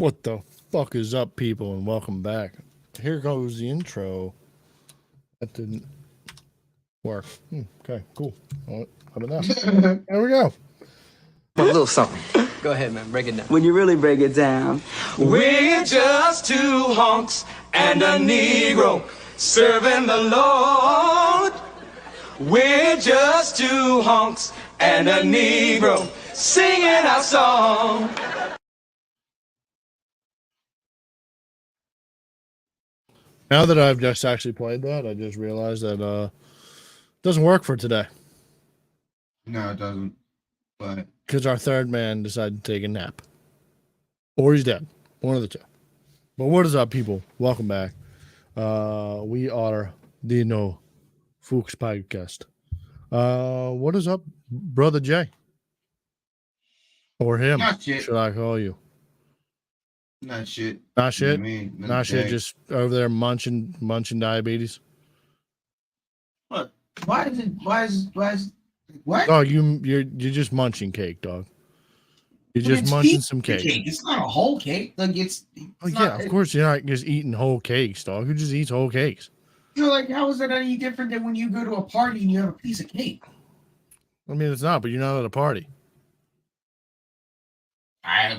What the fuck is up, people, and welcome back. Here goes the intro. That didn't work. Okay, cool. How about that? There we go. A little something. Go ahead, man. Break it down. When you really break it down, We're just two hunks and a Negro serving the Lord. We're just two hunks and a Negro singing our song. Now that I've just actually played that, I just realized that it doesn't work for today. No, it doesn't. But because our third man decided to take a nap. Or he's dead. One of the two. But what is up, people? Welcome back. We are the No Fuchs Podcast. What is up, Brother Jay? Or him, not shit. should I call you? Not shit. Not shit? Not shit, just over there munching diabetes? What? Why is what? Oh, you're just munching cake, dog. You're just munching some cake. It's not a whole cake. Like it's yeah, of course you're not just eating whole cakes, dog. Who just eats whole cakes? You know, like how is that any different than when you go to a party and you have a piece of cake? I mean, it's not, but you're not at a party. I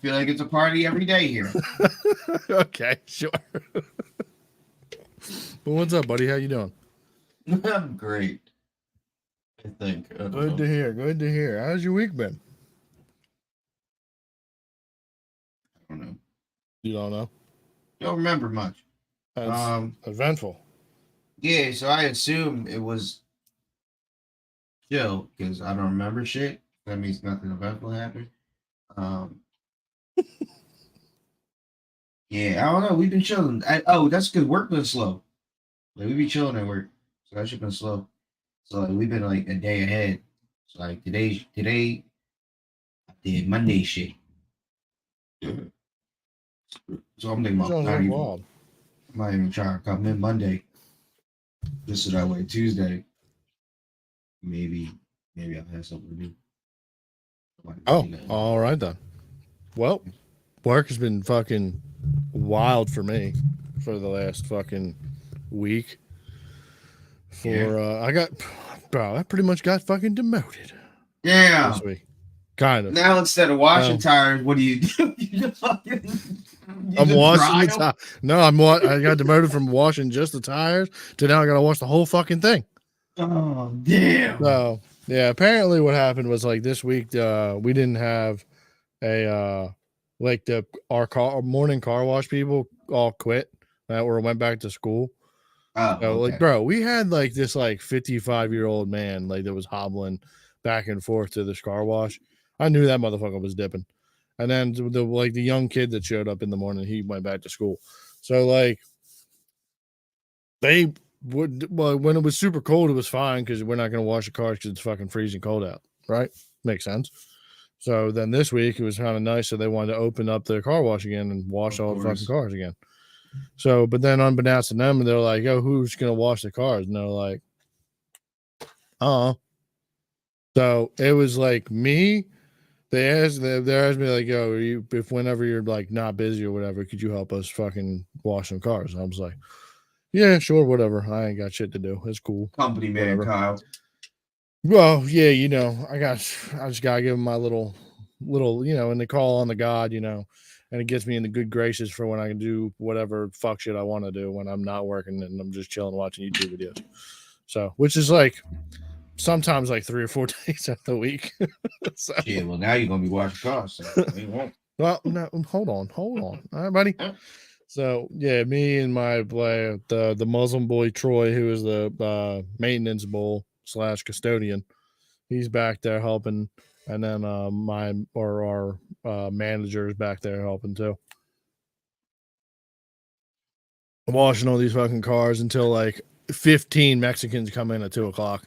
feel like it's a party every day here. Okay, sure. But what's up, buddy? How you doing? I'm great. I think. Good to hear. Good to hear. How's your week been? I don't know. You don't know? Don't remember much. That's eventful. Yeah, so I assume it was chill because I don't remember shit. That means nothing eventful happened. Yeah, I don't know. We've been chilling. That's because work been slow. Like we be chilling at work, so that shit been slow. So like, we've been like a day ahead. So like today I did Monday shit. So I'm thinking about I'm not even trying to come in Monday. Just so that way Tuesday, maybe I'll have something to do. Oh, all right then. Well, work has been fucking wild for me for the last fucking week. I pretty much got fucking demoted. Yeah. This week. Kind of. Now instead of washing tires, what do you do? I'm washing the tires. No, I got demoted from washing just the tires to now I gotta wash the whole fucking thing. Oh damn. So yeah, apparently what happened was like this week we didn't have a our morning car wash people all quit or went back to school. Oh, so, okay. like, bro, we had like this like 55-year-old man like that was hobbling back and forth to this car wash. I knew that motherfucker was dipping. And then the young kid that showed up in the morning, he went back to school. So like when it was super cold, it was fine because we're not going to wash the cars because it's fucking freezing cold out, right? Makes sense. So then this week it was kind of nice, so they wanted to open up their car wash again and wash all the fucking cars again. So, but then unbeknownst to them, they're like, "Oh, who's going to wash the cars?" And they're like, So it was like me. They asked me like, "Yo, if whenever you're like not busy or whatever, could you help us fucking wash some cars?" And I was like, "Yeah, sure, whatever. I ain't got shit to do. It's cool." Company man, whatever. Kyle. Well, yeah, I just gotta give him my little, and they call on the God, and it gets me in the good graces for when I can do whatever fuck shit I want to do when I'm not working and I'm just chilling watching YouTube videos. So, which is like sometimes like 3 or 4 days out of the week. So. Yeah, well, now you're gonna be washing cars. So you won't. Well, no, hold on. All right, buddy. So yeah, me and my the Muslim boy Troy, who is the maintenance bull / custodian, he's back there helping, and then our manager is back there helping too. Washing all these fucking cars until like 15 Mexicans come in at 2:00.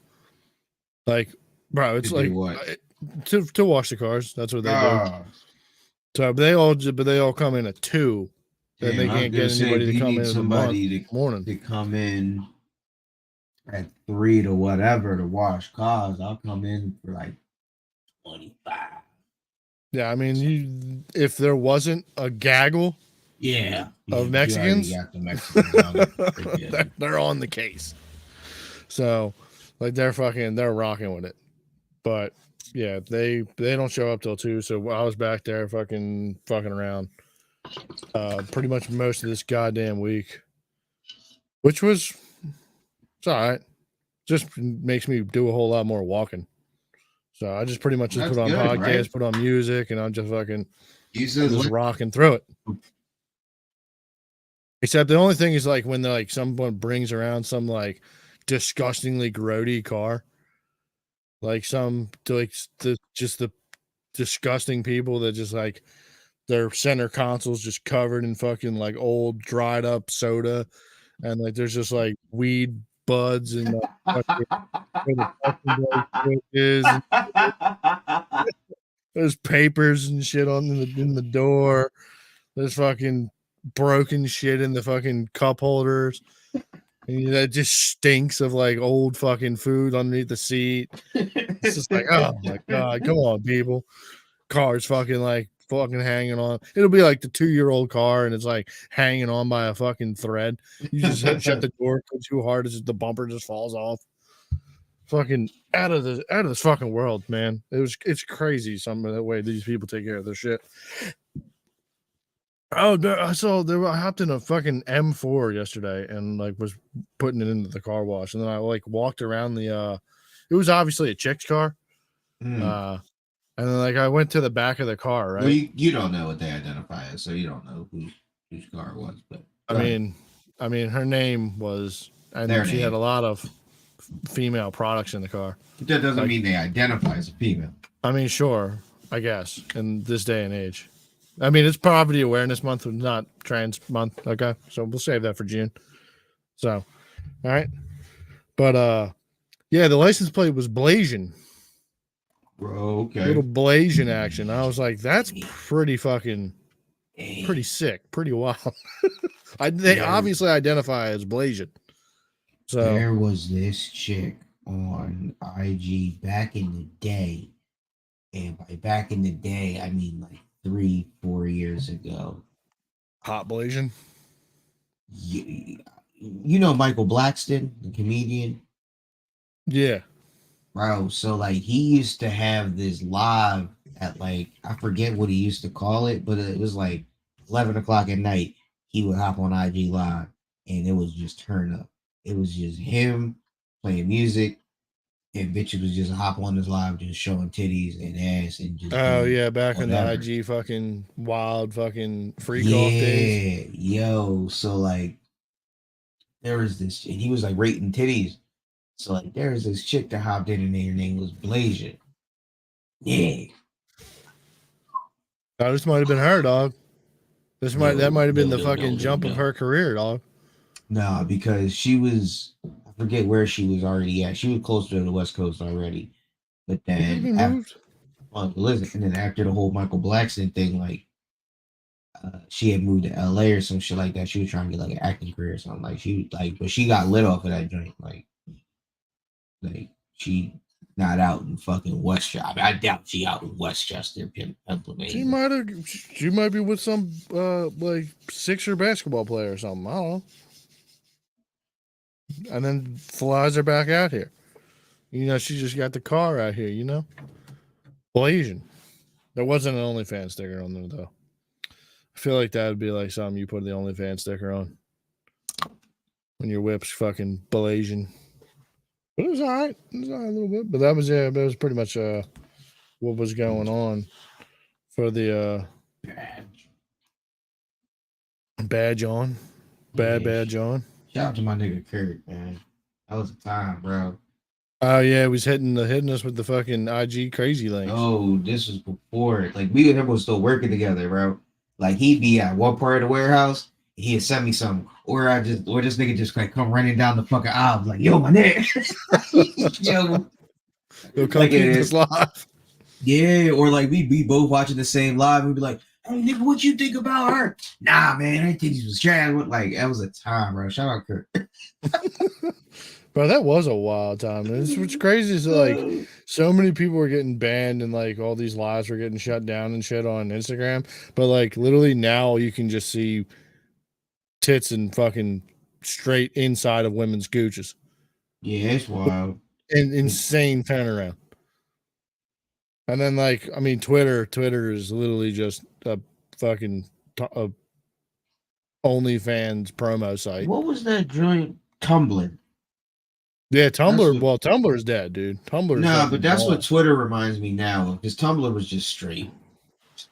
Like, bro, it's like to wash the cars. That's what they do. So they all come in at 2. Then they can't get anybody to come in the morning. To come in at 3 to whatever to wash cars. I'll come in for like 25. Yeah, I mean, if there wasn't a gaggle Yeah, of but you already Mexicans, got the Mexicans on it. Yeah. they're on the case. So, like, they're rocking with it. But yeah, they don't show up till 2. So I was back there fucking around pretty much most of this goddamn week, which was it's all right. Just makes me do a whole lot more walking. So I just pretty much just That's put on good, right? podcasts, put on music, and I'm just fucking You I'm said just what? rocking through it. Except the only thing is like when they're like someone brings around some like disgustingly grody car, like some like just the disgusting people that just like their center console's just covered in fucking like old dried up soda, and like there's just like weed buds and like fucking where the parking brake switch is, and there's papers and shit on in the door. There's fucking broken shit in the fucking cup holders. And that just stinks of like old fucking food underneath the seat. It's just like, oh my god, come on, people. Car's fucking hanging on. It'll be like the 2-year-old car and it's like hanging on by a fucking thread. You just shut the door too hard as the bumper just falls off. Fucking out of this fucking world, man. It's crazy some of the way these people take care of their shit. Oh, I hopped in a fucking M4 yesterday and like was putting it into the car wash, and then I like walked around it was obviously a chick's car. And then like I went to the back of the car, right? Well, you don't know what they identify as, so you don't know whose car it was. But I mean, her name was, and she had a lot of female products in the car. That doesn't mean they identify as a female. I mean, sure, I guess in this day and age. I mean, it's Poverty Awareness Month, not Trans Month. Okay, so we'll save that for June. So, all right, but yeah, the license plate was Blasian. Bro, okay. Little Blasian action. I was like, that's pretty fucking, pretty sick, pretty wild. They obviously identify as Blasian. So there was this chick on IG back in the day, and by back in the day, I mean like 3-4 years ago. Hot Blasian. You know Michael Blackston, the comedian? Yeah. Bro, so like he used to have this live at like, I forget what he used to call it, but it was like 11 o'clock at night. He would hop on IG live and it was just turn up. It was just him playing music, and bitches was just hop on this live just showing titties and ass and just back in the IG fucking wild fucking freak off days. Yo, so like there was this, and he was like rating titties. So like there was this chick that hopped in and her name was Blasian. Yeah. Now, this might have been her, dog. That might have been the fucking jump of her career, dog. Nah, because she was, I forget where she was already at. She was closer to the West Coast already. But then listen, and then after the whole Michael Blackson thing, like she had moved to LA or some shit like that. She was trying to get like an acting career or something. Like but she got lit off of that joint. Like she not out in fucking Westchester. I mean, I doubt she out in Westchester, Pennsylvania. She might be with some like Sixer basketball player or something. I don't know. And then flies her back out here. You know, she just got the car out here, you know? Blasian. There wasn't an OnlyFans sticker on there, though. I feel like that would be like something you put the OnlyFans sticker on. When your whip's fucking Blasian. But it was all right. It was all right a little bit. But that was pretty much what was going on for the Badge on. Badge on. Shout out to my nigga Kurt, man. That was the time, bro. Oh yeah, he was hitting us with the fucking IG crazy links. Oh, this was before. Like we and him was still working together, bro. Like he'd be at one part of the warehouse, he'd send me something, or this nigga just like come running down the fucking aisle, like, yo, my nigga. He'll come keep this live. Yeah, or like we both watching the same live and be like, Oh, nigga, what you think about her? Nah, man, I think he was trash. Like, that was a time, bro. Shout out Kurt. Bro, that was a wild time. And what's crazy is like so many people were getting banned and like all these lives were getting shut down and shit on Instagram. But like literally now you can just see tits and fucking straight inside of women's gooches. Yeah, it's wild. And insane turnaround. And then like I mean Twitter is literally just a fucking a OnlyFans promo site. What was that joint? Tumblr. Yeah, Tumblr. Well, Tumblr's dead, dude. Tumblr's nah, but that's gone. what Twitter reminds me now of. Because Tumblr was just straight.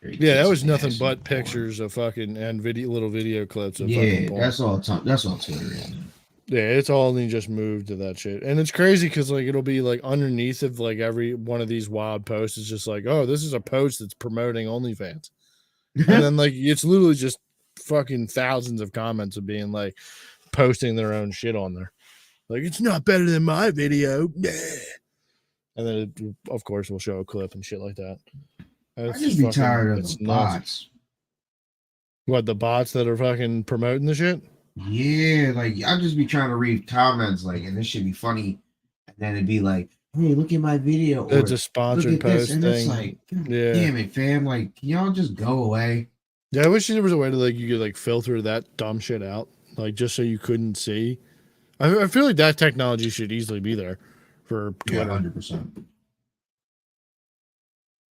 Yeah, that was nothing but pictures of fucking and little video clips of fucking porn. That's all Twitter is. Yeah, it's all just moved to that shit. And it's crazy because like it'll be like underneath of like every one of these wild posts is just like, oh, this is a post that's promoting OnlyFans. And then like it's literally just fucking thousands of comments of being like posting their own shit on there. Like, it's not better than my video. Yeah. And then, it, of course, we'll show a clip and shit like that. I just be tired of the bots. What, the bots that are fucking promoting the shit? Yeah, like, I just be trying to read comments, like, and this should be funny. And then it'd be like, hey, look at my video. Or, it's a sponsored post and thing. It's like, yeah. Damn it, fam. Like, can y'all just go away? Yeah, I wish there was a way to, like, you could, like, filter that dumb shit out. Like, just so you couldn't see. I feel like that technology should easily be there for Twitter. Yeah, 100%.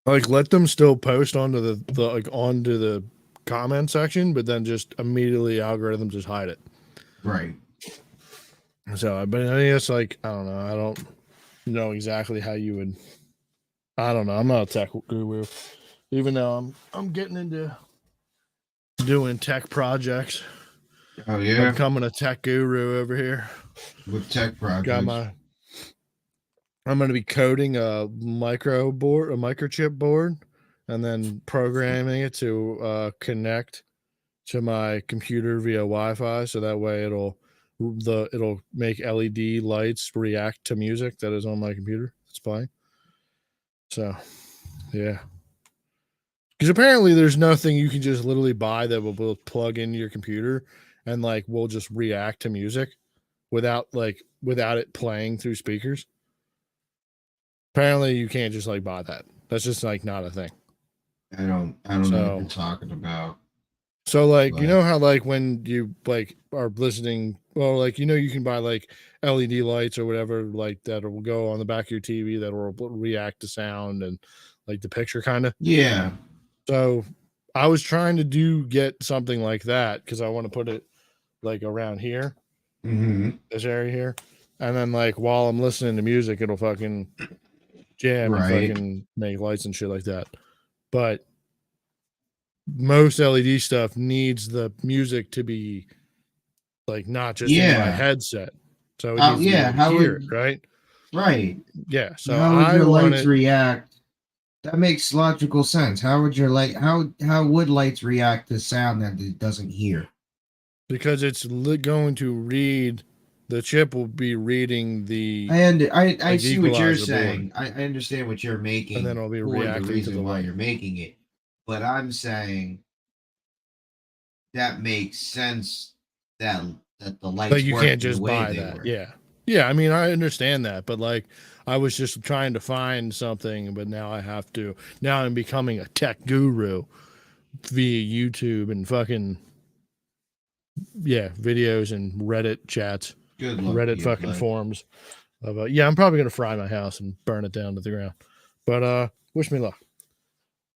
Like, let them still post onto the like onto the comment section, but then just immediately algorithm just hide it. Right. So, but I mean, it's like I don't know. I don't know exactly how you would. I don't know. I'm not a tech guru, even though I'm getting into doing tech projects. Oh yeah, I'm becoming a tech guru over here. With tech projects, I'm going to be coding a microchip board, and then programming it to connect to my computer via Wi-Fi, so that way it'll make LED lights react to music that is on my computer that's playing. So, yeah. Because apparently there's nothing you can just literally buy that will plug into your computer and like will just react to music without it playing through speakers. Apparently you can't just like buy that. That's just like not a thing. I don't know what you're talking about. So like, you know how like when you like are listening, well, like, you know, you can buy like LED lights or whatever, like that will go on the back of your TV that will react to sound and like the picture kind of. Yeah. So I was trying to get something like that because I want to put it like around here, this area here. And then like while I'm listening to music, it'll fucking jam and fucking make lights and shit like that. But most LED stuff needs the music to be like not just in my headset. So it needs to be here, right? Right. Yeah. So how would your lights react? That makes logical sense. How would your how would lights react to sound that it doesn't hear? Because it's going to read. The chip will be reading the. I see what you're saying. I understand what you're making, and then it'll be reacting the reason to the why light. you're making it. But I'm saying that makes sense that the lights. But you can't just buy that. Yeah. Yeah. I mean, I understand that, but like, I was just trying to find something, but now I have to. Now I'm becoming a tech guru via YouTube and fucking videos and Reddit chats. Good luck, Reddit fucking forums. I'm probably gonna fry my house and burn it down to the ground. But wish me luck.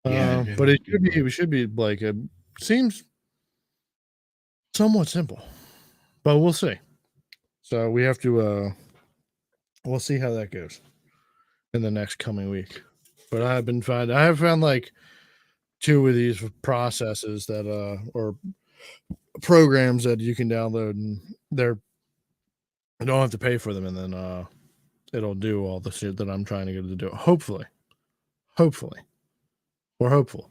But it should be like seems somewhat simple. But we'll see. So we have to we'll see how that goes in the next coming week. But I have found like 2 of these processes that or programs that you can download, and I don't have to pay for them, and then it'll do all the shit that I'm trying to get it to do. Hopefully. We're hopeful.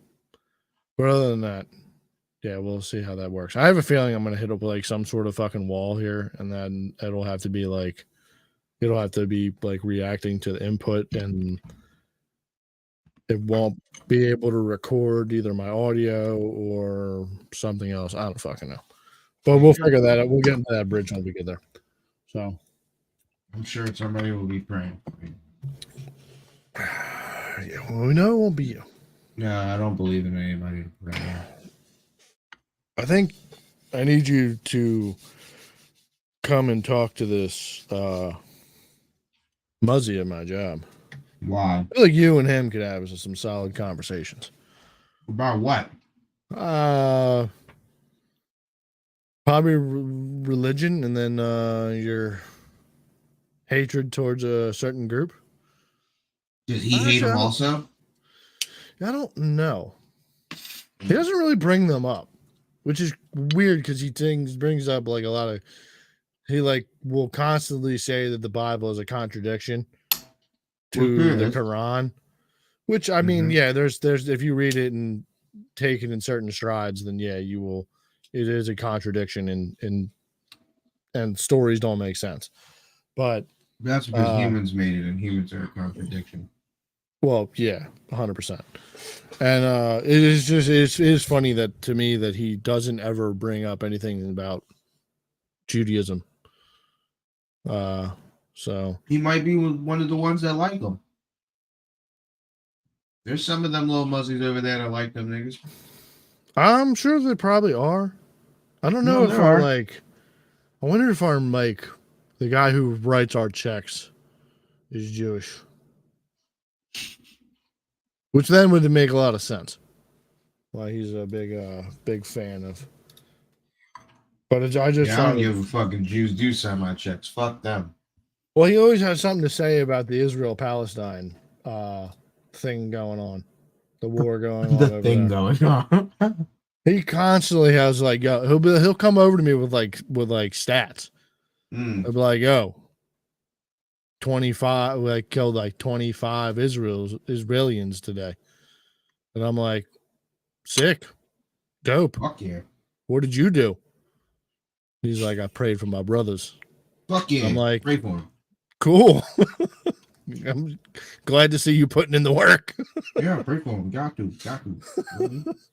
But other than that, yeah, we'll see how that works. I have a feeling I'm gonna hit up like some sort of fucking wall here, and then it'll have to be like reacting to the input, and it won't be able to record either my audio or something else. I don't fucking know. But we'll figure that out. We'll get into that bridge when we get there. So I'm sure somebody will be praying for you. yeah, well, we know it won't be you. No, I don't believe in anybody to pray. I think I need you to come and talk to this Muzzy at my job. Why? I feel like you and him could have some solid conversations. About what? Probably religion, and then your hatred towards a certain group. Does he hate them also? I don't know. He doesn't really bring them up, which is weird because he brings up like a lot of. He like will constantly say that the Bible is a contradiction to the Quran, which I mean, yeah, there's if you read it and take it in certain strides, then yeah, you will. It is a contradiction, and stories don't make sense. But that's because humans made it, and humans are a contradiction. Well, yeah, 100%. And it is funny that to me that he doesn't ever bring up anything about Judaism. So he might be one of the ones that like them. There's some of them little muzzies over there that like them niggas. I'm sure they probably are. I don't know if I'm like. I wonder if I'm like the guy who writes our checks is Jewish. Which then would make a lot of sense. Why he's a big fan of. But I just I don't give a fucking Jews do sign my checks. Fuck them. Well, he always has something to say about the Israel-Palestine thing going on, the war going on. The thing going on. He constantly has like he'll come over to me with stats. He'll be like, yo, 25, like killed like 25 Israelis today. And I'm like, sick. Dope. Fuck yeah. What did you do? He's like, I prayed for my brothers. Fuck yeah. I'm like, pray for him. Cool. I'm glad to see you putting in the work. Yeah, pray for him. Got to.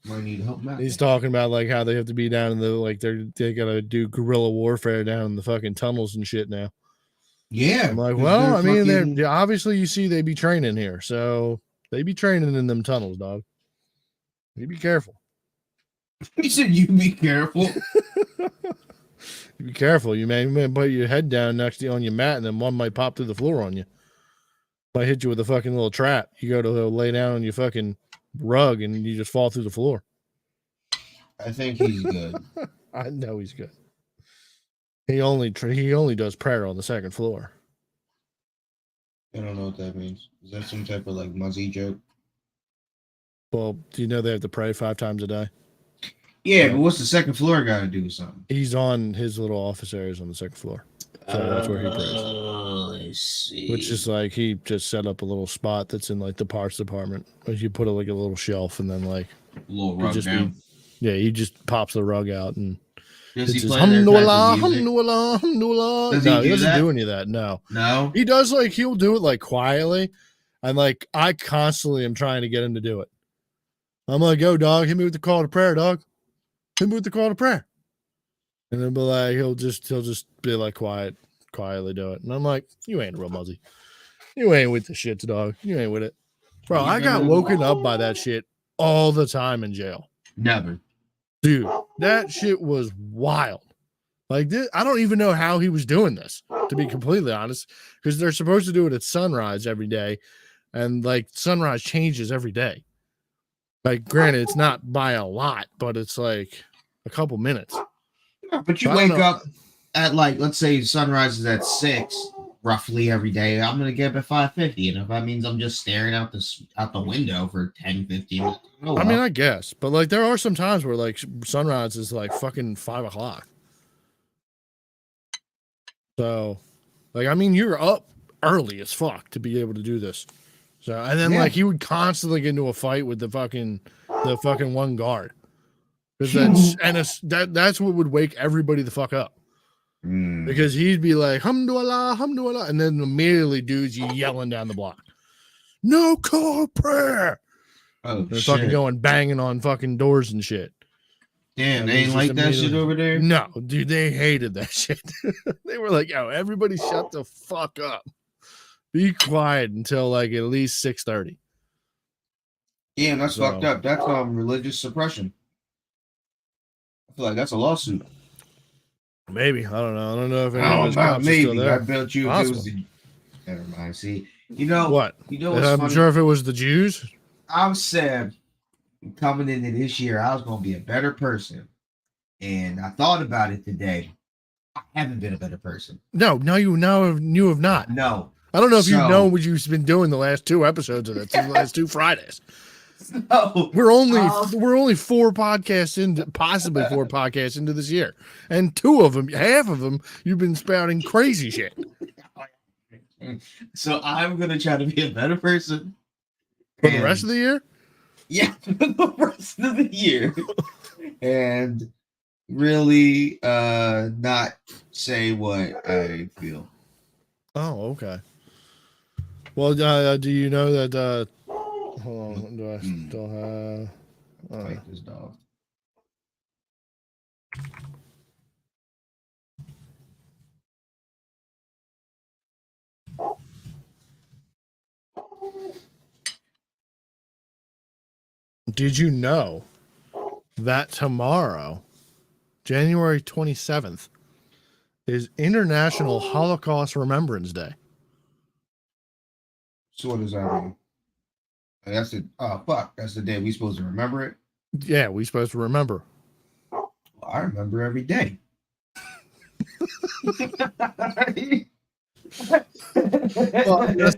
Might need help out. He's talking about like how they have to be down in the like they gotta do guerrilla warfare down in the fucking tunnels and shit now. Yeah. I'm like, well, I mean, they're obviously you see they be training here, so they be training in them tunnels, dog. You be careful. He said, "You be careful." You be careful. You may put your head down next to you on your mat, and then one might pop through the floor on you. Might hit you with a fucking little trap. You go to lay down on your fucking rug, and you just fall through the floor. I think he's good. I know he's good. He only does prayer on the second floor. I don't know what that means. Is that some type of like muzzy joke? Well, do you know they have to pray 5 times a day? Yeah, but what's the second floor got to do with something? He's on his little office areas on the second floor. So that's where he prays. Oh, I see. Which is like he just set up a little spot that's in like the parts department. Like you put like a little shelf and then like a little rug down. He just pops the rug out and does he play Alhamdulillah. No, he doesn't do any of that. No. He does like he'll do it like quietly. And like I constantly am trying to get him to do it. I'm like, yo, dog, hit me with the call to prayer, dog. Hit me with the call to prayer. And then be like, he'll just be like quietly do it. And I'm like, you ain't a real muzzy. You ain't with the shits, dog. You ain't with it. Bro, I got woken up by that shit all the time in jail. Never. Dude, that shit was wild. Like, I don't even know how he was doing this, to be completely honest, because they're supposed to do it at sunrise every day. And like sunrise changes every day. Like, granted, it's not by a lot, but it's like a couple minutes. But you wake up at like, let's say sunrise is at 6 roughly every day. I'm gonna get up at 5:50, and if that means I'm just staring out the window for 10, 15 minutes. I mean, I guess, but like there are some times where like sunrise is like fucking 5 o'clock. So, like, I mean, you're up early as fuck to be able to do this. So, and then like he would constantly get into a fight with the fucking one guard. Because that's what would wake everybody the fuck up. Because he'd be like, Hamdulillah, Hamdulillah, and then immediately dudes yelling down the block. No call prayer. Oh They're shit! fucking going banging on fucking doors and shit. Damn, And they ain't he's like just that shit immediately- over there. No, dude, they hated that shit. They were like, "Yo, everybody, shut the fuck up. Be quiet until like at least 6:30." Damn, that's So- fucked up. That's religious suppression. I feel like that's a lawsuit. Maybe, I don't know. I don't know if any Oh, of those cops are still maybe. there. I bet you if it was Possible. the. Never mind. See, you know What? You know what's I'm funny? sure if it was the Jews. I'm sad coming into this year, I was gonna be a better person, and I thought about it today. I haven't been a better person. No, you have not. No, I don't know if you So- know what you've been doing the last 2 episodes of it, the last 2 Fridays. no. We're only Um, 4 podcasts into, possibly 4 podcasts into this year, and 2 of them, half of them, you've been spouting crazy shit. So I'm gonna try to be a better person For the rest of the year? yeah, for the rest of the year, and really not say what I feel. Oh, okay. Well, do you know that? Hold on, do I still have? Fight this dog. Did you know that tomorrow, January 27th, is International Holocaust Remembrance Day? So what does that mean? That's the fuck. That's the day we supposed to remember it. Yeah, we're supposed to remember. Well, I remember every day. Well, that's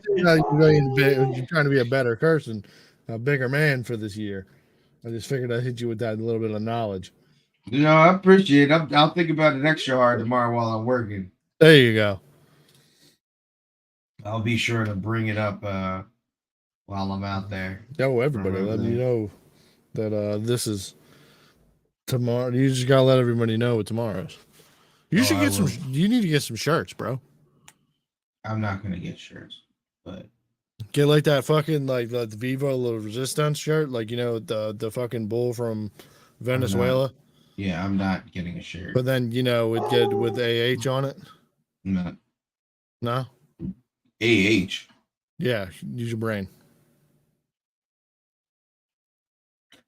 how you're trying to be a better person, a bigger man for this year. I just figured I'd hit you with that little bit of knowledge. You know, I appreciate it. I'll think about it extra hard tomorrow while I'm working. There you go. I'll be sure to bring it up while I'm out there. Yo, everybody, let me know that this is tomorrow. You just gotta let everybody know what tomorrow's. You should get some. You need to get some shirts, bro. I'm not gonna get shirts, but Get like that fucking like the Viva La Resistance shirt, like the fucking bull from Venezuela. Yeah, I'm not getting a shirt. But then it get with AH on it. I'm not No. AH. Yeah, use your brain.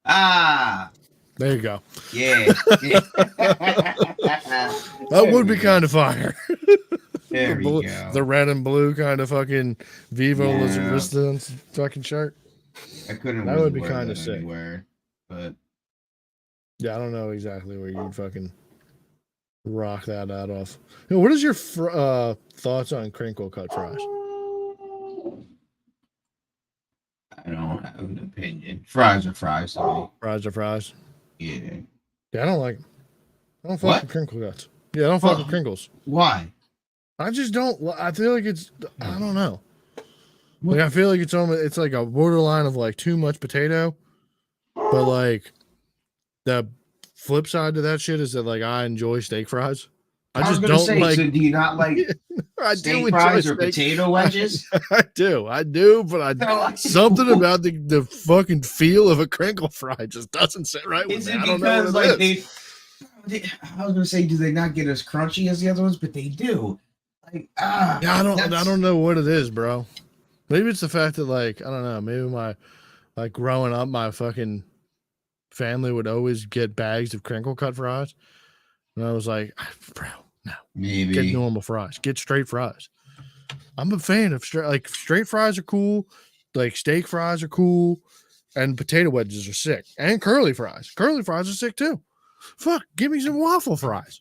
Ah, There you go. yeah. That would be kind of fire. There we go. The red and blue kind of fucking Viva La Yeah. Resistance fucking shirt. I couldn't. That really would be wear kinda that sick. anywhere, but Yeah, I don't know exactly where you'd fucking rock that out off. What is your thoughts on crinkle cut fries? I don't have an opinion. Fries are fries to me. Fries are fries. Yeah. Yeah, I don't like them. I don't fuck What? with crinkle cuts. Yeah, I don't fuck with crinkles. Why? I just don't. I feel like I don't know. Like I feel like it's like a borderline of like too much potato, but like the flip side to that shit is that like I enjoy steak fries. I was just gonna don't say, like. so do you not like I do steak enjoy fries or steak. potato wedges? I do, but something about the fucking feel of a crinkle fry just doesn't sit right with Is me. it I don't know because what like it is. I was gonna say, do they not get as crunchy as the other ones? But they do. Like Yeah, I don't know what it is, bro. Maybe it's the fact that like I don't know. Maybe my like growing up, my fucking family would always get bags of crinkle cut fries, and I was like, bro, no, maybe get normal fries, get straight fries. I'm a fan of straight fries are cool, like steak fries are cool, and potato wedges are sick, and curly fries. Curly fries are sick too. Fuck, give me some waffle fries.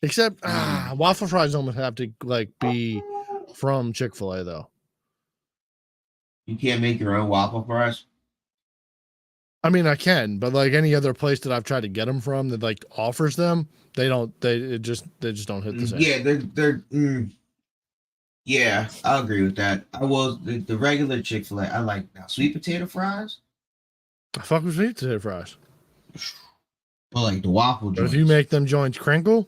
Except waffle fries almost have to like be from Chick-fil-A though. you can't make your own waffle fries. I mean, I can, but like any other place that I've tried to get them from that like offers them, they just don't hit the same. Yeah, they're. Yeah, I agree with that. I was the regular Chick-fil-A. I like now sweet potato fries, I fuck with sweet potato fries. but like the waffle But joints. if you make them joints crinkle,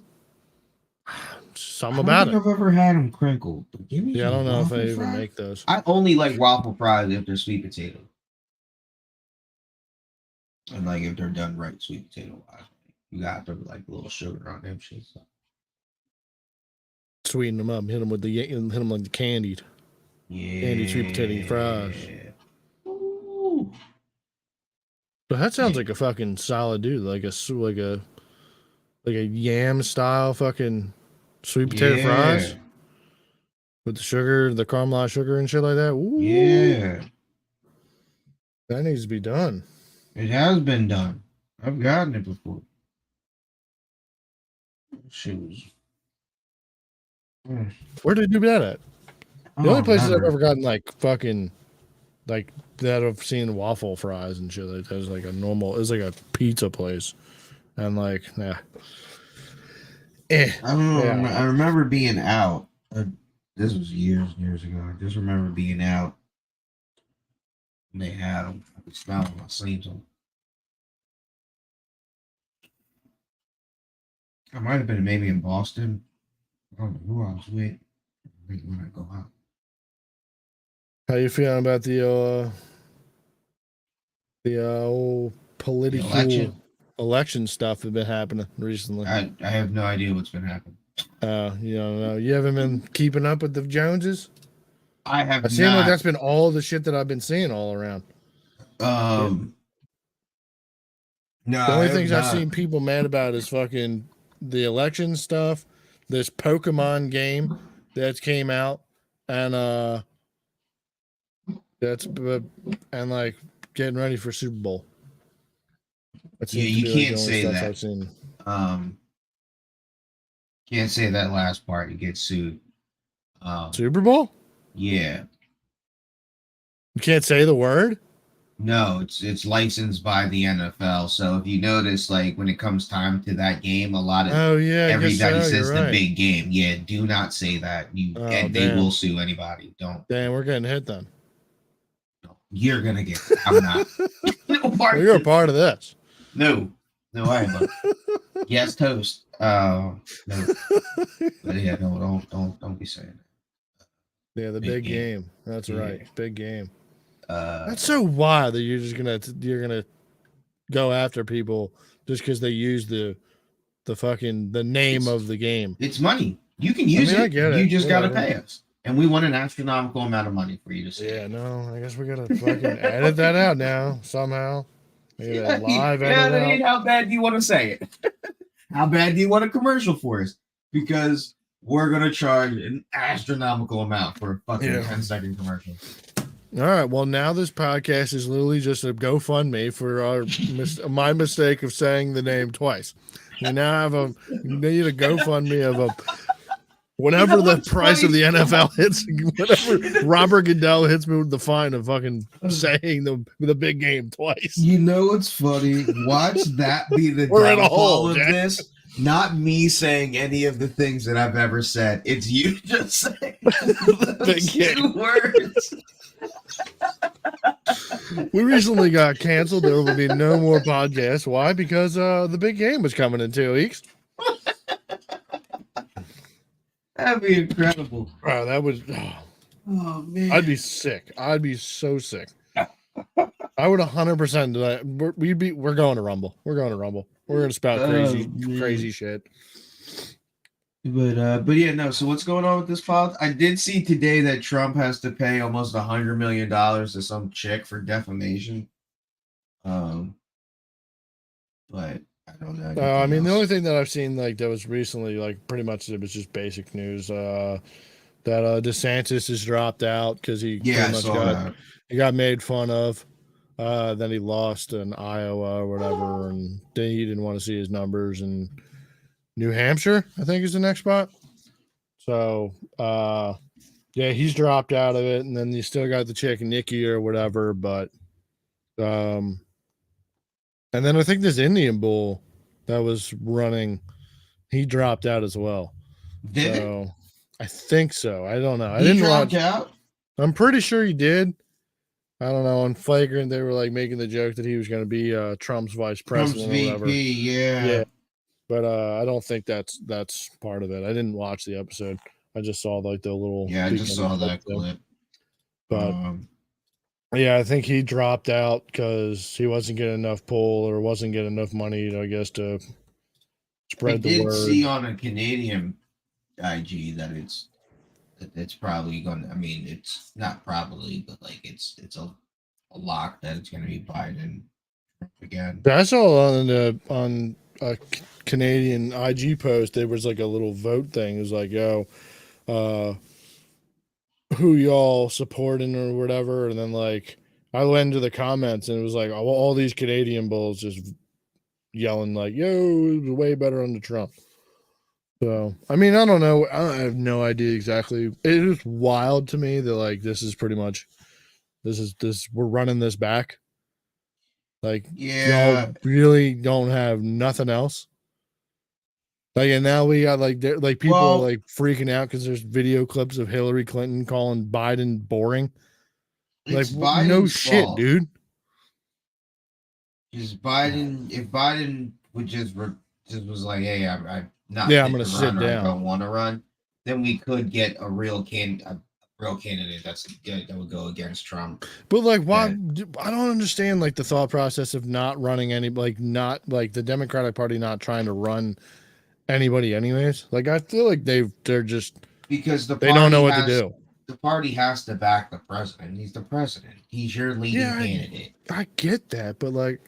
something I don't about think it. I've ever had them crinkled. But give me Yeah, I some don't know if I waffle even fries. make those. I only like waffle fries if they're sweet potato. And like if they're done right, sweet potato wise, you got to put like a little sugar on them shit. So. Sweeten them up, hit them like the candied sweet potato fries. Ooh. But that sounds like a fucking solid dude, like a yam style fucking sweet potato fries with the sugar, the caramelized sugar and shit like that. Ooh, yeah, that needs to be done. it has been done. I've gotten it before. Shit was. Where did you do that at? The only places I've ever gotten like fucking like that I've seen waffle fries and shit like that is like a normal. It's like a pizza place, and like yeah. I don't know. I remember being out. This was years and years ago. I just remember being out. And they had them. I could smell them. I seen them. I might have been maybe in Boston. I don't know who I was with. I think when I go out. How you feeling about the old political election stuff that's been happening recently? I have no idea what's been happening. You don't know. You haven't been keeping up with the Joneses? I have. It seems like that's been all the shit that I've been seeing all around. No. The only things I've seen people mad about is fucking the election stuff, this Pokemon game that came out, and and like getting ready for Super Bowl. Yeah, you can't say that. I've seen. Can't say that last part. You get sued. Super Bowl? Yeah. You can't say the word? No, it's licensed by the NFL. So if you notice, like when it comes time to that game, a lot of everybody says the big game. Yeah, do not say that. And they will sue anybody. Don't. Damn, we're getting hit then. You're gonna get. I'm not. Well, you're a part of this. No, I am. Yes, toast. No. But yeah, no, don't be saying that. Yeah, the big game. That's right, big game. That's so wild that you're gonna go after people just because they use the name of the game. It's money. You can use it. I get it. You just gotta pay us. And we want an astronomical amount of money for you to say. Yeah, no, I guess we gotta fucking edit that out now somehow. How bad do you want to say it? How bad do you want a commercial for us? Because we're gonna charge an astronomical amount for a fucking 10-second commercial. All right. Well, now this podcast is literally just a GoFundMe for my mistake of saying the name twice. We now need a GoFundMe of whenever the price of the NFL hits, whenever Robert Goodell hits me with the fine of fucking saying the big game twice. You know what's funny? Watch that be the downfall of this. Not me saying any of the things that I've ever said. It's you just saying those 2 words. We recently got canceled. There will be no more podcasts. Why? Because the big game was coming in 2 weeks. That'd be incredible. Oh, that was. Oh man, I'd be sick. I'd be so sick. I would 100% do that. We're going to Rumble. We're going to Rumble. We're going to spout crazy shit. But yeah, no. So what's going on with this pod? I did see today that Trump has to pay almost $100 million to some chick for defamation. But I don't know. I mean, the only thing that I've seen like that was recently, like pretty much it was just basic news. That DeSantis has dropped out because he got made fun of. Then he lost in Iowa or whatever, and he didn't want to see his numbers. And New Hampshire, I think, is the next spot. So, yeah, he's dropped out of it, and then you still got the chick Nikki or whatever. But, and then I think this Indian bull that was running, he dropped out as well. Did I think so. I don't know. I didn't watch out. I'm pretty sure he did. I don't know. On Flagrant, they were like making the joke that he was going to be Trump's vice president or whatever. Yeah. But I don't think that's part of it. I didn't watch the episode. I just saw like the little. Yeah, I just saw that clip. But Yeah, I think he dropped out because he wasn't getting enough pull or wasn't getting enough money, I guess, to I spread the did word. see on a Canadian IG that it's probably going. I mean, it's not probably, but like it's a lock that it's going to be Biden again. That's all on a Canadian IG post. There was like a little vote thing. It was like, yo, uh, who y'all supporting or whatever, and then like I went into the comments and it was like all these Canadian bulls just yelling like, "Yo, it was way better under Trump." So I mean, I don't know. I have no idea exactly. It is wild to me that like this is pretty much this we're running this back. Like y'all Yeah. really don't have nothing else. Like and now we got like people are Well, like freaking out because there's video clips of Hillary Clinton calling Biden boring. Like it's no Biden's shit, fault. dude. Because Biden, if Biden would just was like, hey, I'm not Yeah, I'm fit gonna to sit run or I down. don't want to run, then we could get a real candidate that would go against Trump. But like, why? That I don't understand like the thought process of not running any, like not like the Democratic Party not trying to run anybody, anyways. Like I feel like they're just because they don't know what to do. the party has to back the president. He's the president. He's your leading Yeah, candidate. I get that, but like,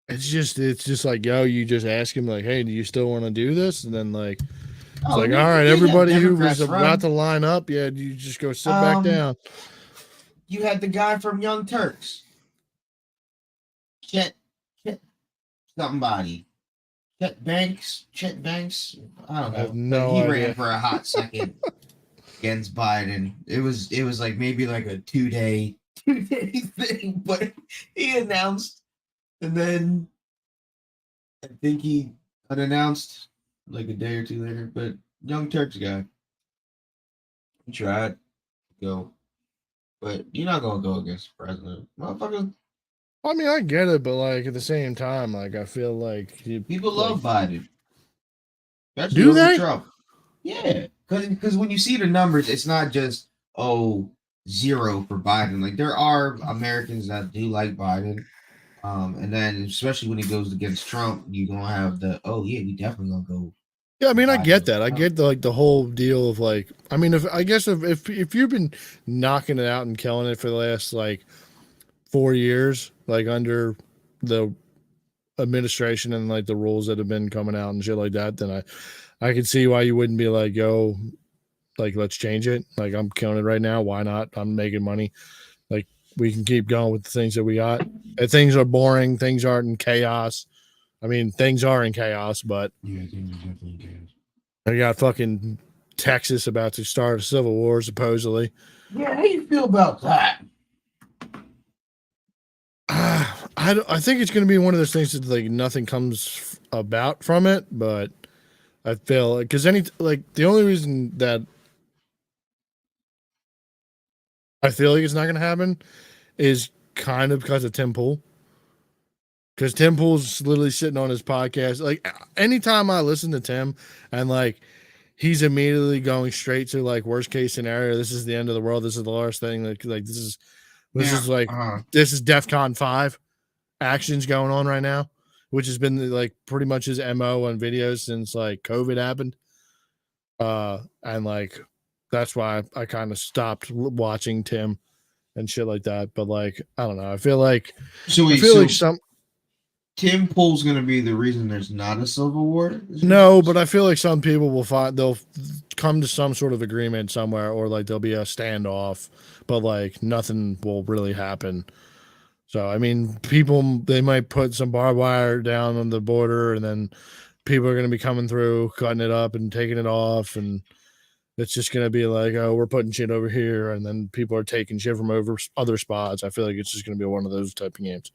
it's just like, yo, you just ask him like, hey, do you still want to do this? And then like, it's Oh, like, you, all you right, did have everybody who was Democrats about run. to line up, yeah, you just go sit back Um, down. you had the guy from Young Turks, Chet, Chet somebody. Chet Banks, I don't I have know, but no he ran idea. for a hot second against Biden. It was like maybe like a 2 day thing, but he announced, and then I think he unannounced like a day or two later. But Young Turks guy, he tried to go, but you're not gonna go against the president, motherfucker. I mean, I get it, but like at the same time, like I feel like you People like love Biden, especially do over they? Trump. Yeah, because when you see the numbers, it's not just oh 0 for Biden. Like there are Americans that do like Biden, and then especially when it goes against Trump, you gonna have the oh yeah, we definitely gonna go Yeah, I with mean, I Biden get over that. I Trump. get the whole deal of like, I mean, if I guess if you've been knocking it out and killing it for the last like 4 years, like under the administration and like the rules that have been coming out and shit like that, then I could see why you wouldn't be like, yo, like let's change it. Like I'm killing it right now. Why not? I'm making money. Like we can keep going with the things that we got. If things are boring, things aren't in chaos. I mean, things are in chaos, but Yeah, things are definitely good. I got fucking Texas about to start a civil war, supposedly. Yeah, how you feel about that? I think it's going to be one of those things that like nothing comes about from it, but I feel because the only reason that I feel like it's not going to happen is kind of because of Tim Pool. Because Tim Pool's literally sitting on his podcast. Like anytime I listen to Tim and like he's immediately going straight to like worst case scenario. This is the end of the world. This is the worst thing. Like this Now, is like this is DEFCON 5 actions going on right now, which has been like pretty much his MO on videos since like COVID happened. And like that's why I kind of stopped watching Tim and shit like that. But like I don't know. so I wait, feel so like some Tim Pool's gonna be the reason there's not a civil war? no, but I feel like some people will find they'll come to some sort of agreement somewhere, or like there'll be a standoff, but like nothing will really happen. So I mean, people they might put some barbed wire down on the border, and then people are going to be coming through, cutting it up and taking it off, and it's just going to be like, oh, we're putting shit over here, and then people are taking shit from over other spots. I feel like it's just going to be one of those type of games.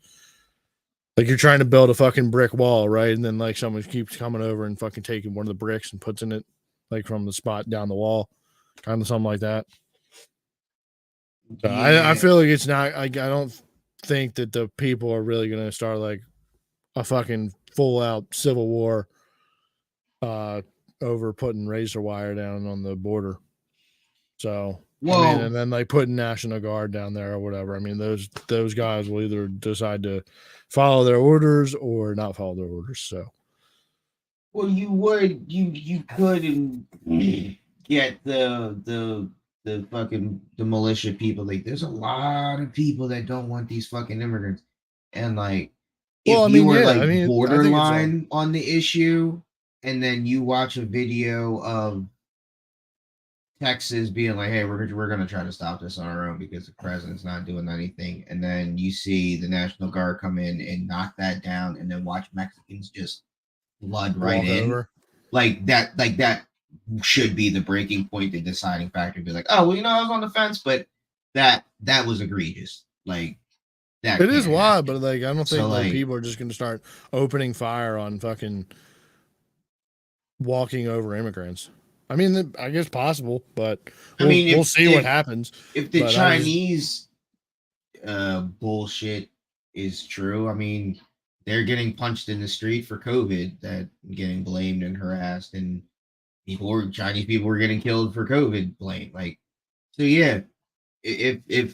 Like you're trying to build a fucking brick wall, right? And then like someone keeps coming over and fucking taking one of the bricks and puts in it like from the spot down the wall, kind of something like that. So I Yeah, feel like it's not. I don't think that the people are really going to start like a fucking full out civil war uh over putting razor wire down on the border. So I mean, Well, and then like putting National Guard down there or whatever. I mean, those guys will either decide to follow their orders or not follow their orders. So you could and get the fucking the militia people. Like, there's a lot of people that don't want these fucking immigrants, and like, well, if I you mean, were yeah, I like mean, I think it's all borderline on the issue, and then you watch a video of Texas being like, "Hey, we're gonna try to stop this on our own because the president's not doing anything," and then you see the National Guard come in and knock that down, and then watch Mexicans just blood right walk in, over. like that should be the breaking point, the deciding factor. Be like, oh well, I was on the fence, but that was egregious. Like, that It is can't wild, happen. but like I don't So think like like, people are just going to start opening fire on fucking walking over immigrants. I mean, I guess possible, but I mean, we'll see what happens. if the But I just Chinese bullshit is true, I mean, they're getting punched in the street for COVID, that getting blamed and harassed, and Chinese people were getting killed for COVID blame. Like, so yeah, if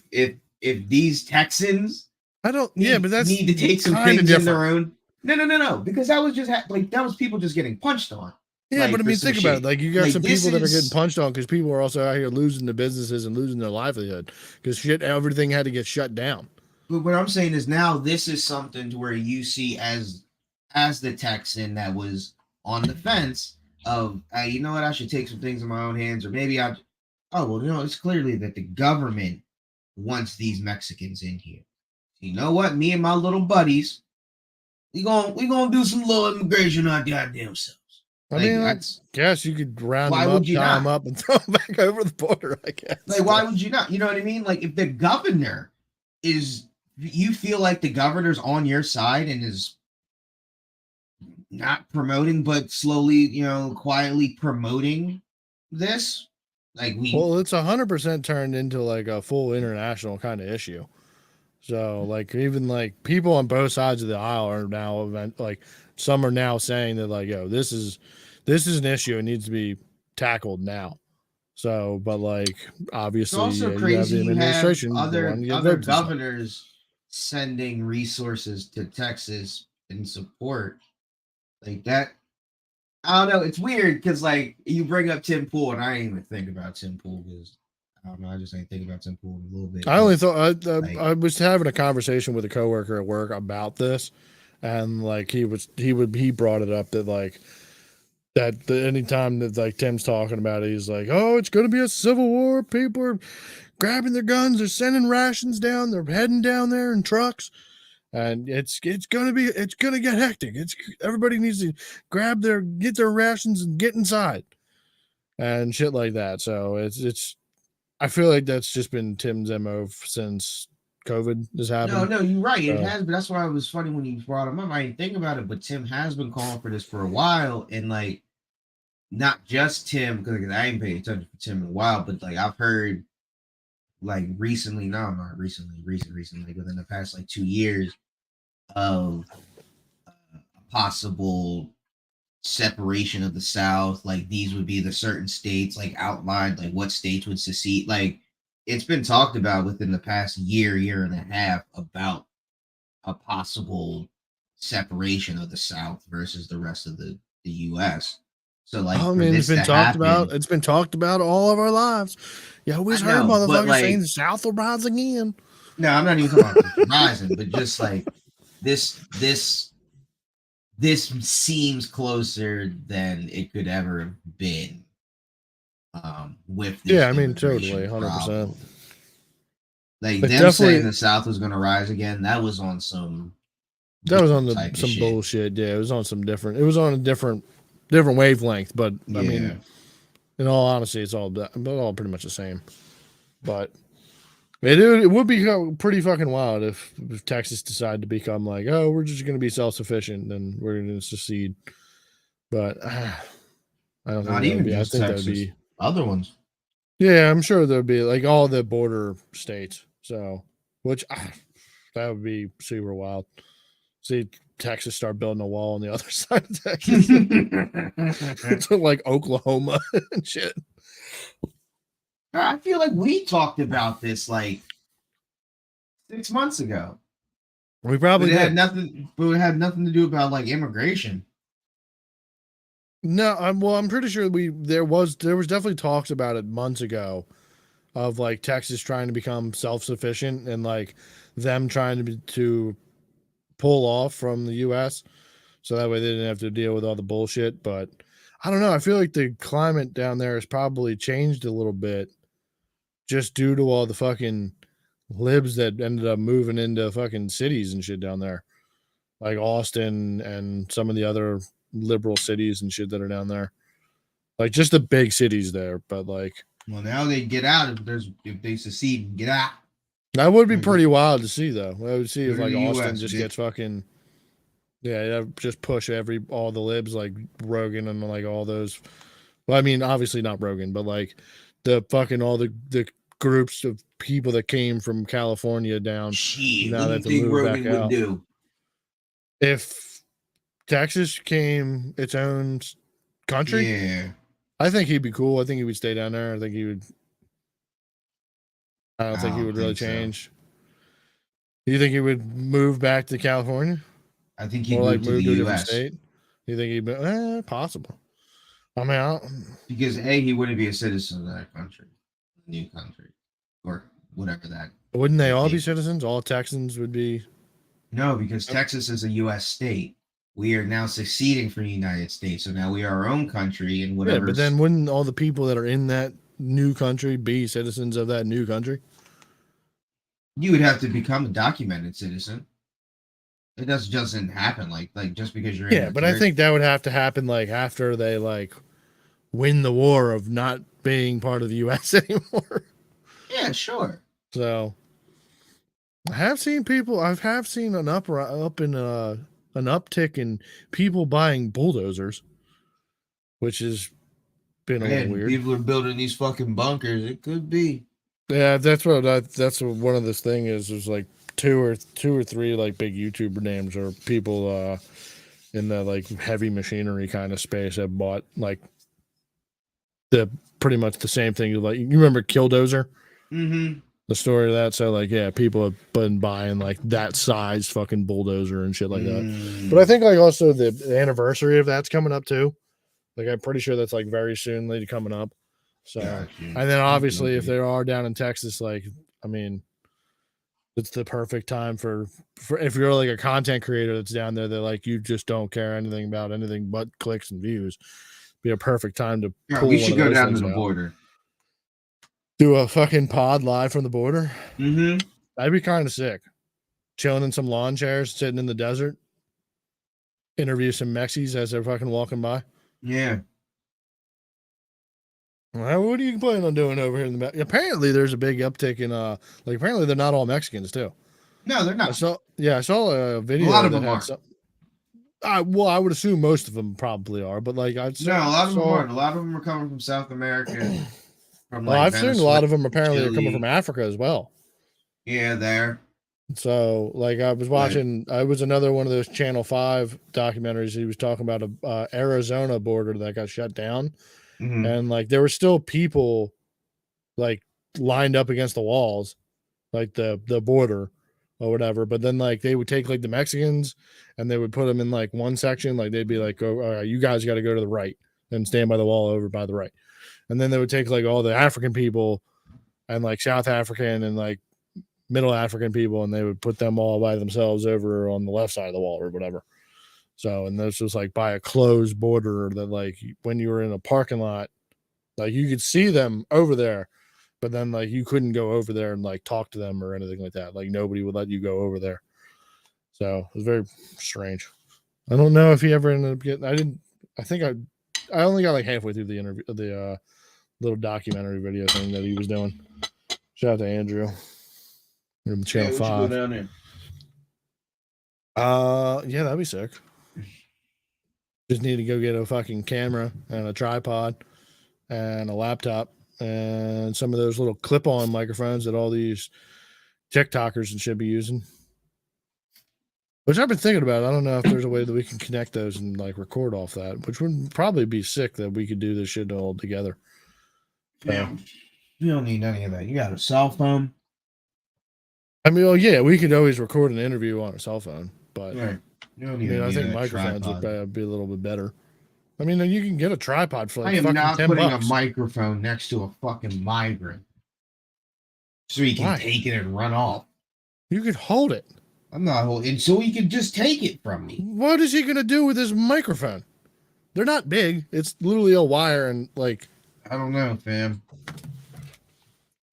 these Texans I don't. Yeah, but that's need to take some kind of things in their different. own. No, because that was just like that was people just getting punched on. Yeah, Like, but I for mean, some think about it. shit. Like, you got Like, some this people that are getting is punched on because people are also out here losing their businesses and losing their livelihood because everything had to get shut down. But what I'm saying is, now this is something to where you see as the Texan that was on the fence of, you know what, I should take some things in my own hands, or maybe oh well, it's clearly that the government wants these Mexicans in here. You know what? Me and my little buddies, we gonna do some little immigration on our goddamn selves. I Like, mean, I that's guess you could round why them would up, you tie them not? up, and throw them back over the border. I guess. Like, why would you not? You know what I mean? Like, if the governor is, you feel like the governor's on your side and is not promoting, but slowly, quietly promoting this, like, Well, it's 100% turned into like a full international kind of issue. So, like, even like people on both sides of the aisle are now like some are now saying that like, yo, this is an issue. It needs to be tackled now. So, but like, it's obviously, also you have crazy the you have administration, the one other to get other votes and stuff. governors sending resources to Texas in support, like that. I don't know. It's weird because, like, you bring up Tim Pool, and I didn't even think about Tim Pool because I don't know. I just ain't think about Tim Pool a little bit. I But only thought like, I was having a conversation with a coworker at work about this, and like he brought it up that like that anytime that like Tim's talking about it, he's like, oh, it's going to be a civil war. People are grabbing their guns, they're sending rations down, they're heading down there in trucks, and it's gonna get hectic. It's everybody needs to get their rations and get inside and shit like that. So it's I feel like that's just been Tim's MO since COVID has happened. no, you're right. It So has, but that's why it was funny when you brought him up. I didn't think about it, but Tim has been calling for this for a while, and like, not just Tim, because I ain't paying attention to Tim in a while, but like, I've heard, like, recently, no, not recently, like within the past like 2 years, of a possible separation of the South. Like, these would be the certain states, like, outlined, like what states would secede. Like, it's been talked about within the past year and a half about a possible separation of the South versus the rest of the U.S. So, like, I for mean, this to happen, It's been talked about all of our lives. You always I heard know, but motherfuckers saying like, the South will rise again. no, I'm not even talking about the horizon, but just like this seems closer than it could ever have been, with this Yeah, I mean, immigration totally, 100%. problem. Like, Like them saying definitely, the South was going to rise again, that was on some that was on different type of some shit. bullshit. Yeah, it was on some different. It was on a different wavelength. But I Yeah. mean, in all honesty, it's all pretty much the same. But it would be pretty fucking wild if Texas decided to become like, oh, we're just going to be self sufficient and we're going to secede. But I don't think Not that would even be. I just think that would Texas, be. other ones. Yeah, I'm sure there'd be like all the border states. So, which that would be super wild. See Texas start building a wall on the other side of Texas, to like Oklahoma and shit. I feel like we talked about this like 6 months ago. We But probably it had did. nothing. But it had nothing to do about like immigration. No, I'm pretty sure there was definitely talks about it months ago of like Texas trying to become self-sufficient and like them trying to pull off from the US so that way they didn't have to deal with all the bullshit, but I don't know, I feel like the climate down there has probably changed a little bit just due to all the fucking libs that ended up moving into fucking cities and shit down there. Like Austin and some of the other liberal cities and shit that are down there. Like just the big cities there, but like Well, now they get out if they succeed and get out. that would be Like, go pretty wild to see though. I would see to if the like Austin U.S. just gets fucking yeah, just push all the libs like Rogan and like all those. Well, I mean, obviously not Rogan, but like the fucking all the groups of people that came from California down. Shit, Now what they do have you to think move back Rogan would out. do? If Texas came its own country, Yeah. I think he'd be cool. I think he would stay down there. I think he would. I don't I think he don't would really think so. change. Do you think he would move back to California I think he'd or like move to the move to a different U.S. state? You think he'd be possible? I mean, because he wouldn't be a citizen of that country, new country, or whatever that wouldn't they all be dictate. citizens? All Texans would be. No, because Texas is a U.S. state. We are now seceding from the United States, so now we are our own country, and Yeah, but whatever's then wouldn't all the people that are in that new country be citizens of that new country? you would have to become a documented citizen. It doesn't happen like just because you're in Yeah, the but I territory. think that would have to happen like after they like win the war of not being part of the U.S. anymore. Yeah, sure. So I have seen people. I have seen an up in an uptick in people buying bulldozers, which has been a little And weird. people are building these fucking bunkers. It could be. Yeah, that's what one of this thing is. There's like two or three like big YouTuber names or people in the like heavy machinery kind of space have bought like the pretty much the same thing. Like you remember Killdozer, Mm-hmm. the story of that. So like yeah, people have been buying like that size fucking bulldozer and shit like that. But I think like also the anniversary of that's coming up too. Like I'm pretty sure that's like very soon, lady coming up. So Gotcha. and then obviously if Okay. they are down in Texas, like I mean, it's the perfect time for if you're like a content creator that's down there that like you just don't care anything about anything but clicks and views. Be a perfect time to Yeah, pull we one should of go those down to things the out. border. Do a fucking pod live from the border. Mm-hmm. That'd be kind of sick. Chilling in some lawn chairs, sitting in the desert. Interview some Mexies as they're fucking walking by. Yeah. Well, what are you planning on doing over here in the apparently there's a big uptick in like apparently they're not all Mexicans too. No, they're I not. saw a A video lot of that them had are. some well, I would assume most of them probably are, but like No, a lot of them saw aren't. A lot of them are coming from South America, from well, like I've seen a Venezuela, lot of them apparently are coming from Chile. Africa as well. Yeah, there. So, like, I was But watching. I was another one of those Channel 5 documentaries. He was talking about a Arizona border that got shut down, mhm. and like there were still people like lined up against the walls, like the border or whatever. But then like they would take like the Mexicans and they would put them in like one section. Like they'd be like, "Oh, all right, you guys got to go to the right and stand by the wall over by the right." And then they would take like all the African people and like South African and like Middle African people, and they would put them all by themselves over on the left side of the wall or whatever. So, and this was like by a closed border that, like, when you were in a parking lot, like you could see them over there, but then like you couldn't go over there and like talk to them or anything like that. Like nobody would let you go over there. So it was very strange. I don't know if he ever ended up getting. I didn't. I think I only got like halfway through the interview, the little documentary video thing that he was doing. Shout out to Andrew from Channel Yeah, we should go 5. down there. Yeah, that'd be sick. Just need to go get a fucking camera and a tripod and a laptop and some of those little clip-on microphones that all these TikTokers and should be using. Which I've been thinking about. I don't know if there's a way that we can connect those and like record off that, which would probably be sick that we could do this shit all together. So, Yeah. You don't need any of that. You got a cell phone. I mean, well, yeah, we could always record an interview on a cell phone, but Right. You don't I even mean, I need think a microphones would tripod. be a little bit better. I mean, you can get a tripod for I like am fucking not $10. putting a microphone next to a fucking migrant so he can Why? take it and run off. You could hold it. I'm not holding, so he can just take it from me. What is he gonna do with his microphone? They're not big. It's literally a wire and like I don't know, fam.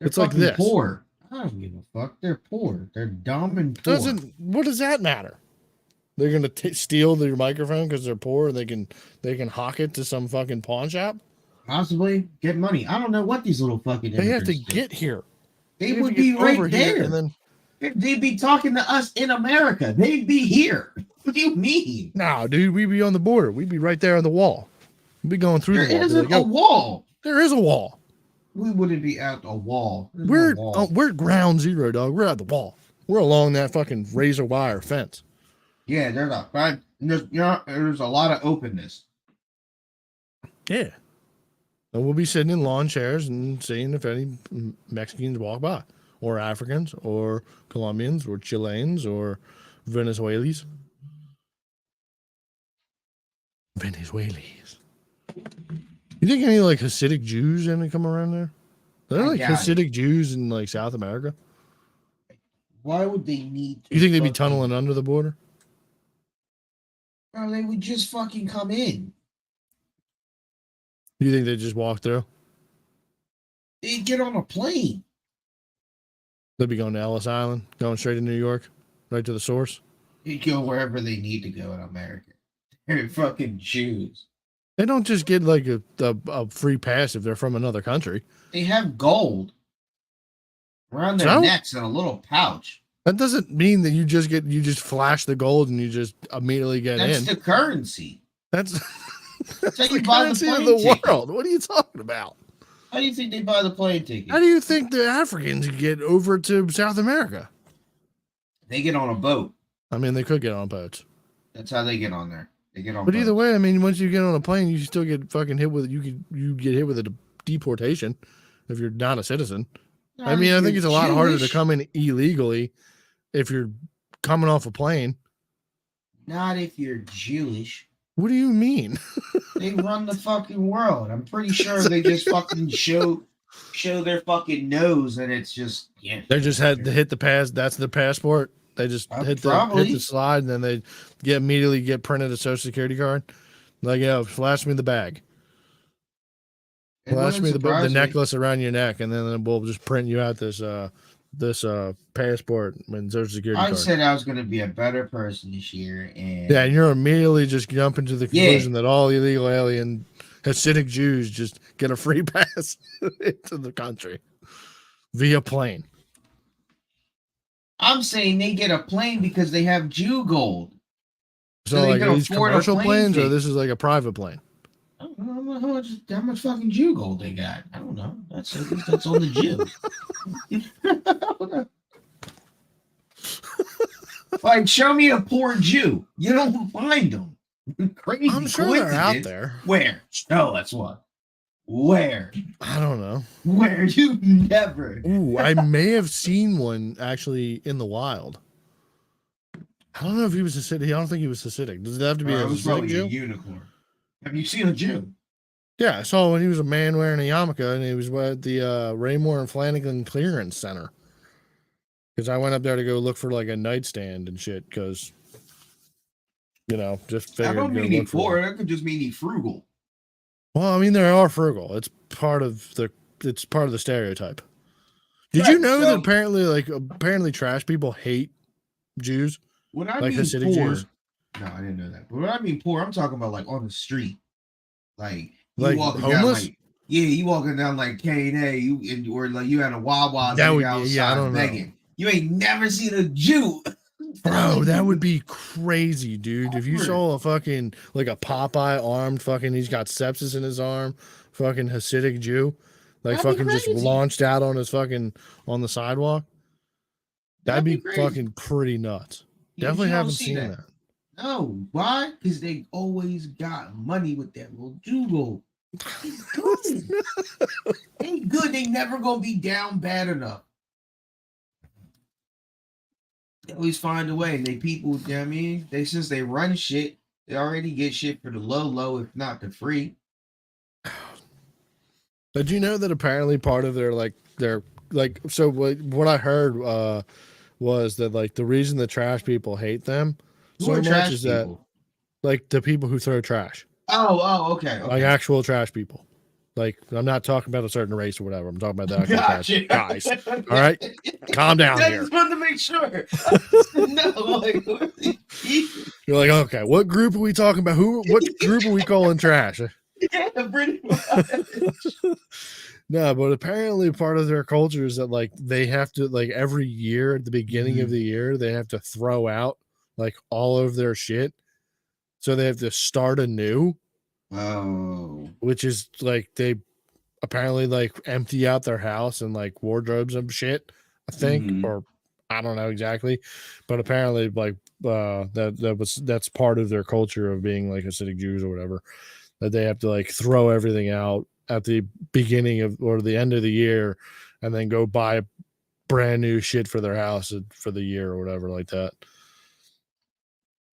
They're it's like fucking this. poor. I don't give a fuck. They're poor. They're dumb and poor. What does that matter? They're gonna steal their microphone because they're poor. They can hawk it to some fucking pawn shop. Possibly get money. I don't know what these little fucking. They have to immigrants do. get here. They would be right there. And then They'd be talking to us in America. They'd be here. What do you mean? no, dude, we'd be on the border. We'd be right there on the wall. We'd be going through There the wall. isn't a wall. There is a wall. We wouldn't be at a wall. There's no wall. We're ground zero, dog. We're at the wall. We're along that fucking razor wire fence. Yeah, there's a there's a lot of openness. Yeah. And we'll be sitting in lawn chairs and seeing if any Mexicans walk by, or Africans, or Colombians, or Chileans, or Venezuelans. Venezuelans. You think any like Hasidic Jews ever come around there? Are there like Hasidic Jews in like South America? Why would they need to? You think they'd be tunneling under the border? Bro, they would just fucking come in. You think they just walk through? They'd get on a plane. They'd be going to Ellis Island, going straight to New York, right to the source. They'd go wherever they need to go in America. They're fucking Jews. They don't just get like a free pass if they're from another country. They have gold around their necks in a little pouch. That doesn't mean that you just flash the gold and you just immediately get in. That's the currency. That's how the currency of the world. What are you talking about? How do you think they buy the plane ticket? How do you think the Africans get over to South America? They get on a boat. I mean, they could get on boats. That's how they get on there. They get on. But either way, I mean, once you get on a plane, you still get fucking hit with you get hit with a deportation if you're not a citizen. I mean, I think it's a lot harder to come in illegally if you're coming off a plane. Not if you're Jewish. What do you mean? They run the fucking world. I'm pretty sure they just fucking show their fucking nose and it's just They just had to hit the pass. That's the passport. They just hit the slide and then they immediately get printed a social security card. Like, flash me the bag. Flash me the necklace around your neck, and then we'll just print you out this passport and social security card. I said I was going to be a better person this year, and and you're immediately just jumping to the conclusion that all illegal alien Hasidic Jews just get a free pass into the country via plane. I'm saying they get a plane because they have Jew gold. So like these commercial planes, or this is like a private plane? I don't know how much fucking Jew gold they got. I don't know. That's on the Jew. Like, show me a poor Jew. You don't find them. Crazy. I'm sure they're out there. Where? Oh, that's what. Where? I don't know. Where? You never. Ooh, I may have seen one actually in the wild. I don't know if he was Hasidic. I don't think he was Hasidic. Does it have to be a Hasidic Jew? A unicorn. Have you seen a Jew? Yeah, I saw when he was a man wearing a yarmulke, and he was at the Raymore and Flanagan Clearance Center. Because I went up there to go look for like a nightstand and shit. Because, just figured. I don't mean he's poor. That could just mean he's frugal. Well, I mean, they are frugal. It's part of the stereotype. Did you know that apparently trash people hate Jews? When I mean Hasidic poor, Jews? No, I didn't know that. But when I mean poor, I'm talking about like on the street, like walking homeless. Down, you walking down like K&A, or like you had a Wawa outside I don't begging. know. You ain't never seen a Jew. Bro, that would be crazy, dude. If you saw a fucking like a Popeye armed fucking, he's got sepsis in his arm, fucking Hasidic Jew, like fucking just launched out on his fucking on the sidewalk. That'd be fucking pretty nuts. Definitely haven't seen that. No, why? Because they always got money with that little Jew gold. Good. They good. They never gonna be down bad enough. They always find a way. And they people, you know what I mean? They since they run shit, they already get shit for the low, if not the free. Did you know that apparently part of their so what I heard was that like the reason the trash people hate them Who so are much trash is that people? like the people who throw trash, Okay. like actual trash people. Like I'm not talking about a certain race or whatever. I'm talking about the actual Gotcha. trash guys. All right, calm down I here. just wanted to make sure. No, like, You're like, okay, what group are we talking about? What group are we calling trash? yeah, pretty much. No, but apparently part of their culture is that like they have to like every year at the beginning of the year they have to throw out like all of their shit. So they have to start anew. Oh. Which is like they apparently like empty out their house and like wardrobes and shit, I think, or I don't know exactly, but apparently like that's part of their culture of being like Hasidic Jews or whatever, that they have to like throw everything out at the beginning of or the end of the year and then go buy brand new shit for their house for the year or whatever like that.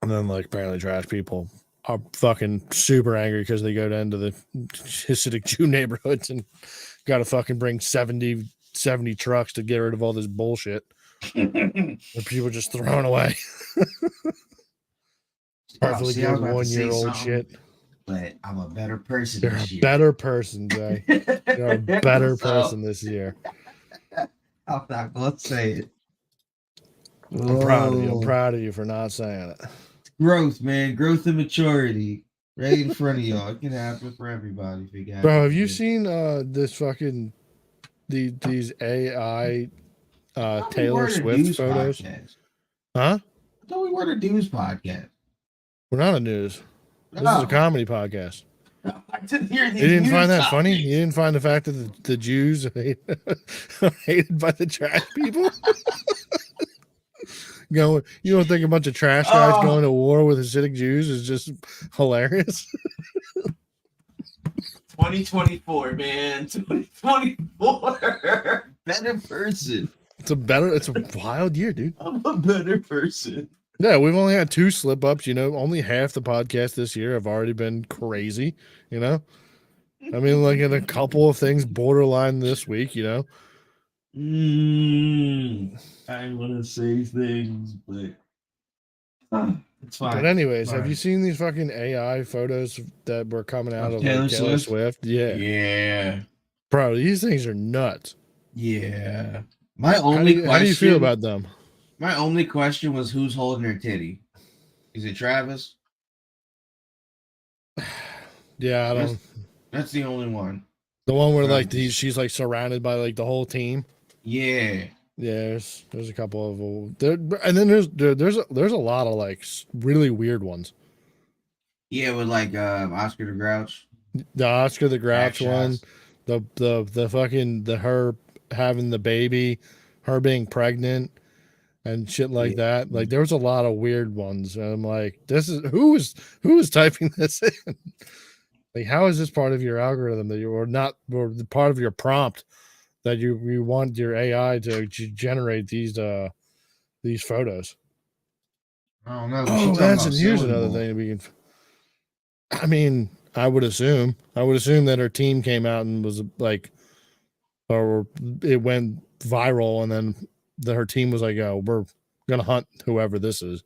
And then like apparently trash people are fucking super angry because they go down to the Hasidic Jew neighborhoods and got to fucking bring 70 trucks to get rid of all this bullshit. And people just throwing away. Perfectly good 1-year-old shit. But I'm a better person You're this a year. better person, Jay. You're a better person this year. I'm not gonna say it. I'm proud of you. I'm proud of you for not saying it. Growth, man. Growth and maturity. Right in front of y'all. It can happen for everybody. If it Bro, have you seen this fucking these AI Taylor Swift photos? Podcast. Huh? I thought we were the news podcast. We're not a news. This is a comedy podcast. I didn't hear you didn't find that funny? You didn't find the fact that the Jews are hated by the trash people? You don't think a bunch of trash guys going to war with Hasidic Jews is just hilarious? 2024, man. 2024. Better person. It's a wild year, dude. I'm a better person. Yeah, we've only had 2 slip-ups, only half the podcast this year have already been crazy, I mean, like in a couple of things borderline this week, I want to say things, but it's fine. But anyways, have you seen these fucking AI photos that were coming out of Taylor Swift? Yeah. Yeah. Bro, these things are nuts. Yeah. My only question. How do you feel about them? My only question was who's holding her titty? Is it Travis? Yeah, I don't. That's the only one. The one where like she's like surrounded by like the whole team. Yeah. Yeah, there's a couple of there, and then there's a lot of like really weird ones. Yeah, with like Oscar the Grouch. The Oscar the Grouch one, the fucking her having the baby, her being pregnant, and shit like that. Like there was a lot of weird ones. And I'm like, who is typing this in? Like, how is this part of your algorithm that you are not or part of your prompt that you want your AI to generate these photos? I don't know. Oh, here's another thing we can. I mean, I would assume that her team came out and was like, or it went viral, and then her team was like, "Oh, we're gonna hunt whoever this is."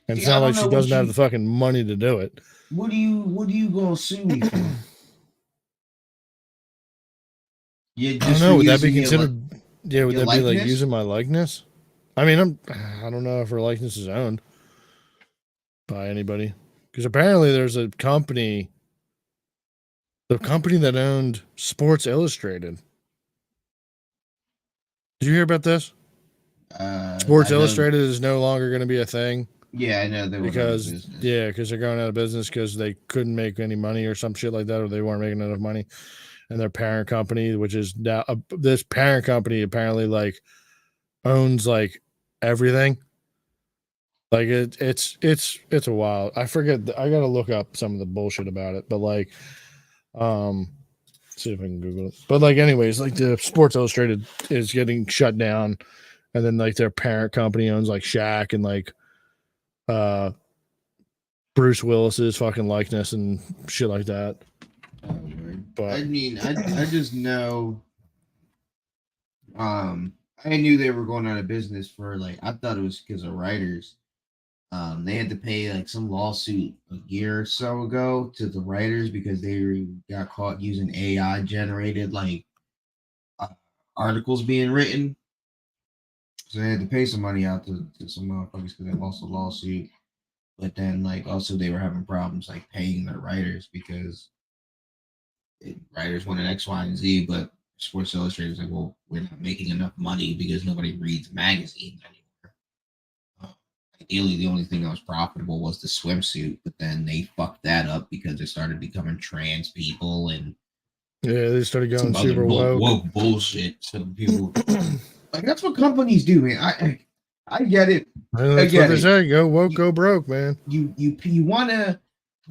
And it's not like she doesn't have the fucking money to do it. What are you gonna sue me for? I don't know. Would that be considered? Yeah, would that be like using my likeness? I mean, I don't know if her likeness is owned by anybody, because apparently there's a company, the company that owned Sports Illustrated. Did you hear about this? Sports Illustrated is no longer going to be a thing. Yeah, I know. Because they're going out of business because they couldn't make any money or some shit like that, or they weren't making enough money. And their parent company, which is now this parent company, apparently like owns like everything. Like it's a wild. I forget. I gotta look up some of the bullshit about it, but like See if I can Google it. But like, anyways, like the Sports Illustrated is getting shut down, and then like their parent company owns like Shaq and like Bruce Willis's fucking likeness and shit like that. Oh, Lord. But I mean, I just know. I knew they were going out of business for like I thought it was because of writers. They had to pay like some lawsuit a year or so ago to the writers because they got caught using AI generated like uh, articles being written. So they had to pay some money out to some motherfuckers because they lost a lawsuit. But then like also they were having problems like paying their writers because writers wanted X, Y, and Z, but Sports Illustrated was like, well, we're not making enough money because nobody reads magazines anymore. Ideally, the only thing that was profitable was the swimsuit, but then they fucked that up because it started becoming trans people and yeah, they started going some other super woke. bullshit. So people like that's what companies do, man. I get it. And that's what they say. Go woke, go broke, man. You want to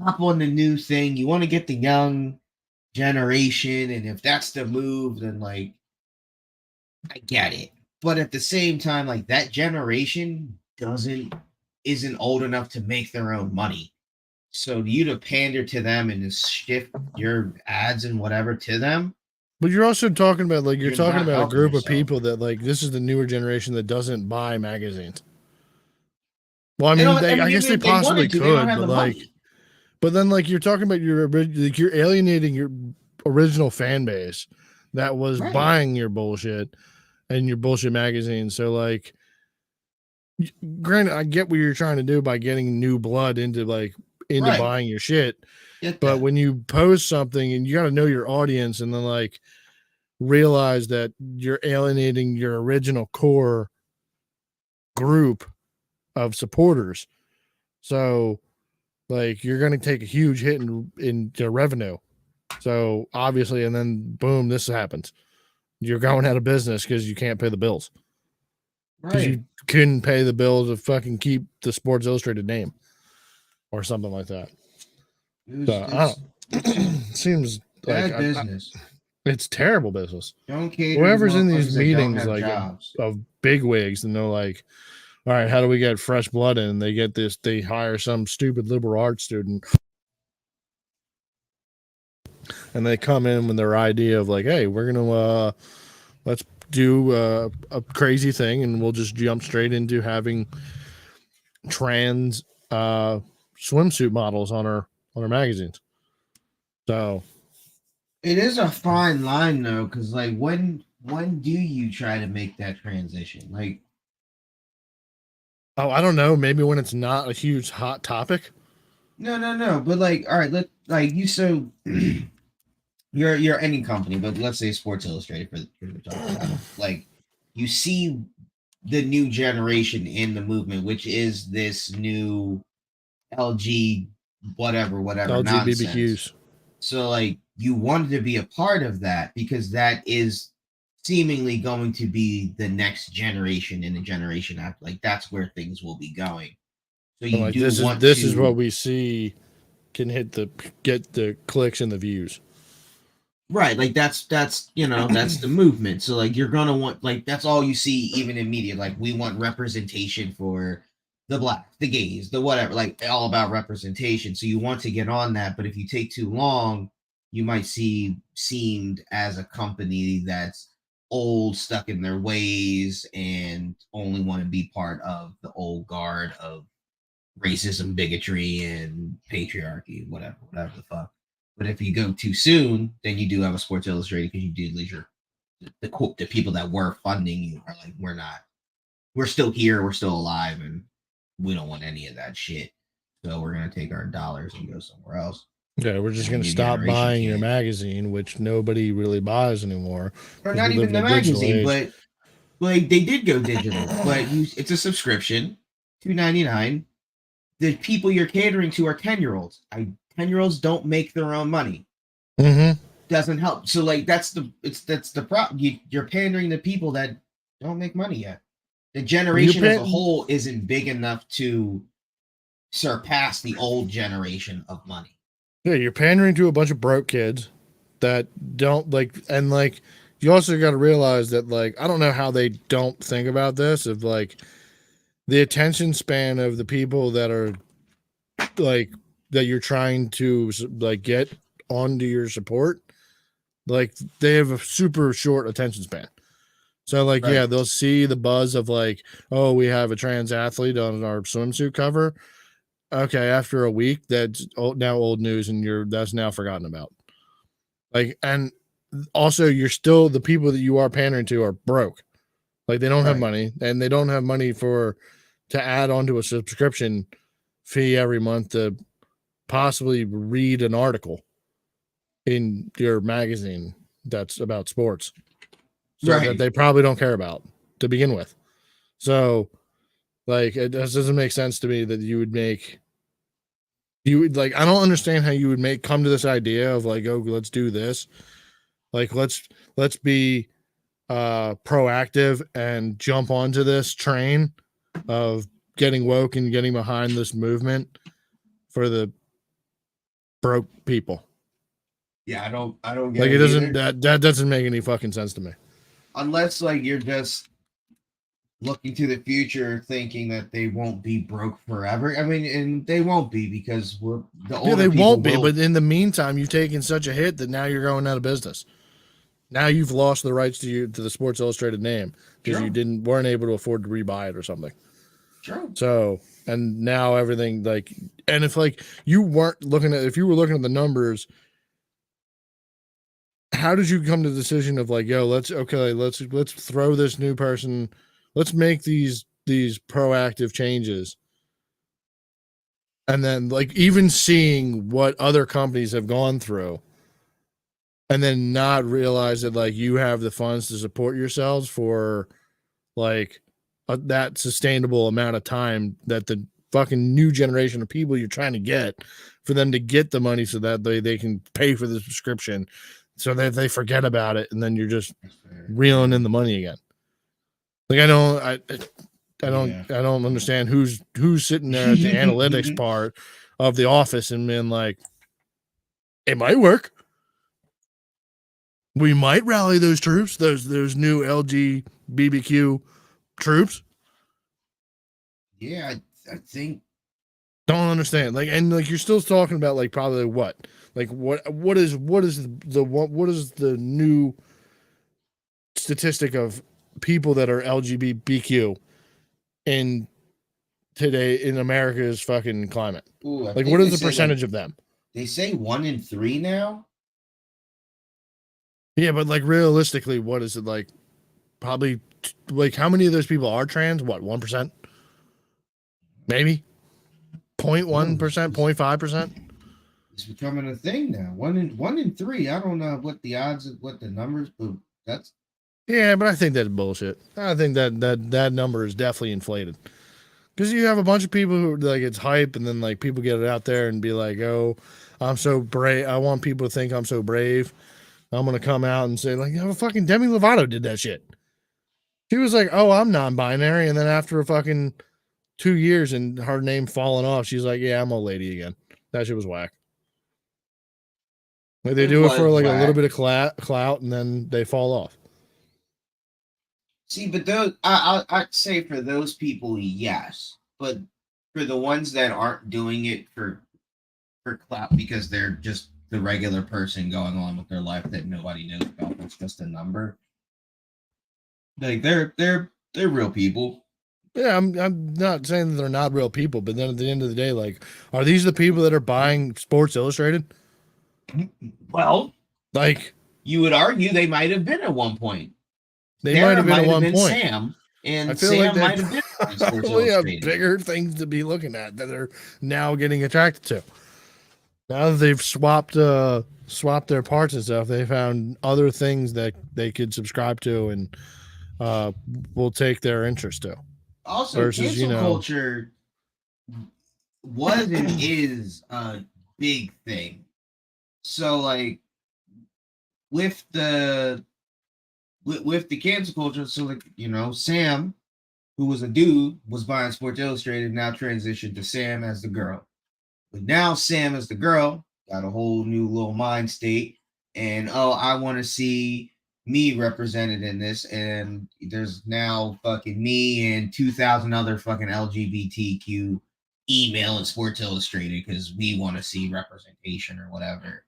hop on the new thing. You want to get the young generation, and if that's the move, then like I get it. But at the same time, like that generation isn't old enough to make their own money. So you to pander to them and just shift your ads and whatever to them. But you're also talking about like you're talking not about a helping group of yourself. people that like this is the newer generation that doesn't buy magazines. Well, I mean, I guess they even if possibly wanted to, they don't could, have but the like, money. but then like you're talking about like you're alienating your original fan base that was Right. buying your bullshit and your bullshit magazine. So like, granted, I get what you're trying to do by getting new blood into Right. buying your shit. Get But that. when you post something and you got to know your audience and then like realize that you're alienating your original core group of supporters. So like you're going to take a huge hit in your revenue. So obviously, and then boom, this happens. You're going out of business because you can't pay the bills. Because Right. you couldn't pay the bill to fucking keep the Sports Illustrated name or something like that. It seems like bad business. It's terrible business. Don't cater Whoever's to in these motherfuckers that don't meetings have like jobs. of big wigs and they're like, all right, how do we get fresh blood in? They get this, they hire some stupid liberal arts student and they come in with their idea of like, hey, we're gonna let's do a crazy thing and we'll just jump straight into having trans swimsuit models on our magazines. So it is a fine line though, because like when do you try to make that transition? Like, oh, I don't know, maybe when it's not a huge hot topic. No. But like, all right, like you so you're any company, but let's say Sports Illustrated for the talking about. Like you see the new generation in the movement, which is this new LG whatever nonsense. LGBTQs. So like you wanted to be a part of that because that is seemingly going to be the next generation and the generation after. Like that's where things will be going. So you like do want this to, is what we see can get the clicks and the views. right, like that's that's the movement. So like you're gonna want, like that's all you see even in media. Like we want representation for the black, the gays, the whatever, like all about representation. So you want to get on that, but if you take too long, you might see seemed as a company that's old, stuck in their ways, and only want to be part of the old guard of racism, bigotry, and patriarchy, whatever the fuck. But if you go too soon, then you do have a Sports Illustrated because you do leisure. The people that were funding you are like, we're still here, we're still alive, and we don't want any of that shit. So we're gonna take our dollars and go somewhere else. Yeah, we're just going to stop buying your magazine, which nobody really buys anymore. Or not even the magazine, but like they did go digital. But it's a subscription, $2.99. The people you're catering to are 10-year-olds. 10-year-olds don't make their own money. Doesn't help. So like that's the problem. You're pandering to people that don't make money yet. The generation as a whole isn't big enough to surpass the old generation of money. Yeah, you're pandering to a bunch of broke kids that don't like, and like, you also got to realize that, like, I don't know how they don't think about this, of like the attention span of the people that are like, that you're trying to like get onto your support. Like, they have a super short attention span. So, like, yeah, Right. they'll see the buzz of like, oh, we have a trans athlete on our swimsuit cover. Okay, after a week, that's now old news, and that's now forgotten about. Like, and also, you're still, the people that you are pandering to are broke. Like, they don't have Right. money, and they don't have money to add onto a subscription fee every month to possibly read an article in your magazine that's about sports. So that Right. they probably don't care about to begin with. So, like, it just doesn't make sense to me that you would like, I don't understand how you would come to this idea of like, oh, let's do this. Like, let's be proactive and jump onto this train of getting woke and getting behind this movement for the broke people. Yeah, I don't get Like, it it doesn't, either. that doesn't make any fucking sense to me. Unless like you're just looking to the future thinking that they won't be broke forever. I mean, and they won't be because the Yeah, older they people won't be, will. but in the meantime, you've taken such a hit that now you're going out of business. Now you've lost the rights to the Sports Illustrated name because Sure. you weren't able to afford to rebuy it or something. Sure. So, and now everything, like, and if like you weren't looking at, if you were looking at the numbers, how did you come to the decision of like, yo, let's throw this new person, let's make these proactive changes, and then like even seeing what other companies have gone through, and then not realize that like you have the funds to support yourselves for like that sustainable amount of time that the fucking new generation of people you're trying to get, for them to get the money so that they can pay for the subscription, so that they forget about it, and then you're just reeling in the money again. Like, I don't understand who's sitting there at the analytics part of the office and being like, it might work. We might rally those troops, those new LGBTQ troops. Yeah, I think. Don't understand. Like, and like, you're still talking about like probably what? Like, what is the new statistic of people that are LGBTQ in today in America's fucking climate? Ooh, I Like, think what they is the say percentage of them? they say 1 in 3 now. Yeah, but like, realistically, what is it like? Probably like, how many of those people are trans? What, 1%? Maybe 0.1%, 0.5%. It's becoming a thing now. 1 in 3. I don't know what the odds of what the numbers, but that's. Yeah, but I think that's bullshit. I think that number is definitely inflated. Because you have a bunch of people who like, it's hype, and then like people get it out there and be like, "Oh, I'm so brave. I want people to think I'm so brave. I'm gonna come out and say like, oh, fucking Demi Lovato did that shit. She was like, oh, I'm non-binary, and then after a fucking 2 years and her name falling off, she's like, yeah, I'm a lady again. That shit was whack. Like, they It do it for was like a little whack. bit of clout, and then they fall off. See, but those I'd say for those people, yes, but for the ones that aren't doing it for clout because they're just the regular person going on with their life that nobody knows about, that's just a number. Like they're real people. Yeah, I'm not saying that they're not real people, but then at the end of the day, like, are these the people that are buying Sports Illustrated? Well, Like, you would argue they might have been at one point. they might Sarah have been at might have one been point. Sam, I and feel like Sam they might have been at Sports probably have Illustrated. bigger things to be looking at that they're now getting attracted to. Now that they've swapped their parts and stuff, they found other things that they could subscribe to and will take their interest to. Also, Versus, cancel culture was and is a big thing. So, like, with the cancel culture, so like, Sam, who was a dude, was buying Sports Illustrated, now transitioned to Sam as the girl. But now Sam as the girl got a whole new little mind state, and I want to see me represented in this, and there's now fucking me and 2,000 other fucking LGBTQ email and Sports Illustrated because we want to see representation or whatever.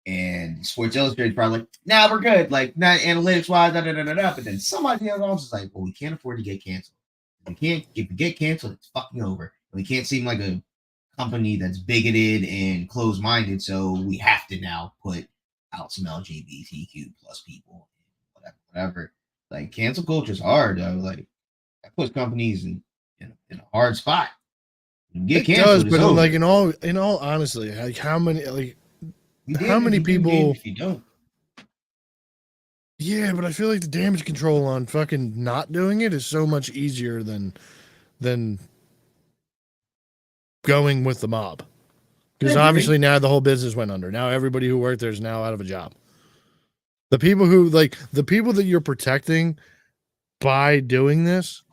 And Sports Illustrated probably like, nah, we're good. Like, not analytics wise, da da da da da. But then somebody else is like, well, we can't afford to get canceled. If we get canceled, it's fucking over. We can't seem like a company that's bigoted and closed minded. So we have to now put out some LGBTQ plus people, whatever. Like, cancel culture is hard though. Like, that puts companies in a hard spot. Get canceled, but like in all honestly, like how many people? If you don't. Yeah, but I feel like the damage control on fucking not doing it is so much easier than going with the mob. Because obviously now the whole business went under. Now everybody who worked there is now out of a job. The people that you're protecting by doing this,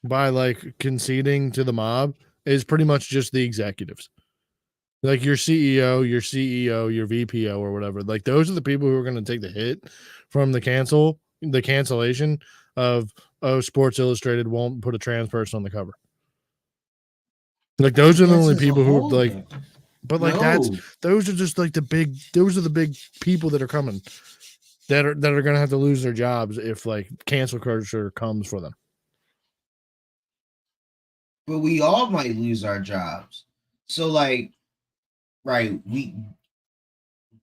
by like conceding to the mob, is pretty much just the executives. Like your CEO, your VPO or whatever. Like those are the people who are going to take the hit from the cancellation of Sports Illustrated won't put a trans person on the cover. Like those are the only people who are like, but like those are just like the big people that are coming that are going to have to lose their jobs if like cancel culture comes for them. But we all might lose our jobs. So like, right,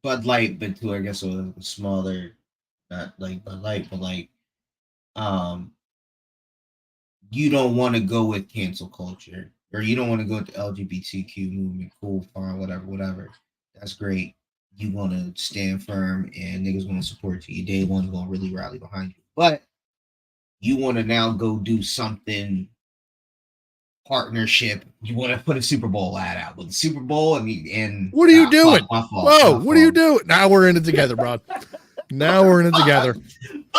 Bud Light, but to I guess a smaller, not like Bud Light, but like, you don't want to go with cancel culture, or you don't want to go with the LGBTQ movement. Cool, fine, whatever. That's great. You want to stand firm, and niggas want to support you. Your day one's going to really rally behind you. But you want to now go do something partnership. You want to put a Super Bowl ad out with the Super Bowl and what are you doing? Whoa, what are you doing? Now we're in it together, bro. Now we're in it together.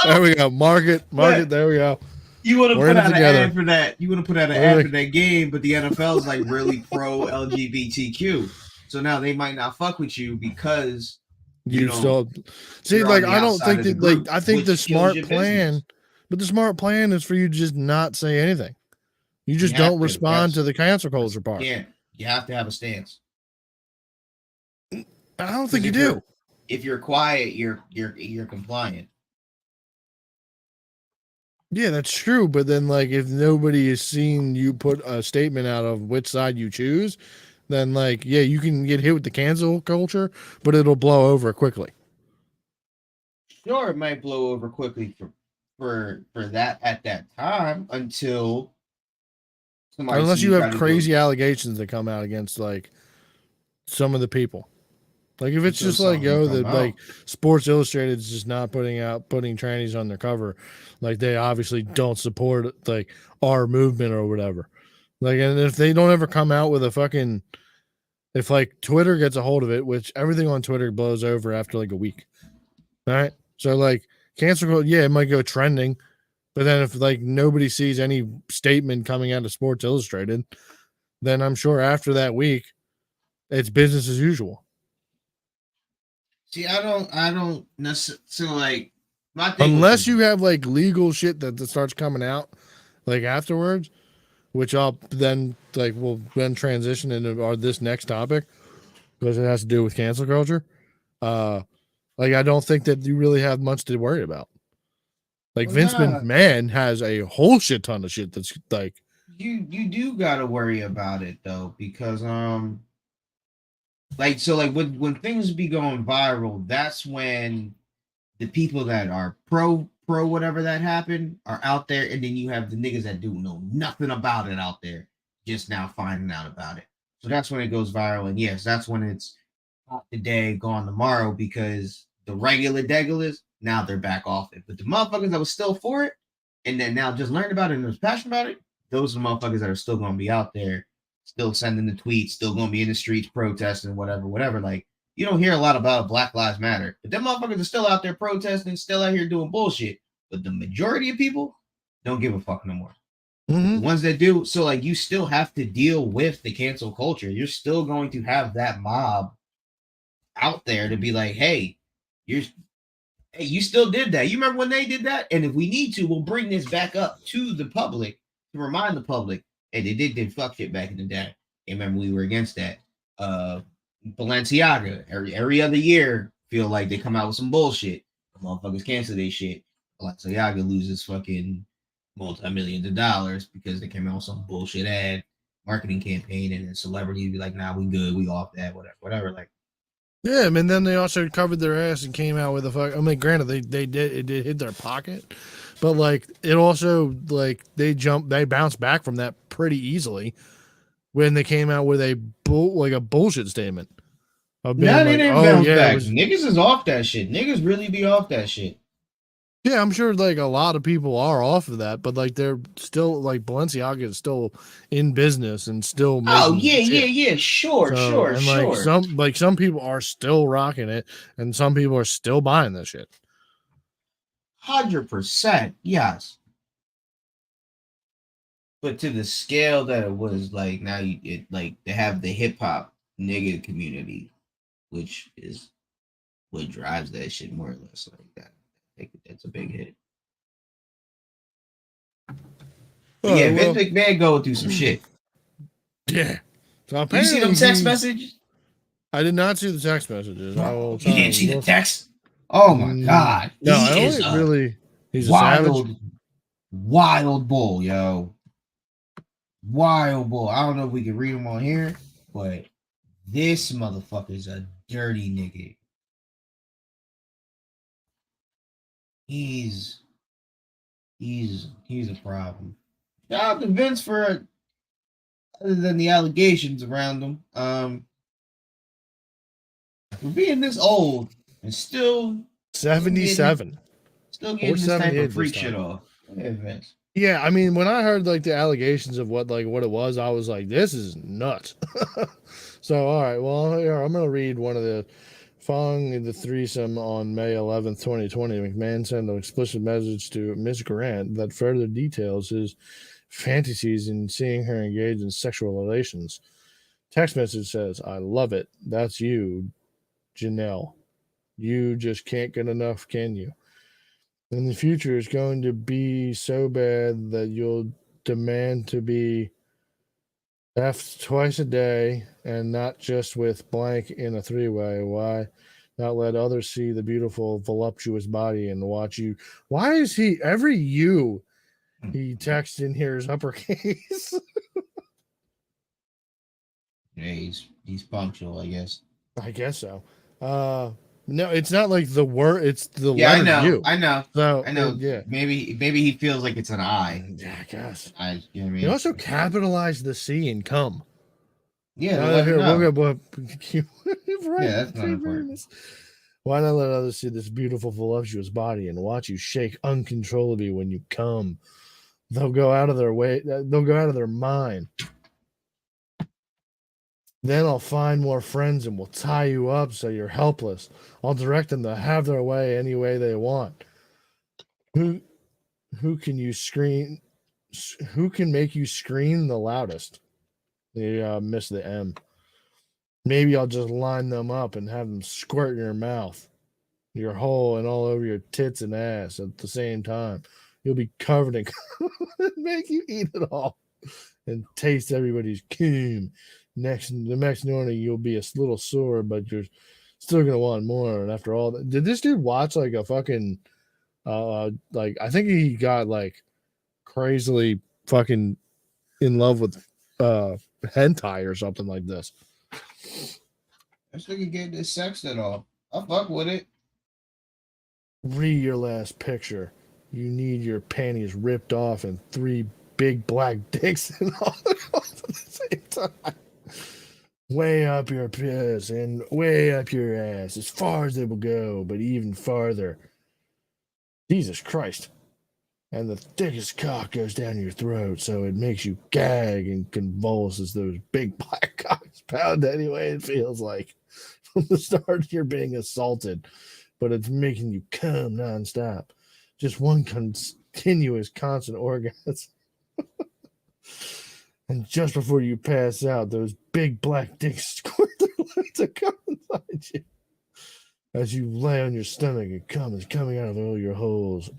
There we go. Mark it. There we go. You want to put out an ad for that. You want to put out an ad for that game, but the NFL is like really pro LGBTQ. So now they might not fuck with you because you still see. Like I don't think that. Like I think the smart plan, but the smart plan is for you to just not say anything. You just don't respond to the cancel culture part. Yeah, you have to have a stance. I don't think you do. If you're quiet, you're compliant. Yeah, that's true. But then, like, if nobody has seen you put a statement out of which side you choose, then, like, yeah, you can get hit with the cancel culture, but it'll blow over quickly. Sure, it might blow over quickly for that at that time until. Unless you have crazy allegations that come out against like some of the people. Like if it's just like like Sports Illustrated is just not putting trannies on their cover, like they obviously don't support like our movement or whatever. Like, and if they don't ever come out with if like Twitter gets a hold of it, which everything on Twitter blows over after like a week. All right. So like cancel culture, yeah, it might go trending. But then if like nobody sees any statement coming out of Sports Illustrated, then I'm sure after that week, it's business as usual. See, I don't necessarily like unless you have like legal shit that starts coming out like afterwards, which I'll then like we'll then transition into this next topic because it has to do with cancel culture. Like I don't think that you really have much to worry about. Like Vince McMahon has a whole shit ton of shit that's like you do gotta worry about it though, because like so like when things be going viral, that's when the people that are pro whatever that happened are out there, and then you have the niggas that do know nothing about it out there just now finding out about it. So that's when it goes viral, and yes, that's when it's hot today, gone tomorrow, because the regular degulas now they're back off it. But the motherfuckers that was still for it and then now just learned about it and was passionate about it, those are the motherfuckers that are still going to be out there, still sending the tweets, still going to be in the streets protesting, whatever. Like, you don't hear a lot about Black Lives Matter, but them motherfuckers are still out there protesting, still out here doing bullshit. But the majority of people don't give a fuck no more. Mm-hmm. The ones that do, so like you still have to deal with the cancel culture. You're still going to have that mob out there to be like, hey, you're hey, you still did that. You remember when they did that? And if we need to, we'll bring this back up to the public to remind the public, hey, they did fuck shit back in the day. And remember, we were against that. Balenciaga, every other year, feel like they come out with some bullshit. Motherfuckers cancel their shit. Balenciaga loses fucking multi-millions of dollars because they came out with some bullshit ad marketing campaign, and then celebrities be like, nah, we good, we off that, whatever. Like, Yeah, and then they also covered their ass and came out with a fuck. I mean, granted, they did it did hit their pocket, but like it also like they bounced back from that pretty easily when they came out with a bullshit statement of nah, being they like, didn't oh bounce yeah, it back. was. Niggas is off that shit. Niggas really be off that shit. Yeah, I'm sure like a lot of people are off of that, but like they're still like Balenciaga is still in business and still Oh making yeah, yeah, shit. yeah. Sure, So sure, and like sure. some people are still rocking it and some people are still buying this shit. 100%, yes. But to the scale that it was, like now it like they have the hip hop nigga community, which is what drives that shit more or less like that. I think that's a big hit. But All yeah, right, Vince well, McMahon going through some shit. yeah. So You see them apparently text messages? I did not see the text messages. I will Bro, you try didn't see and the look. text? Oh my god. No, He I is only a really. He's a savage. wild, wild bull, yo. Wild bull. I don't know if we can read him on here, but this motherfucker's a dirty nigga. He's he's a problem. Shout out to Vince for other than the allegations around him, for being this old and $77 still or getting this type of 78 this freak shit time. off. Yeah, Vince. Yeah, I mean, when I heard like the allegations of what it was, I was like, this is nuts. So, all right, well, here, I'm gonna read one of the following the threesome on May 11th, 2020. McMahon sent an explicit message to Miss Grant that further details his fantasies in seeing her engage in sexual relations. Text message says, "I love it. That's you, Janelle. You just can't get enough, can you? In the future, it's going to be so bad that you'll demand to be effed twice a day and not just with blank in a three-way. Why not let others see the beautiful, voluptuous body and watch you? Why is he every you he texts in here is uppercase? Yeah, he's punctual, I guess. I guess so. No, it's not like the word, it's the Yeah, letter U. So, I know. yeah. Maybe he feels like it's an I. Yeah, I guess. You know what I mean? He also capitalized the C in come. Yeah, to let her Here, we'll know. go. Right. Yeah, that's not important. Why not let others see this beautiful, voluptuous body and watch you shake uncontrollably when you come? They'll go out of their way. They'll go out of their mind. Then I'll find more friends and we'll tie you up so you're helpless. I'll direct them to have their way any way they want. Who can you scream? Who can make you scream the loudest? They missed the M. Maybe I'll just line them up and have them squirt in your mouth, your hole, and all over your tits and ass at the same time. You'll be covered in make you eat it all and taste everybody's cum. The next morning you'll be a little sore, but you're still gonna want more. And after all that, did this dude watch like a fucking like I think he got like crazily fucking in love with hentai or something like this. This nigga get this sex at all. I fuck with it. Read your last picture. You need your panties ripped off and 3 big black dicks and all at the same time. Way up your piss and way up your ass, as far as they will go, but even farther. Jesus Christ. And the thickest cock goes down your throat, so it makes you gag and convulse as those big black cocks pound anyway it feels like. From the start, you're being assaulted, but it's making you come nonstop. Just one continuous, constant orgasm. And just before you pass out, those big black dicks squirt their lights to come inside you. as you lay on your stomach and cum is coming out of all your holes.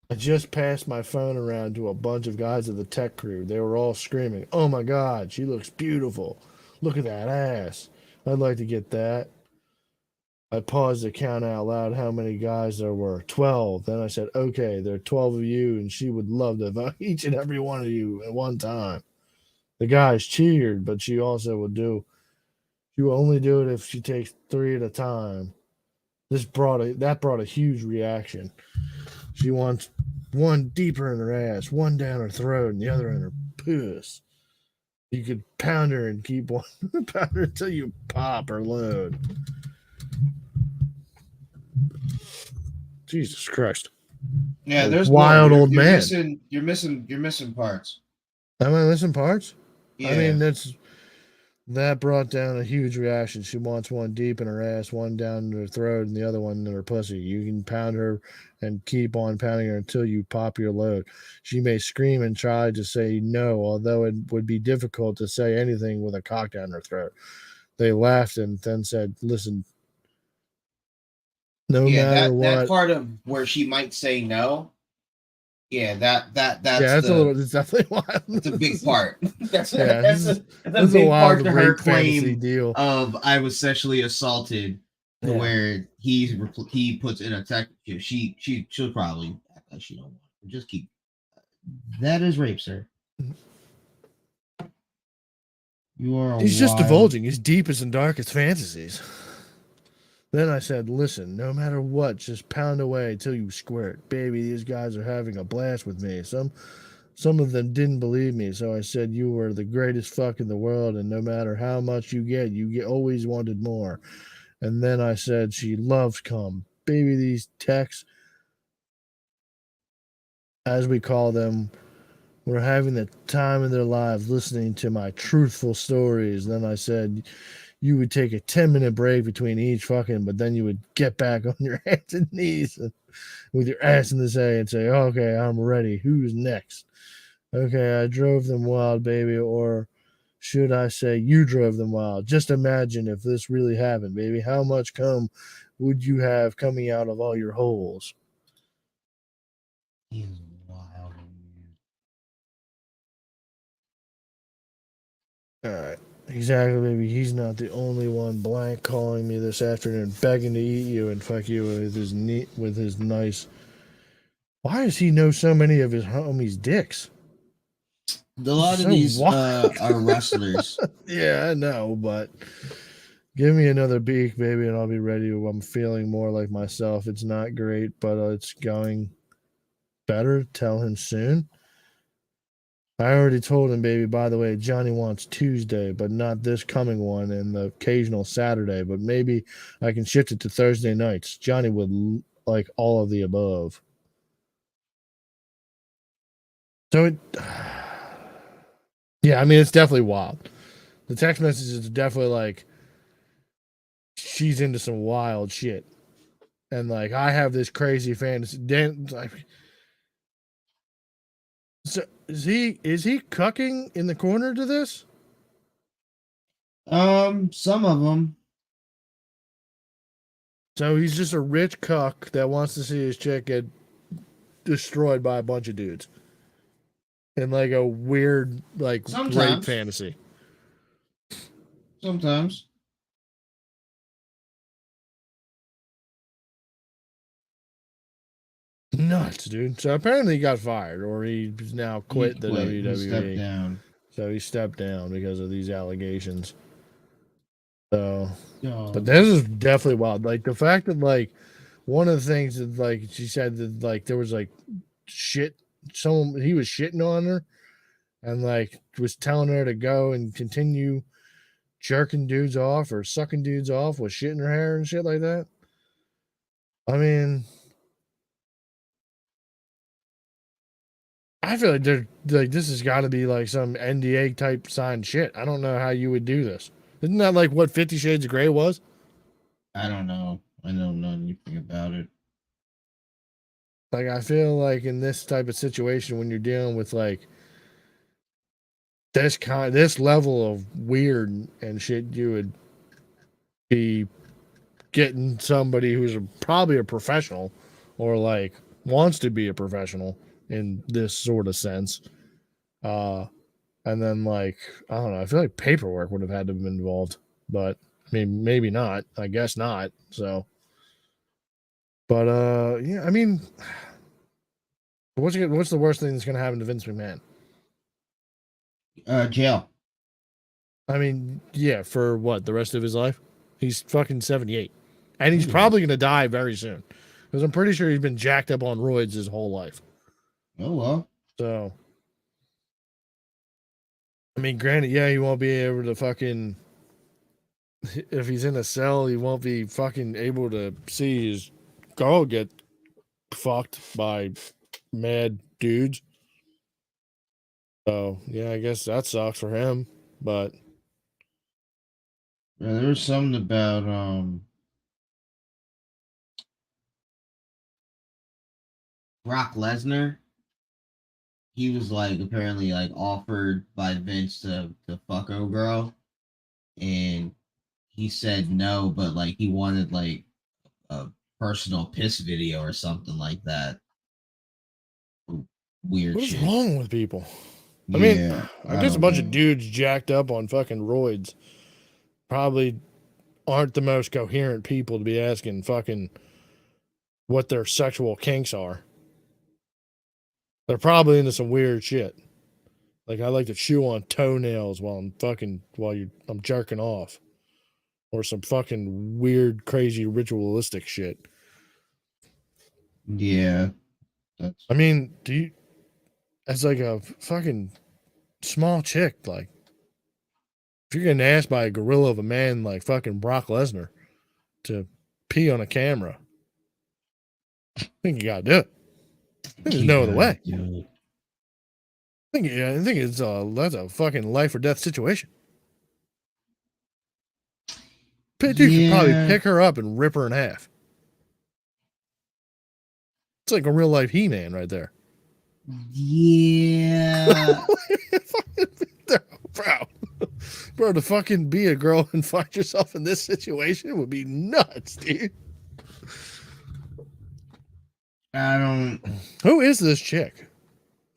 I just passed my phone around to a bunch of guys of the tech crew. They were all screaming, "Oh my God, she looks beautiful. Look at that ass. I'd like to get that." I paused to count out loud how many guys there were. 12. Then I said, "Okay, there are 12 of you, and she would love to vote each and every one of you at one time." The guys cheered, but she also would do. She will only do it if she takes 3 at a time. That brought a huge reaction. She wants one deeper in her ass, one down her throat, and the other in her puss. You could pound her and keep one pound her until you pop or load. Jesus Christ. Yeah, A there's wild more. old You're man. missing. You're missing parts. Am I missing parts? Yeah. I mean, that brought down a huge reaction. She wants one deep in her ass, one down in her throat, and the other one in her pussy. You can pound her and keep on pounding her until you pop your load. She may scream and try to say no, although it would be difficult to say anything with a cock down her throat. They laughed and then said, "Listen, no Yeah, matter that what." part of where she might say no. Yeah, that's Yeah, it's definitely wild. that's a big part. that's Yeah, that's a this is a big part wild to her rape fantasy claim deal. of I was sexually assaulted to Yeah. where he puts in a tech. She'll probably act like she don't want it. Just keep that is rape, sir. You are a He's just wild. divulging his deepest and darkest fantasies. Then I said, "Listen, no matter what, just pound away till you squirt. Baby, these guys are having a blast with me. Some of them didn't believe me, so I said you were the greatest fuck in the world, and no matter how much you get always wanted more." And then I said she loves cum. Baby, these techs, as we call them, were having the time of their lives listening to my truthful stories. Then I said you would take a 10-minute break between each fucking, but then you would get back on your hands and knees with your ass in the say and say, "Okay, I'm ready. Who's next?" Okay, I drove them wild, baby, or should I say you drove them wild? Just imagine if this really happened, baby. How much cum would you have coming out of all your holes? He is wild. All right. Exactly, baby. He's not the only one. Blank calling me this afternoon, begging to eat you and fuck you with his nice. Why does he know so many of his homies' dicks? A lot of these are wrestlers. Yeah, I know, but give me another beak, baby, and I'll be ready. I'm feeling more like myself. It's not great, but it's going better. Tell him soon. I already told him, baby, by the way, Johnny wants Tuesday, but not this coming one and the occasional Saturday, but maybe I can shift it to Thursday nights. Johnny would like all of the above. So yeah, I mean, it's definitely wild. The text messages are definitely like, she's into some wild shit. And like, I have this crazy fantasy. So is he cucking in the corner to this? Some of them. So he's just a rich cuck that wants to see his chick get destroyed by a bunch of dudes in like a weird like rape fantasy. Sometimes. Nuts, dude. So apparently he got fired, or he's now quit the WWE. He stepped down. So he stepped down because of these allegations. So, Oh. but this is definitely wild. Like the fact that like one of the things that like she said that like there was like shit, someone he was shitting on her, and like was telling her to go and continue jerking dudes off or sucking dudes off with shit in her hair and shit like that. I mean, I feel like they're like this has got to be like some NDA type signed shit. I don't know how you would do this. Isn't that like what 50 Shades of Grey was? I don't know. I don't know anything about it. Like I feel like in this type of situation when you're dealing with like this level of weird and shit, you would be getting somebody who's probably a professional or like wants to be a professional in this sort of sense. Uh and then like I don't know, I feel like paperwork would have had to have been involved, but I mean maybe not. I guess not. So but yeah, I mean what's the worst thing that's gonna happen to Vince McMahon? Jail. I mean, yeah, for what, the rest of his life? He's fucking 78. And he's Yeah. probably gonna die very soon. Because I'm pretty sure he's been jacked up on roids his whole life. Oh well. So I mean, granted, yeah, he won't be able to fucking if he's in a cell, he won't be fucking able to see his girl get fucked by mad dudes. So yeah, I guess that sucks for him. But Yeah, there was something about Brock Lesnar. He was like apparently like offered by Vince to fuck a girl, and he said no, but like he wanted like a personal piss video or something like that. Weird what is shit. wrong with people? I mean, Yeah, I I guess a don't bunch of know. dudes jacked up on fucking roids probably aren't the most coherent people to be asking fucking what their sexual kinks are. They're probably into some weird shit. Like I like to chew on toenails while I'm jerking off. Or some fucking weird, crazy ritualistic shit. Yeah, that's I mean, do you as like a fucking small chick, like if you're getting asked by a gorilla of a man like fucking Brock Lesnar to pee on a camera, I think you gotta do it. I think there's you no other gotta way. do it. I think it's that's a fucking life or death situation. Dude could probably Yeah, pick her up and rip her in half. It's like a real life He Man right there. yeah. bro, bro, to fucking be a girl and find yourself in this situation would be nuts, dude. I don't. Who is this chick?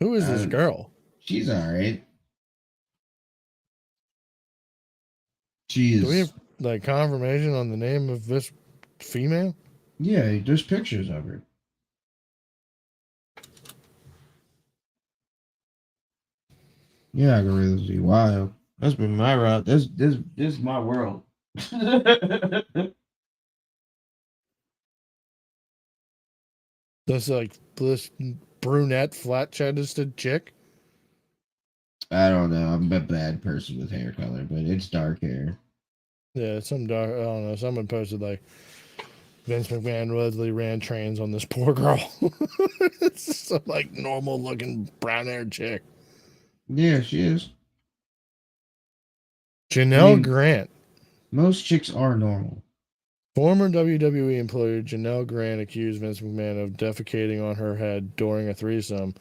Who is this girl? She's all right. She Do we have is. like confirmation on the name of this female? Yeah, there's pictures of her. Yeah, I can really see wild. That's been my route. This is my world. I This brunette, flat chested chick. don't know. I'm a bad person with hair color, but it's dark hair. Yeah, some dark. I don't know. Someone posted like Vince McMahon allegedly ran trains on this poor girl. It's just some like normal looking brown haired chick. Yeah, she is. I Janelle mean, Grant. most chicks are normal. Former WWE employee Janelle Grant accused Vince McMahon of defecating on her head during a threesome.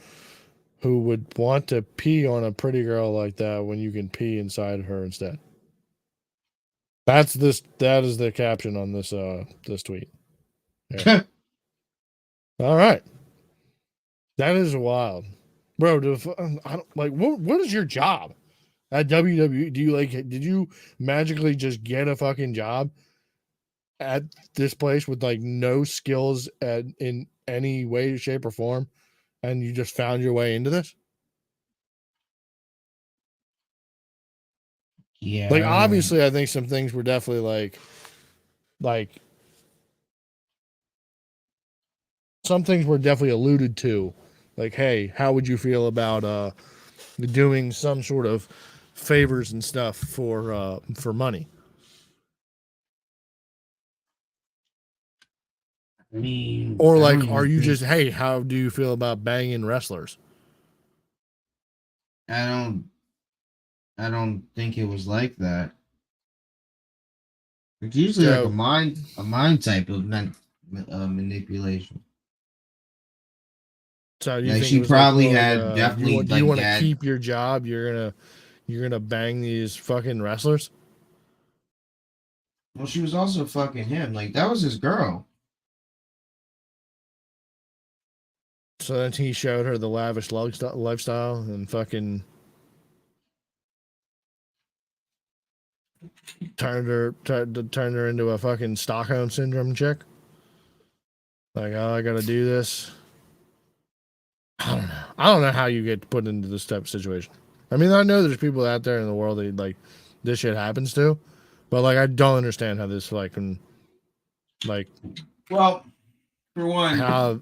Who would want to pee on a pretty girl like that when you can pee inside her instead? That's this. That is the caption on this tweet. Yeah. All right, that is wild, bro. I don't like. What is your job at WWE? Do you like? Did you magically just get a fucking job at this place with like no skills in any way, shape, or form, and you just found your way into this? Yeah, Like, I don't. obviously, I think some things were definitely like some things were definitely alluded to. Like, hey, how would you feel about doing some sort of favors and stuff for money? I mean, Or I don't like, are even you think. just, hey, how do you feel about banging wrestlers? I don't. I don't think it was like that. It's usually like So a mind type of manipulation. So you Like think it she was like, probably well, had definitely do you like want to dad. keep your job? You're gonna bang these fucking wrestlers. Well, she was also fucking him. Like that was his girl. So then he showed her the lavish lifestyle and fucking turned her into a fucking Stockholm syndrome chick. Like, oh, I gotta do this. I don't know. I don't know how you get put into this type of situation. I mean, I know there's people out there in the world that like this shit happens to, but like I don't understand how this like can like Well, for one, how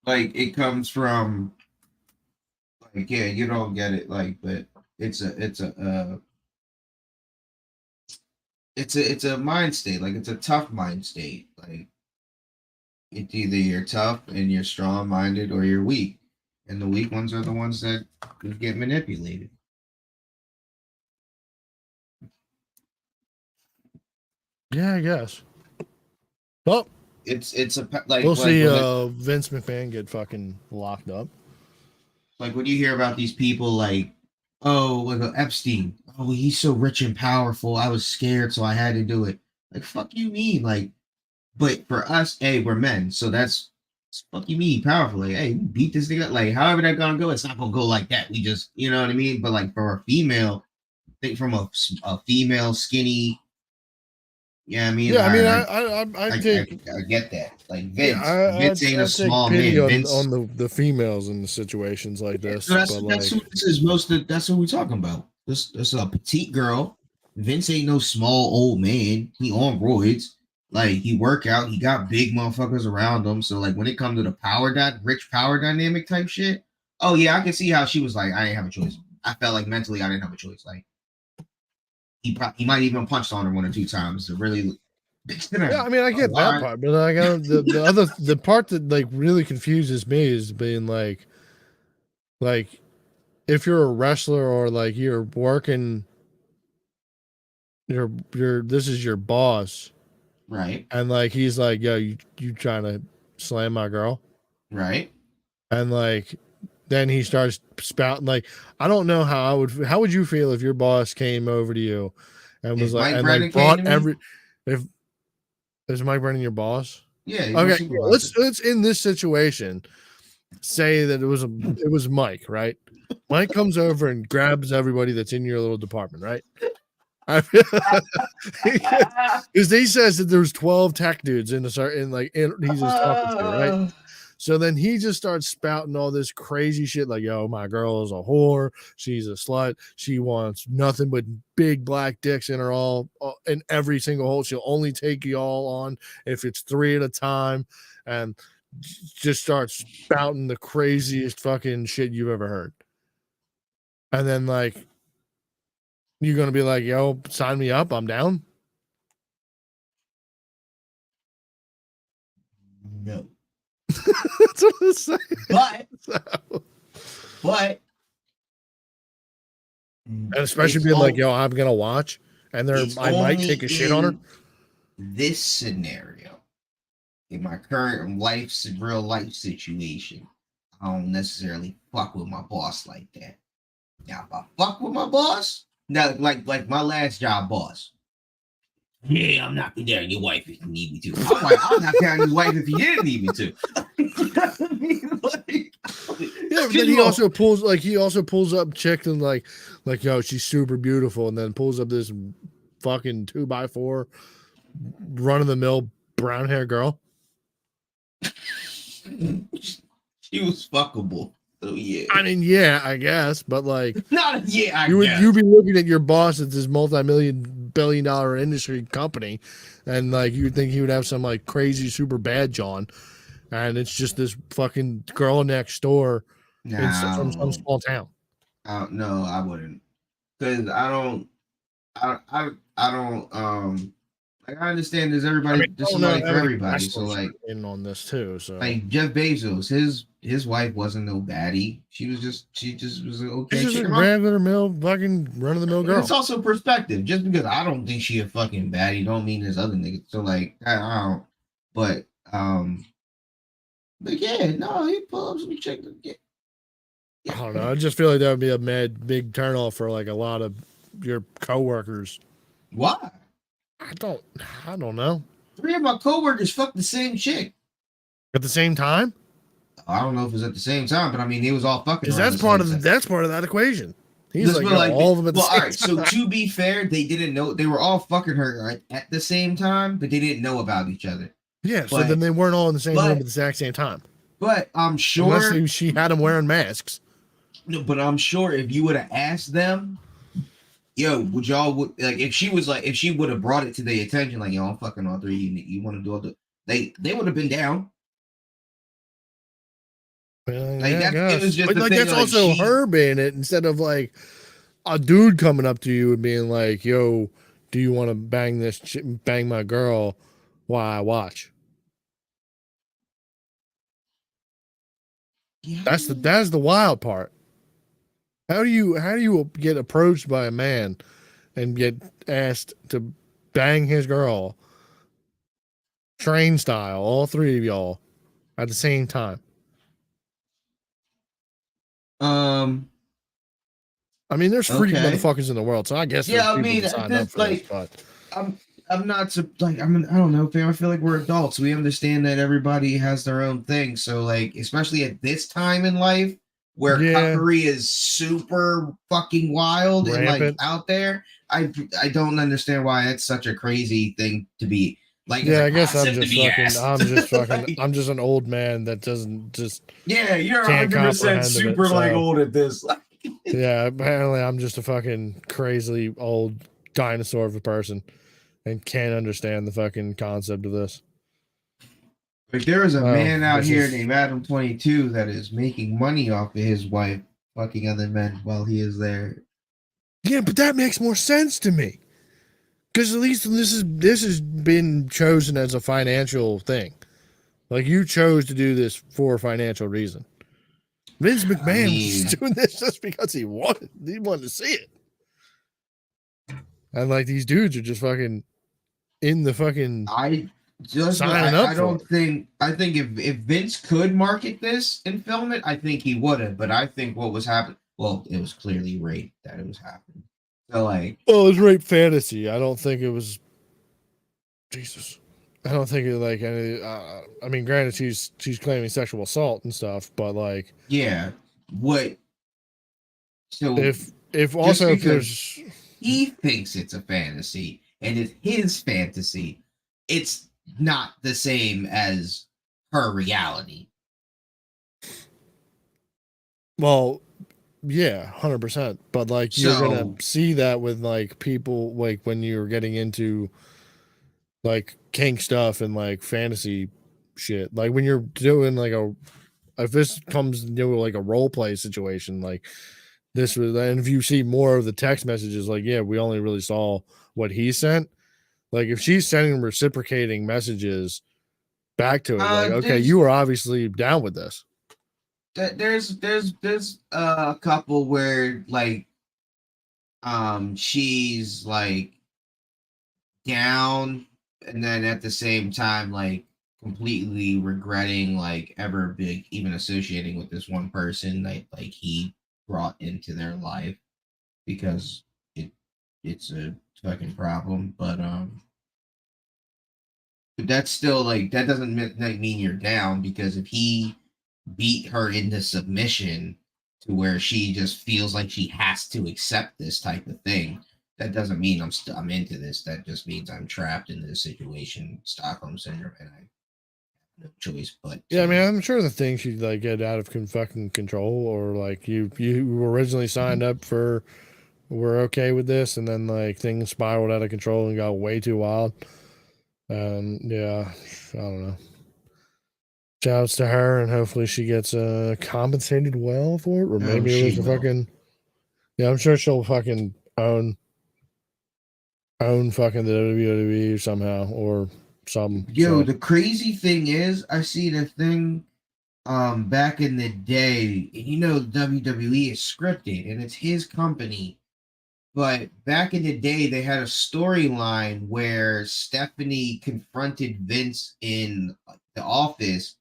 like it comes from like yeah, you don't get it like, but it's a mind state. Like it's a tough mind state. Like it's either you're tough and you're strong minded or you're weak. And the weak ones are the ones that get manipulated. yeah, I guess. Well, It's a like we'll like see when Vince McMahon get fucking locked up. like when you hear about these people like oh like Epstein, oh he's so rich and powerful, I was scared so I had to do it. Like fuck you mean like, but for us, hey, we're men, so that's fuck you mean powerful. Like hey, we beat this thing up. Like however that gonna go, it's not gonna go like that. We just you know what I mean. But like for a female, think from a female skinny. Yeah, I mean, Yeah, I all mean, right, I I, I, take I get that. Like yeah, Vince ain't a I take small pity man. on Vince, the females in the situations like so this, that's but that's like who this is most. That's what we're talking about. This a petite girl. Vince ain't no small old man. He on roids. Like he work out. He got big motherfuckers around him. So like when it comes to the rich power dynamic type shit. Oh yeah, I can see how she was like, I didn't have a choice. I felt like mentally I didn't have a choice. Like he might even punched on her one or two times to really. yeah, I mean, I get that part, but like the part that like really confuses me is being like if you're a wrestler or like you're working, you're this is your boss, Right, and like he's like, yo, you trying to slam my girl, right. and like then he starts spouting like I don't know how would you feel if your boss came over to you and was If like Mike and like Brennan came brought to me, every if is Mike Brennan your boss? yeah, he's my Okay, yeah, supervisor. let's in this situation say that it was Mike, right? Mike comes over and grabs everybody that's in your little department, right? Because he says that there's 12 tech dudes in he's just talking to, right? So then he just starts spouting all this crazy shit like, yo, my girl is a whore. She's a slut. She wants nothing but big black dicks in her in every single hole. She'll only take you all on if it's 3 at a time. And just starts spouting the craziest fucking shit you've ever heard. And then like, you're going to be like, yo, sign me up. I'm down. No. That's what I'm saying. But And especially it's being like, yo, I'm gonna watch, and I might only take a shit on her. in this scenario, in my current real life situation, I don't necessarily fuck with my boss like that. Now, if I fuck with my boss, now like my last job boss. Yeah, I'm knocking down your wife if you need me to. I'm like, I'll knock down his wife if you didn't need me to. You know what I mean? Yeah, but then he also pulls up chick and like yo, she's super beautiful, and then pulls up this fucking 2x4 run of the mill brown hair girl. She was fuckable. So yeah. I mean, yeah, I guess, but like, Not yeah, I you guess. be looking at your boss at this multi-billion-dollar industry company, and like you would think he would have some like crazy super badge on, and it's just this fucking girl next door from some small town. No, I wouldn't, because I don't. I don't. Like I understand there's there's somebody for everybody. So like in on this too. So like Jeff Bezos, his wife wasn't no baddie. She just was an okay. She's just a regular mill fucking run of the mill girl. It's also perspective. Just because I don't think she a fucking baddie, don't mean there's other niggas. So like I don't. But But yeah, no, he pull up some chick. Yeah. I don't know. I just feel like that would be a big turnoff for like a lot of your coworkers. Why? I don't. I don't know. 3 of my coworkers fucked the same chick. At the same time, I don't know if it was at the same time, but I mean, they was all fucking because around that's the same part of time. that's part of that equation. He's Let's like, put yo, like, all of them at the well, same all right. So time. to be fair, they didn't know they were all fucking her at the same time, but they didn't know about each other. Yeah, so But then they weren't all in the same room at the exact same time, I'm unless sure. she had them wearing masks. No, but I'm sure if you would have asked them, yo, would y'all like if she was like if she would have brought it to their attention, like, yo, I'm fucking all 3. You want to do all the they would have been down. Like Yeah, I that, it guess. was just But the like thing. that's Like also she, her being it instead of like a dude coming up to you and being like, "Yo, do you want to bang bang my girl while I watch?" yeah, That's the wild part. How do you get approached by a man and get asked to bang his girl train style, all 3 of y'all at the same time? um, I mean, there's freak okay, motherfuckers in the world, so I guess there's yeah. I people mean, that signed up this for this, like but I'm I'm not like I mean I don't know, fam. I feel like we're adults. We understand that everybody has their own thing. So like, especially at this time in life where yeah, cuckery is super fucking wild and like rampant. out there, I don't understand why it's such a crazy thing to be like. It's Yeah, a I guess concept to be asked. Like, I'm just an old man that doesn't just yeah, you're can't 100% comprehend of it. super like So old at this. yeah, apparently I'm just a fucking crazy old dinosaur of a person and can't understand the fucking concept of this. Like there is a Oh, man out this here is named Adam 22 that is making money off of his wife fucking other men while he is there. yeah, but that makes more sense to me because at least this has been chosen as a financial thing. Like you chose to do this for a financial reason. Vince I McMahon was just mean, doing this just because he wanted to see it. And like these dudes are just fucking in the fucking I just signing up I for don't it. think if Vince could market this and film it, I think he would have. But I think what was happening, well, it was clearly rape that it was happening. So like, Well, it was rape fantasy. I don't think it was Jesus. I don't think it like any. I mean, granted, she's claiming sexual assault and stuff, but like, yeah, what? So if just also if because there's he thinks it's a fantasy and it's his fantasy, it's not the same as her reality. well, yeah, 100%. But like, you're gonna So see that with like people like when you're getting into like kink stuff and like fantasy shit. Like when you're doing like a if this comes into like a role play situation, like this was, and if you see more of the text messages, like yeah, we only really saw what he sent. Like if she's sending reciprocating messages back to it, like okay, there's you were obviously down with this. there's a couple where like she's like down and then at the same time like completely regretting like ever big even associating with this one person that like he brought into their life because it's a fucking problem. But that's still like that doesn't mean you're down because if he beat her into submission to where she just feels like she has to accept this type of thing, that doesn't mean I'm into this. That just means I'm trapped in this situation, Stockholm syndrome, and I have no choice but Yeah, I mean, to. I'm sure the things you like get out of fucking control, or like you originally signed up for, we're okay with this, and then like things spiraled out of control and got way too wild. Yeah, I don't know. Shouts to her, and hopefully she gets compensated well for it, or Oh, maybe it was she a will. fucking yeah. I'm sure she'll fucking own fucking the WWE somehow or some. Yo, So the crazy thing is, I see the thing back in the day, WWE is scripted and it's his company. But back in the day, they had a storyline where Stephanie confronted Vince in the office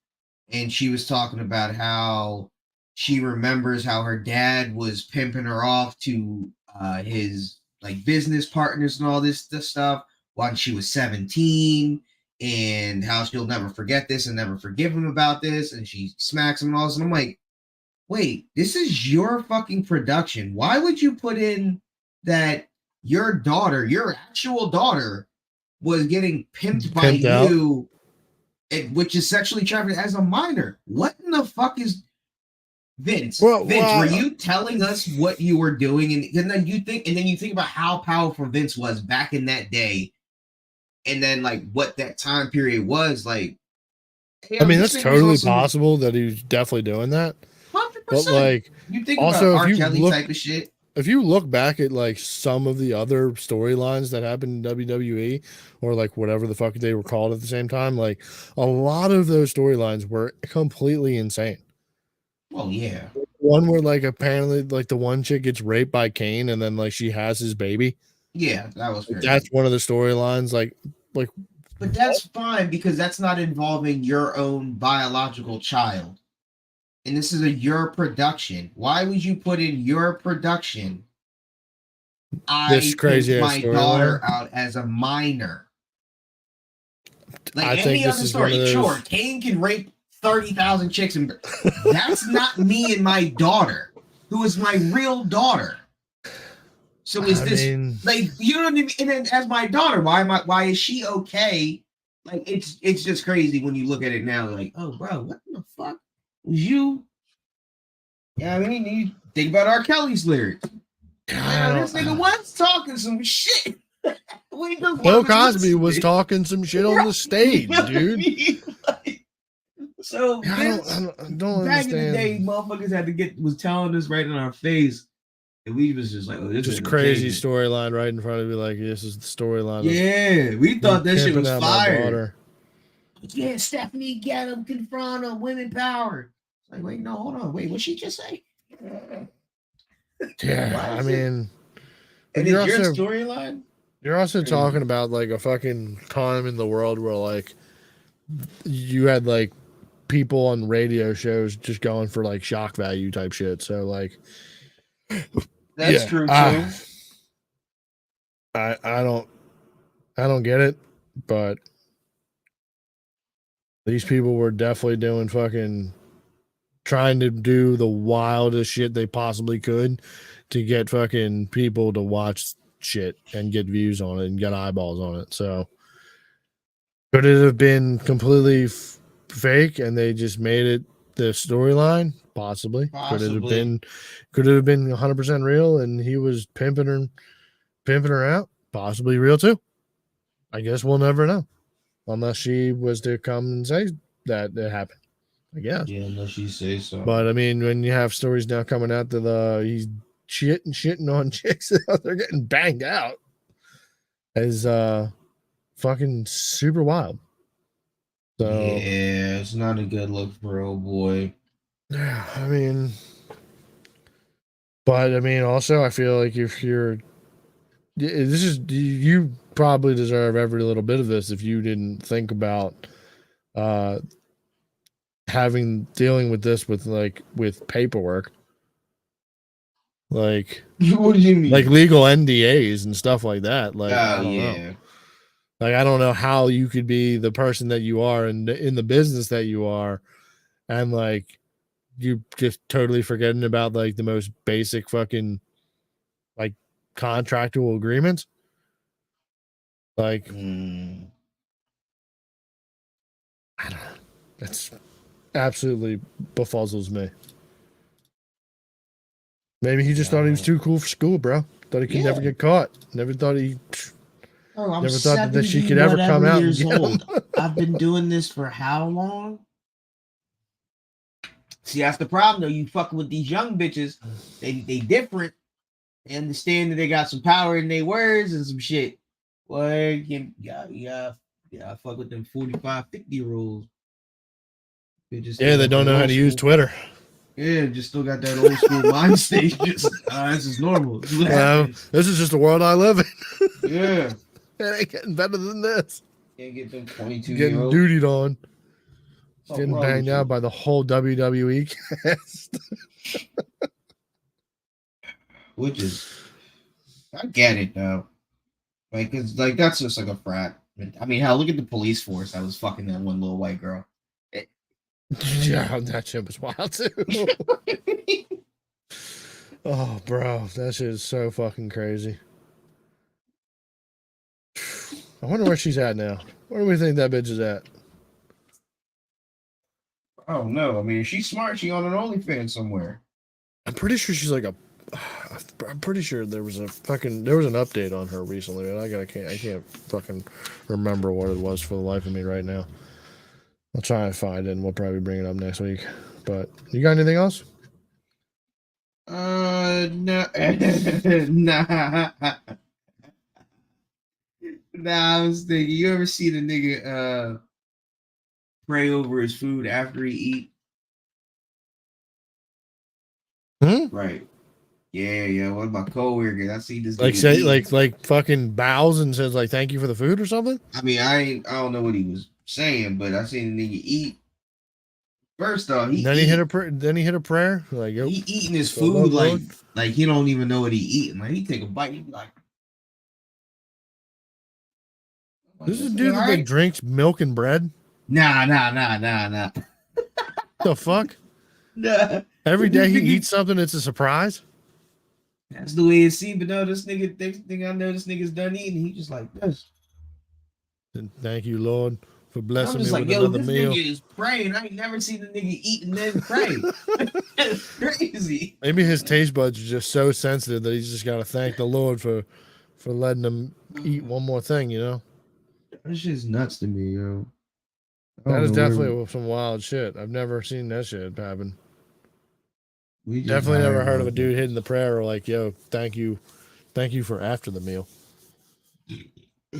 and she was talking about how she remembers how her dad was pimping her off to his like business partners and all this stuff when she was 17, and how she'll never forget this and never forgive him about this, and she smacks him and all this. And I'm like, wait, this is your fucking production. Why would you put in that your daughter, your actual daughter, was getting pimped by you, which is sexually trafficked as a minor? What in the fuck is Vince? Vince, were you telling us what you were doing? And then you think about how powerful Vince was back in that day, and then like what that time period was like. Hey, I mean, that's totally possible that he was definitely doing that. 100%. But like, you think also about R. Kelly type of shit. If you look back at like some of the other storylines that happened in WWE, or like whatever the fuck they were called at the same time, like a lot of those storylines were completely insane. Well, yeah. One where like apparently like the one chick gets raped by Kane and then like she has his baby. Yeah, that was crazy. That's one of the storylines. Like, but that's fine because that's not involving your own biological child. And this is your production. Why would you put in your production? This crazy my daughter out as a minor. Like I any other story, sure, Kane can rape 30,000 chicks, and that's not me and my daughter, who is my real daughter. So is like you know what I mean? And then as my daughter, why is she okay? Like it's just crazy when you look at it now. Like, oh, bro, what the fuck was you? Yeah, I mean, you think about R. Kelly's lyrics. This nigga was talking some shit. Bill Cosby was talking some shit on the stage, dude. So I don't back understand. in the day, motherfuckers was telling us right in our face. And we was just like, oh, this is crazy storyline right in front of you. Like, this is the storyline. Yeah, we thought that shit was fire. Yeah, Stephanie, get him, confront him, women power. It's like, wait, no, hold on. Wait, what'd she just say? Yeah, I mean. And your storyline? You're also talking about, like, a fucking time in the world where, like, you had, like, people on radio shows just going for, like, shock value type shit. So, like. That's true too. I don't get it, but these people were definitely doing fucking trying to do the wildest shit they possibly could to get fucking people to watch shit and get views on it and get eyeballs on it. So could it have been completely fake and they just made it the storyline? Possibly. Could it have been 100% real and he was pimping her out? Possibly real too. I guess we'll never know unless she was to come and say that it happened. I guess. Yeah, unless she says so. But I mean, when you have stories now coming out that he's shitting on chicks, they're getting banged out, is fucking super wild. So yeah, it's not a good look for old boy. Yeah, I mean, also I feel like if you're, you probably deserve every little bit of this if you didn't think about dealing with this with paperwork. Like, what do you mean? Like legal NDAs and stuff like that. Like, I don't know. Like, I don't know how you could be the person that you are and in the business that you are, and like you just totally forgetting about like the most basic fucking like contractual agreements. Like, I don't know. It's absolutely befuzzles me. Maybe he just thought he was too cool for school, bro. Thought he could never get caught. Never thought he. Never thought that she could ever come out and get him. I've been doing this for how long? See, that's the problem, though. You fucking with these young bitches. They different. They understand that they got some power in their words and some shit. Well, yeah, fuck with them 45, 50 rules. They don't know how to use Twitter. Yeah, just still got that old school mind state. Just this is normal. This is just the world I live in. Yeah. It ain't getting better than this. Can't get them 22 getting dutied on. Getting banged out by the whole WWE cast. Which is, I get it though. Like, cause like that's just like a frat. I mean, hell, look at the police force that was fucking that one little white girl. Yeah, that shit was wild too. Oh, bro, that shit is so fucking crazy. I wonder where she's at now. Where do we think that bitch is at? Oh no! I mean, if she's smart, she on an OnlyFans somewhere. I'm pretty sure she's like a. I'm pretty sure there was an update on her recently, and I can't fucking remember what it was for the life of me right now. I'll try and find it, and we'll probably bring it up next week. But you got anything else? No, nah. Nah, I was thinking. You ever see the nigga pray over his food after he eat? Right. Yeah. What about coworkers? I see this. Like say like fucking bows and says like thank you for the food or something. I mean, I don't know what he was saying, but I seen the nigga eat. First off, Then he hit a prayer. Like yo, he eating his food like he don't even know what he eating. Like he take a bite, he be like. This is a dude that like drinks milk and bread. Nah. The fuck? Nah. Every day he eats something. It's a surprise. That's the way it seems. But no, this nigga think I know this nigga's done eating. He just like this. And thank you, Lord, for blessing me like, with another this meal. Nigga is praying. I ain't never seen the nigga eat and then pray. That's crazy. Maybe his taste buds are just so sensitive that he's just got to thank the Lord for letting him eat one more thing. You know. That's just nuts to me, yo. That is definitely some wild shit. I've never seen that shit happen. Definitely never heard of a dude hitting the prayer or like, yo, thank you for after the meal. I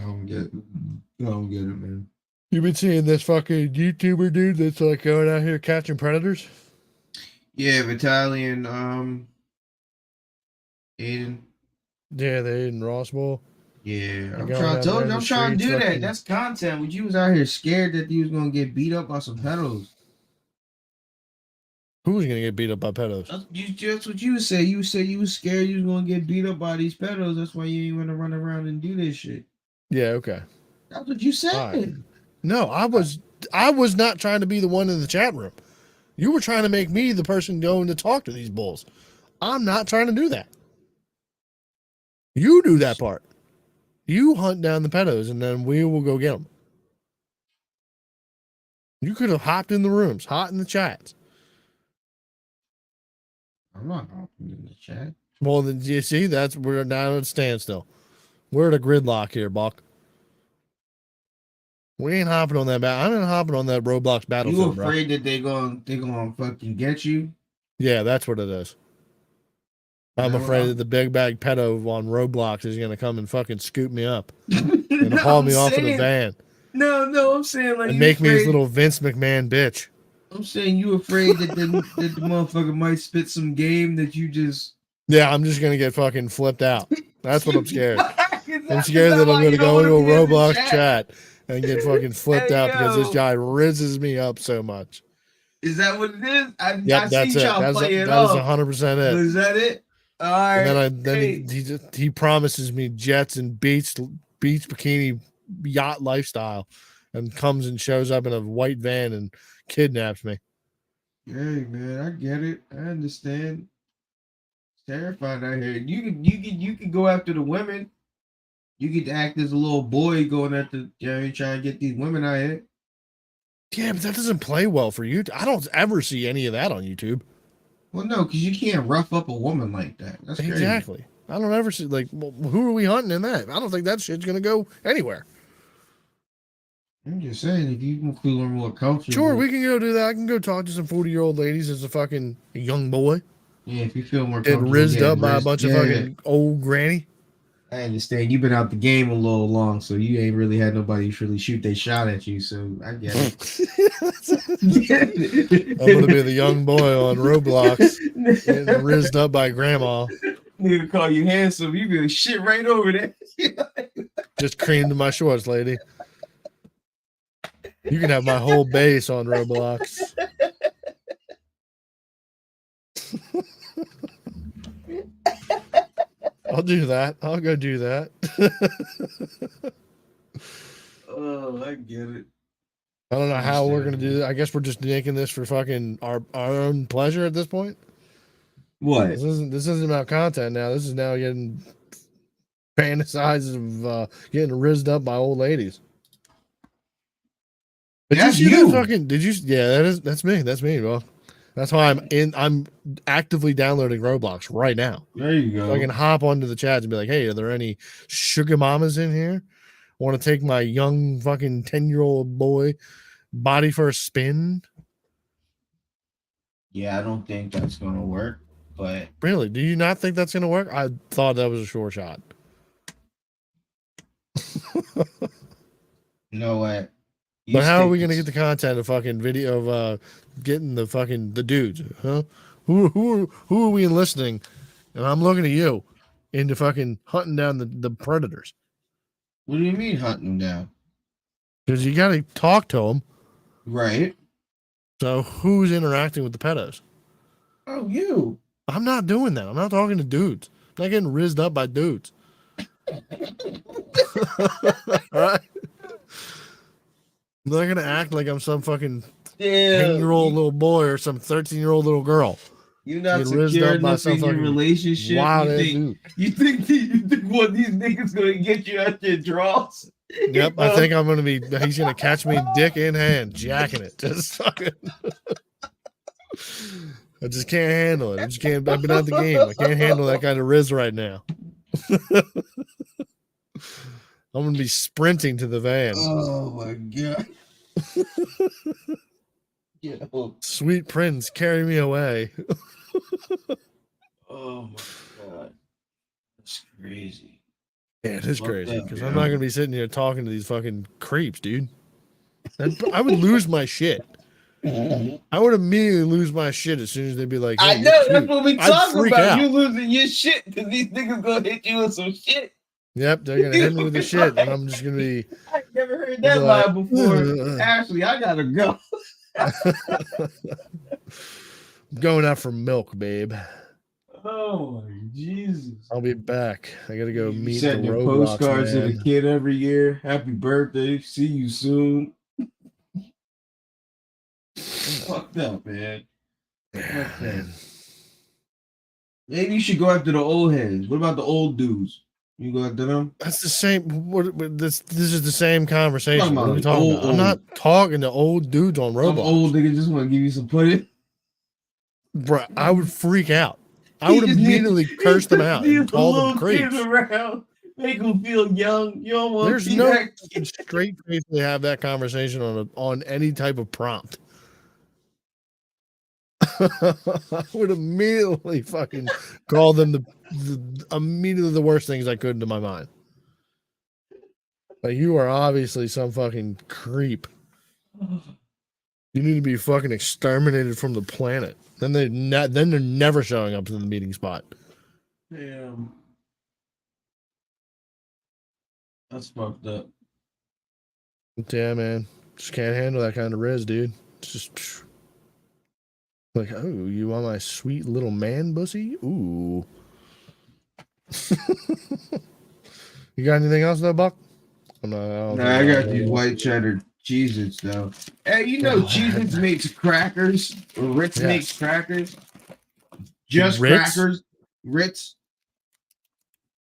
don't get it, man. You been seeing this fucking YouTuber dude that's like going out here catching predators? Yeah, Italian, Aiden. Yeah, the Aiden Ross Bowl. Yeah, I'm trying to do that. That's content. When you was out here scared that you was gonna get beat up by some pedos. Who was gonna get beat up by pedos? That's what you said. You said you was scared you was gonna get beat up by these pedos. That's why you ain't want to run around and do this shit. Yeah, okay. That's what you said. Right. No, I was not trying to be the one in the chat room. You were trying to make me the person going to talk to these bulls. I'm not trying to do that. You do that part. You hunt down the pedos, and then we will go get them. You could have hopped in the rooms, hot in the chats. I'm not hopping in the chat. Well, then you see, we're now at a standstill. We're at a gridlock here, Buck. We ain't hopping on that I'm not hopping on that Roblox battlefield. You afraid that they gonna fucking get you? Yeah, that's what it is. I'm afraid that the big bag pedo on Roblox is gonna come and fucking scoop me up and haul me off in a van. No, I'm saying like and make me his little Vince McMahon bitch. I'm saying you afraid that the motherfucker might spit some game that you just. Yeah, I'm just gonna get fucking flipped out. That's what I'm scared. I'm scared that I'm gonna go into a Roblox chat and get fucking flipped out because this guy rizzes me up so much. Is that what it is? That's it. That is 100% it. Is that it? All right. And then he promises me jets and beach bikini yacht lifestyle, and comes and shows up in a white van and kidnaps me. Hey man, I get it. I understand. It's terrifying out here. You could go after the women. You could act as a little boy going after trying to get these women out here. Yeah, but that doesn't play well for you. I don't ever see any of that on YouTube. Well, no, because you can't rough up a woman like that. That's crazy. Exactly. I don't ever see, like, well, who are we hunting in that? I don't think that shit's going to go anywhere. I'm just saying, if you can feel more comfortable. Sure, we can go do that. I can go talk to some 40-year-old ladies as a young boy. Yeah, if you feel more comfortable. Get rizzed up by a bunch of fucking old granny. I understand. You've been out the game a little long, so you ain't really had nobody really shoot their shot at you, so I get it. I'm going to be the young boy on Roblox getting rizzed up by grandma. Need to call you handsome. You be shit right over there. Just creamed my shorts, lady. You can have my whole base on Roblox. I'll do that. I'll go do that. Oh, I get it. I don't know how we're gonna do that. I guess we're just making this for fucking our own pleasure at this point. What? This isn't about content now. This is now getting fantasizes of getting rizzed up by old ladies. Did That's you see you. that fucking? Did you? Yeah, that's me. That's me. Well, that's why I'm actively downloading Roblox right now. There you go. So I can hop onto the chats and be like, hey, are there any sugar mamas in here? Want to take my young fucking 10-year-old boy body for a spin? Yeah, I don't think that's gonna work. But Really? Do you not think that's gonna work? I thought that was a sure shot. you know what? But how are we gonna get the content of fucking video of getting the fucking the dudes? Huh? Who are we enlisting? And I'm looking at you into fucking hunting down the predators. What do you mean hunting them down? Because you gotta talk to them. Right. So who's interacting with the pedos? Oh, you. I'm not doing that. I'm not talking to dudes. I'm not getting rizzed up by dudes. All right. I'm not gonna act like I'm some fucking 10-year-old little boy or some 13-year-old little girl. You're not secure enough in your relationship. You think one of these niggas gonna get you out your drawers? Yep, I think I'm gonna be. He's gonna catch me dick in hand, jacking it. Just fucking. I just can't handle it. I just can't. I've been out the game. I can't handle that kind of riz right now. I'm gonna be sprinting to the van. Oh my god. Sweet prince, carry me away. Oh my god. That's crazy. Yeah, it is crazy because I'm not gonna be sitting here talking to these fucking creeps, dude. I would lose my shit. I would immediately lose my shit as soon as they'd be like, hey, I know that's what we talking about. Out. You losing your shit because these niggas gonna hit you with some shit. Yep, they're gonna hit me with the shit, and I'm just gonna be. I never heard that line before. Ashley, I gotta go. Going out for milk, babe. Oh my Jesus! I'll be back. I gotta go meet Send the your Roblox postcards man. to the kid every year. Happy birthday! See you soon. Fucked up, man. Fucked up. Maybe you should go after the old heads. What about the old dudes? You go after them? That's the same. This is the same conversation. What are we talking about? Old. I'm not talking to old dudes on Roblox. Some old nigga just want to give you some pudding. Bruh, I would freak out. I would immediately curse them out and call them creeps. Around, make them feel young. You don't want There's no straight face to have that conversation on any type of prompt. I would immediately fucking call them immediately the worst things I could into my mind. Like, you are obviously some fucking creep. You need to be fucking exterminated from the planet. Then they're never showing up to the meeting spot. Damn. That's fucked up. Yeah, man. Just can't handle that kind of riz, dude. It's just like, oh, you want my sweet little man pussy? Ooh. You got anything else though, Buck? Nah, I got these white cheddar Cheez-Its though. Hey, you know Cheez-Its makes crackers, or Ritz makes crackers. Just Ritz? crackers. Ritz.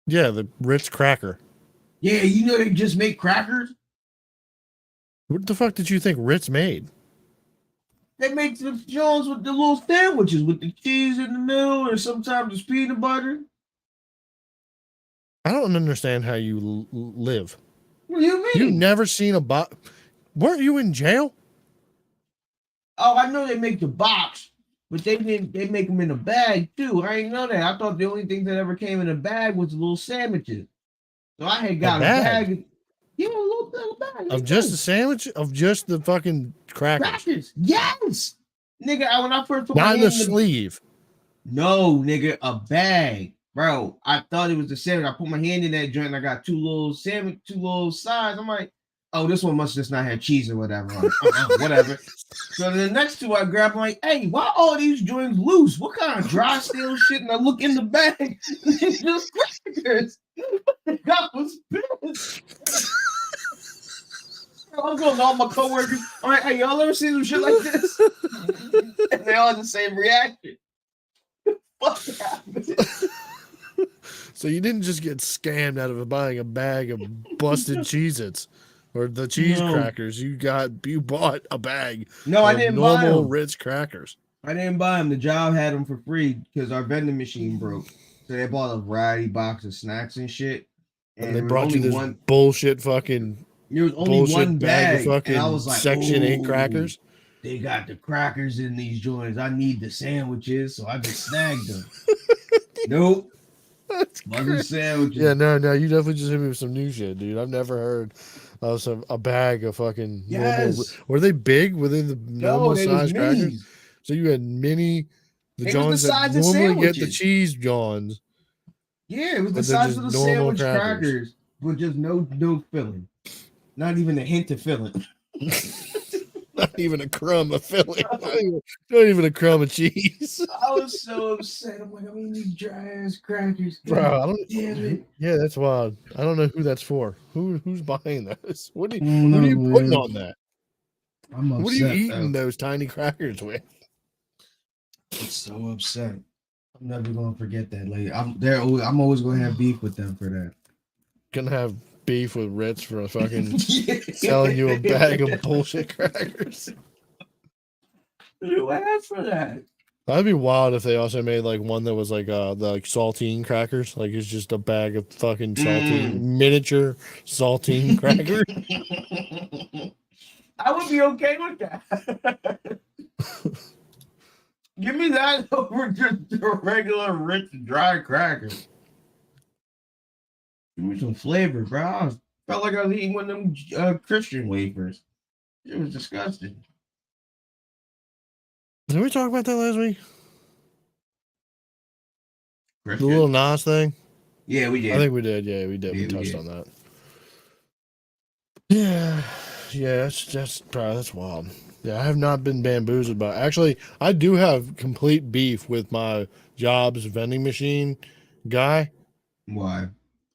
Yeah, the Ritz cracker. Yeah, you know they just make crackers. What the fuck did you think Ritz made? They make the Jones with the little sandwiches with the cheese in the middle, or sometimes it's peanut butter. I don't understand how you live. What do you mean? You've never seen a box? Weren't you in jail? Oh, I know they make the box, but they make them in a bag too. I didn't know that. I thought the only thing that ever came in a bag was the little sandwiches. So I had got a bag. Yeah, a little bag of just the sandwich, of just the fucking crackers. Yes, nigga. When I first put not in the sleeve. No, nigga, a bag, bro. I thought it was the sandwich. I put my hand in that joint. And I got two little sides. I'm like, oh, this one must just not have cheese or whatever on it. Whatever. So the next two I grab, I'm like, hey, why all these joints loose? What kind of dry stale shit? And I look in the bag, it's just crackers. I was pissed. I was going to all my coworkers. I'm like, hey, y'all ever seen some shit like this? And they all had the same reaction. What happened? So you didn't just get scammed out of buying a bag of busted Cheez-Its or the cheese crackers. You bought a bag I of didn't buy normal them. Ritz crackers. I didn't buy them. The job had them for free because our vending machine broke. So they bought a variety box of snacks and shit. And they brought you this bullshit fucking there was only one bag of fucking and I was like, Section 8 crackers. They got the crackers in these joints. I need the sandwiches, so I just snagged them. Nope. Wasn't sandwiches. Yeah, no, you definitely just hit me with some new shit, dude. I've never heard of a bag of fucking normal. Were they big? Were they the normal size crackers? So you had mini, the Johns that normally get the cheese Johns. Yeah, it was the size of the sandwich crackers, with just no filling. Not even a hint of filling. Not even a crumb of filling. Not even a crumb of cheese. I was so upset. I'm like, I mean, these dry ass crackers. Bro, I don't. Damn it. Yeah, that's wild. I don't know who that's for. Who's buying those? What are you putting on that? I'm upset. What are you eating those tiny crackers with? I'm so upset. I'm never gonna forget that. Like I'm always gonna have beef with them for that. Gonna have beef with Ritz for a fucking selling you a bag of bullshit crackers. You asked for that. That'd be wild if they also made like one that was like the saltine crackers. Like it's just a bag of fucking saltine miniature saltine crackers. I would be okay with that. Give me that over just the regular rich dry crackers. Give me some flavor, bro. Felt like I was eating one of them Christian wafers. It was disgusting. Did we talk about that last week? Christian? The little Nas thing? Yeah, we did. I think we did. Yeah, we did. We touched on that. Yeah, that's wild. Yeah, I have not been bamboozled by. Actually, I do have complete beef with my job's vending machine guy. Why?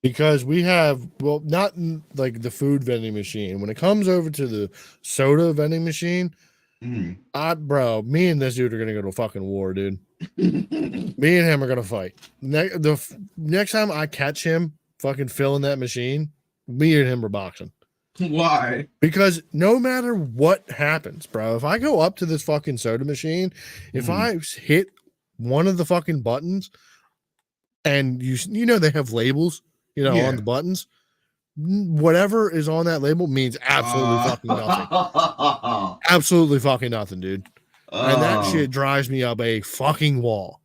Because we have, well, not like the food vending machine. When it comes over to the soda vending machine, bro, me and this dude are gonna go to a fucking war, dude. Me and him are gonna fight. The next time I catch him fucking filling that machine, me and him are boxing. Why? Because no matter what happens, bro, if I go up to this fucking soda machine, if I hit one of the fucking buttons, and you know they have labels, on the buttons, whatever is on that label means absolutely fucking nothing. Absolutely fucking nothing, dude. And that shit drives me up a fucking wall.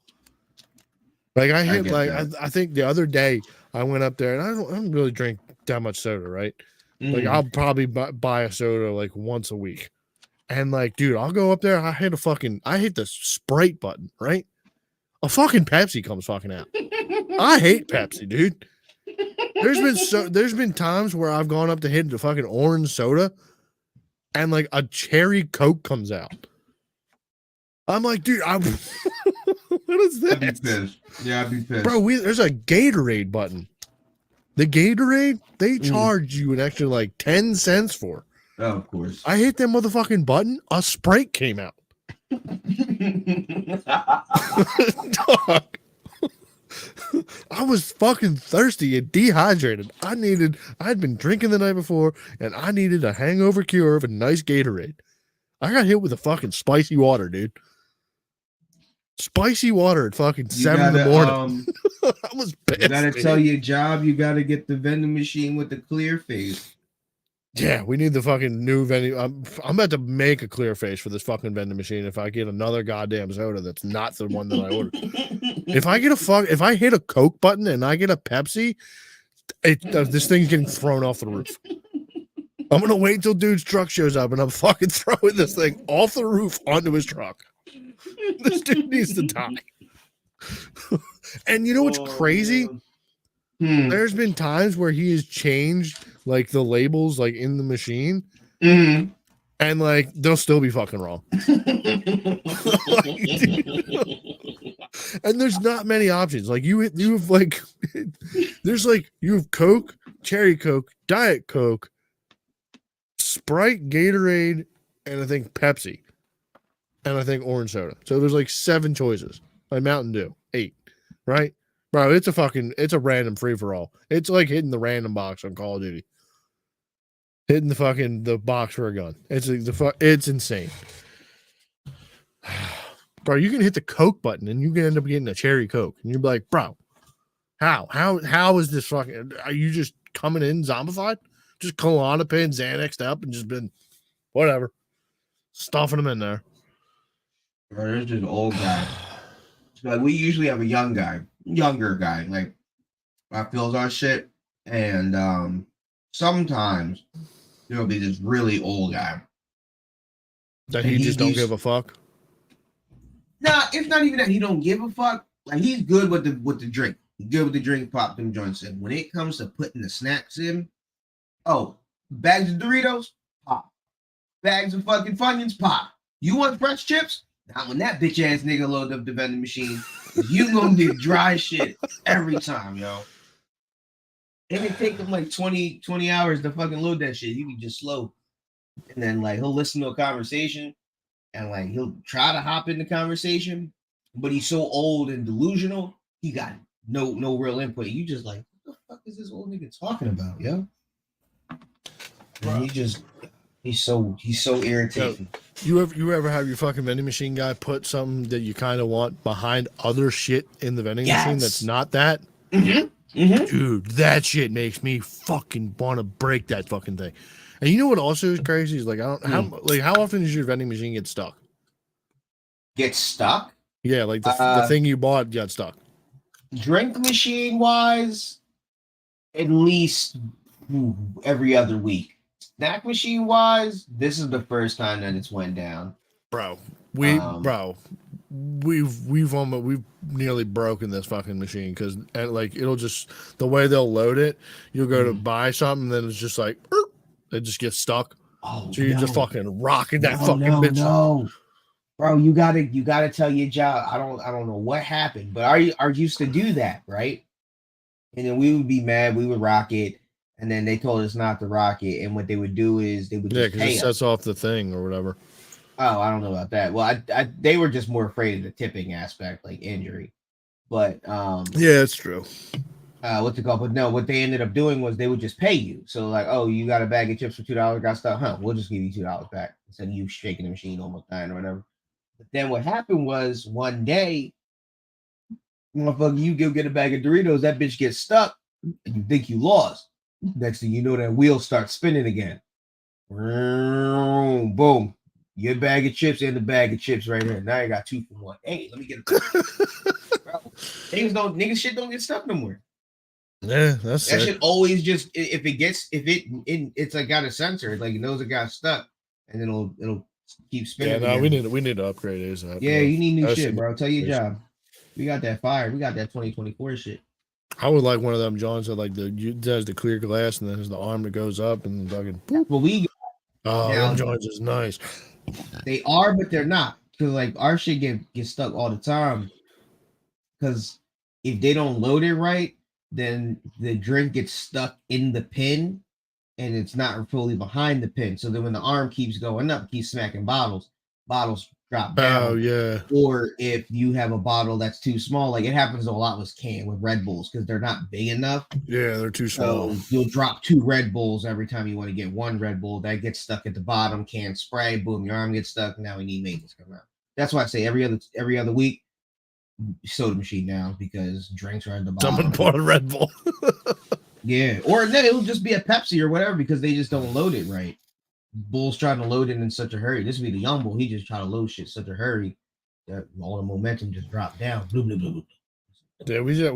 Like I think the other day I went up there and I don't really drink that much soda, right? Like I'll probably buy a soda like once a week. And like, dude, I'll go up there, I hit the Sprite button, right? A fucking Pepsi comes fucking out. I hate Pepsi, dude. There's been times where I've gone up to hit the fucking orange soda and like a cherry Coke comes out. I'm like, dude, what is this? I'd be pissed. Yeah, I'd be pissed. Bro, there's a Gatorade button. The Gatorade, they charge you an extra like 10 cents for. Oh, of course. I hit that motherfucking button, a Sprite came out. Dog. I was fucking thirsty and dehydrated. I'd been drinking the night before and I needed a hangover cure of a nice Gatorade. I got hit with a fucking spicy water, dude. Spicy water at fucking 7 in the morning. I was pissed. You gotta tell your job you gotta get the vending machine with the clear face. Yeah, we need the fucking new vending. I'm about to make a clear face for this fucking vending machine if I get another goddamn soda that's not the one that I ordered. If I hit a Coke button and I get a Pepsi, this thing's getting thrown off the roof. I'm gonna wait until dude's truck shows up and I'm fucking throwing this thing off the roof onto his truck. This dude needs to die. And you know what's crazy? There's been times where he has changed like the labels like in the machine, Mhm. and like they'll still be fucking wrong. And there's not many options. Like you have like there's like you have Coke, Cherry Coke, Diet Coke, Sprite, Gatorade, and I think Pepsi, and I think orange soda. So there's like 7 choices. Like Mountain Dew, 8, right? Bro, it's a random free for all. It's like hitting the random box on Call of Duty, hitting the box for a gun. It's insane. Bro, you can hit the Coke button and you can end up getting a Cherry Coke, and you're like, bro, how is this fucking? Are you just coming in zombified? Just Klonopin, Xanaxed up, and just been whatever, stuffing them in there. Bro, there's this old guy. So, like, we usually have a younger guy, like that fills our shit, and sometimes there'll be this really old guy That And he he just don't used- give a fuck. Nah, it's not even that he don't give a fuck. Like he's good with the drink. He's good with the drink, pop them joints in. When it comes to putting the snacks in, oh, bags of Doritos, pop. Bags of fucking Funyuns, pop. You want fresh chips? Not when that bitch ass nigga load up the vending machine. You gonna get dry shit every time, yo. And it take him like 20 hours to fucking load that shit. You can just slow. And then like he'll listen to a conversation and like he'll try to hop in the conversation, but he's so old and delusional, he got no real input. You just like, what the fuck is this old nigga talking about, yo? And he's so irritating. You ever have your fucking vending machine guy put something that you kind of want behind other shit in the vending machine that's not that? Mm-hmm. Mm-hmm. Dude, that shit makes me fucking want to break that fucking thing. And you know what also is crazy is like how often does your vending machine get stuck? Get stuck? Yeah, like the thing you bought got stuck. Drink machine wise, at least every other week. Snack machine wise, this is the first time that it's went down. Bro, we've nearly broken this fucking machine because like it'll just the way they'll load it, you'll go to buy something, and then it's just like it just gets stuck. Oh, so you're just fucking rocking that fucking bitch. No. Bro, you gotta tell your job. I don't know what happened, but I used to do that, right? And then we would be mad, we would rock it, and then they told us not to rock it. And what they would do is they would just because it sets off the thing or whatever. Oh, I don't know about that. Well, they were just more afraid of the tipping aspect, like injury. But yeah, it's true. What's it called? But no, what they ended up doing was they would just pay you. So like, oh, you got a bag of chips for $2, got stuff, huh? We'll just give you $2 back instead of you shaking the machine almost dying or whatever. But then what happened was one day, motherfucker, you go get a bag of Doritos, that bitch gets stuck, and you think you lost. Next thing you know, that wheel starts spinning again. Boom. Your bag of chips and the bag of chips right here. Now you got 2 for 1. Hey, let me get a bro. Niggas shit don't get stuck no more. Yeah, that's that shit always just it's like got a sensor. It's like it knows it got stuck, and then it'll keep spinning. Yeah, no, we need to upgrade it. Yeah, you need new shit, bro. Tell your job. We got that fire. We got that 2024 shit. I would like one of them Johns that like does the clear glass and then there's the arm that goes up and fucking. Well, them Johns is nice. They are, but they're not. Because like our shit get stuck all the time. Because if they don't load it right, then the drink gets stuck in the pin and it's not fully behind the pin. So then when the arm keeps going up, keeps smacking bottles drop down. Oh yeah. Or if you have a bottle that's too small, like it happens a lot with Red Bulls because they're not big enough. Yeah, they're too small. So you'll drop 2 Red Bulls every time you want to get 1 Red Bull. That gets stuck at the bottom, can't spray, boom, your arm gets stuck. Now we need maintenance come out. That's why I say every other week, soda machine now because drinks are at the bottom. Someone bought a Red Bull. Yeah, or then it'll just be a Pepsi or whatever because they just don't load it right. Bull's trying to load it in such a hurry. This would be the young bull. He just try to load shit in such a hurry that all the momentum just dropped down. Blah, blah, blah, blah. Yeah, we just got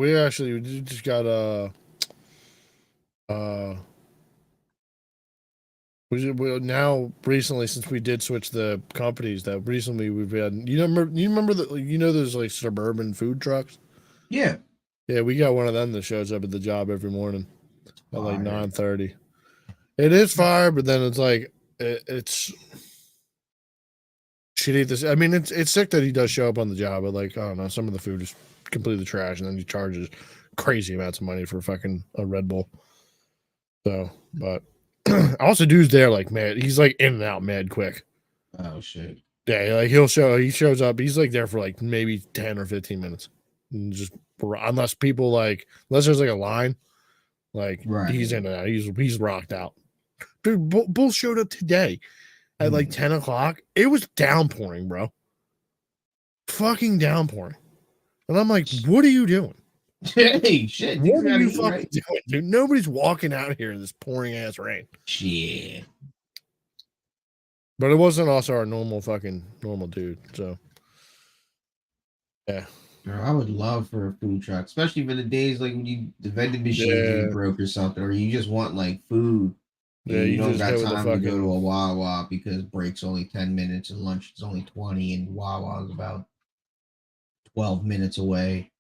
we now recently since we did switch the companies that recently we've had. You remember those like suburban food trucks? Yeah, we got one of them that shows up at the job every morning at like 9:30. It is fire, but then it's like it's shitty. This, I mean, it's sick that he does show up on the job, but like, I don't know, some of the food is completely trash, and then he charges crazy amounts of money for fucking a Red Bull. So, but also, dude's there like mad. He's like in and out mad quick. Oh shit. Yeah, like he shows up. He's like there for like maybe 10 or 15 minutes, and just unless people like unless there's like a line, like he's in and out. He's rocked out. Dude, Bull showed up today at like 10 o'clock. It was downpouring, bro. Fucking downpouring. And I'm like, what are you doing? Hey, shit. What are you fucking doing, dude? Nobody's walking out here in this pouring ass rain. Shit. But it wasn't also our normal dude. So, yeah. Girl, I would love for a food truck, especially for the days like when the vending machine broke or something, or you just want like food. Yeah, you don't got time to go to a Wawa because break's only 10 minutes and lunch is only 20, and Wawa is about 12 minutes away.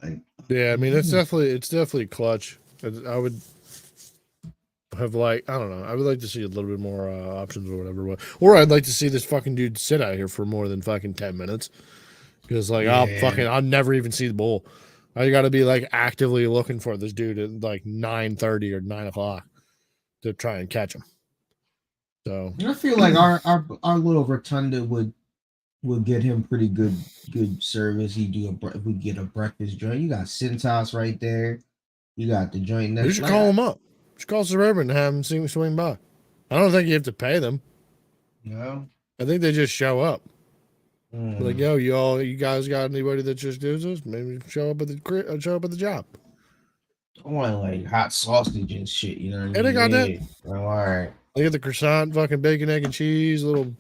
Like, yeah, I mean it's definitely clutch. I would have I don't know. I would like to see a little bit more options or whatever. Or I'd like to see this fucking dude sit out here for more than fucking 10 minutes. Because like I'll never even see the bull. I got to be like actively looking for this dude at like 9:30 or 9 o'clock to try and catch him. So I feel like our little rotunda would get him pretty good service. We get a breakfast joint. You got Cintas right there. You got the joint. You should call him up. Just call Suburban and have him swing by. I don't think you have to pay them. No, I think they just show up. Like, yo, you guys got anybody that just does this? Maybe show up at the job. I want like hot sausage and shit. You know what I mean? Yeah, they got that. Oh, all right. They got the croissant, fucking bacon, egg, and cheese, little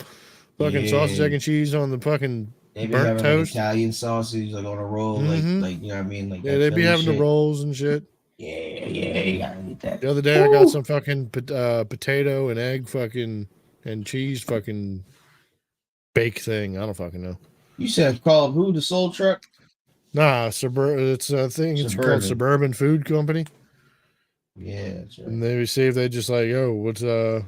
fucking sausage, egg, and cheese on the fucking burnt toast. Like Italian sausage, like on a roll, like you know what I mean? Like yeah, they be having the rolls and shit. Yeah, you gotta eat that. The other day, I got some fucking potato and egg, fucking and cheese, fucking bake thing. I don't fucking know. You said call who? The Soul Truck? Nah, it's a thing. It's called Suburban Food Company. Yeah, that's right. And they see if they just like, yo, what's y'all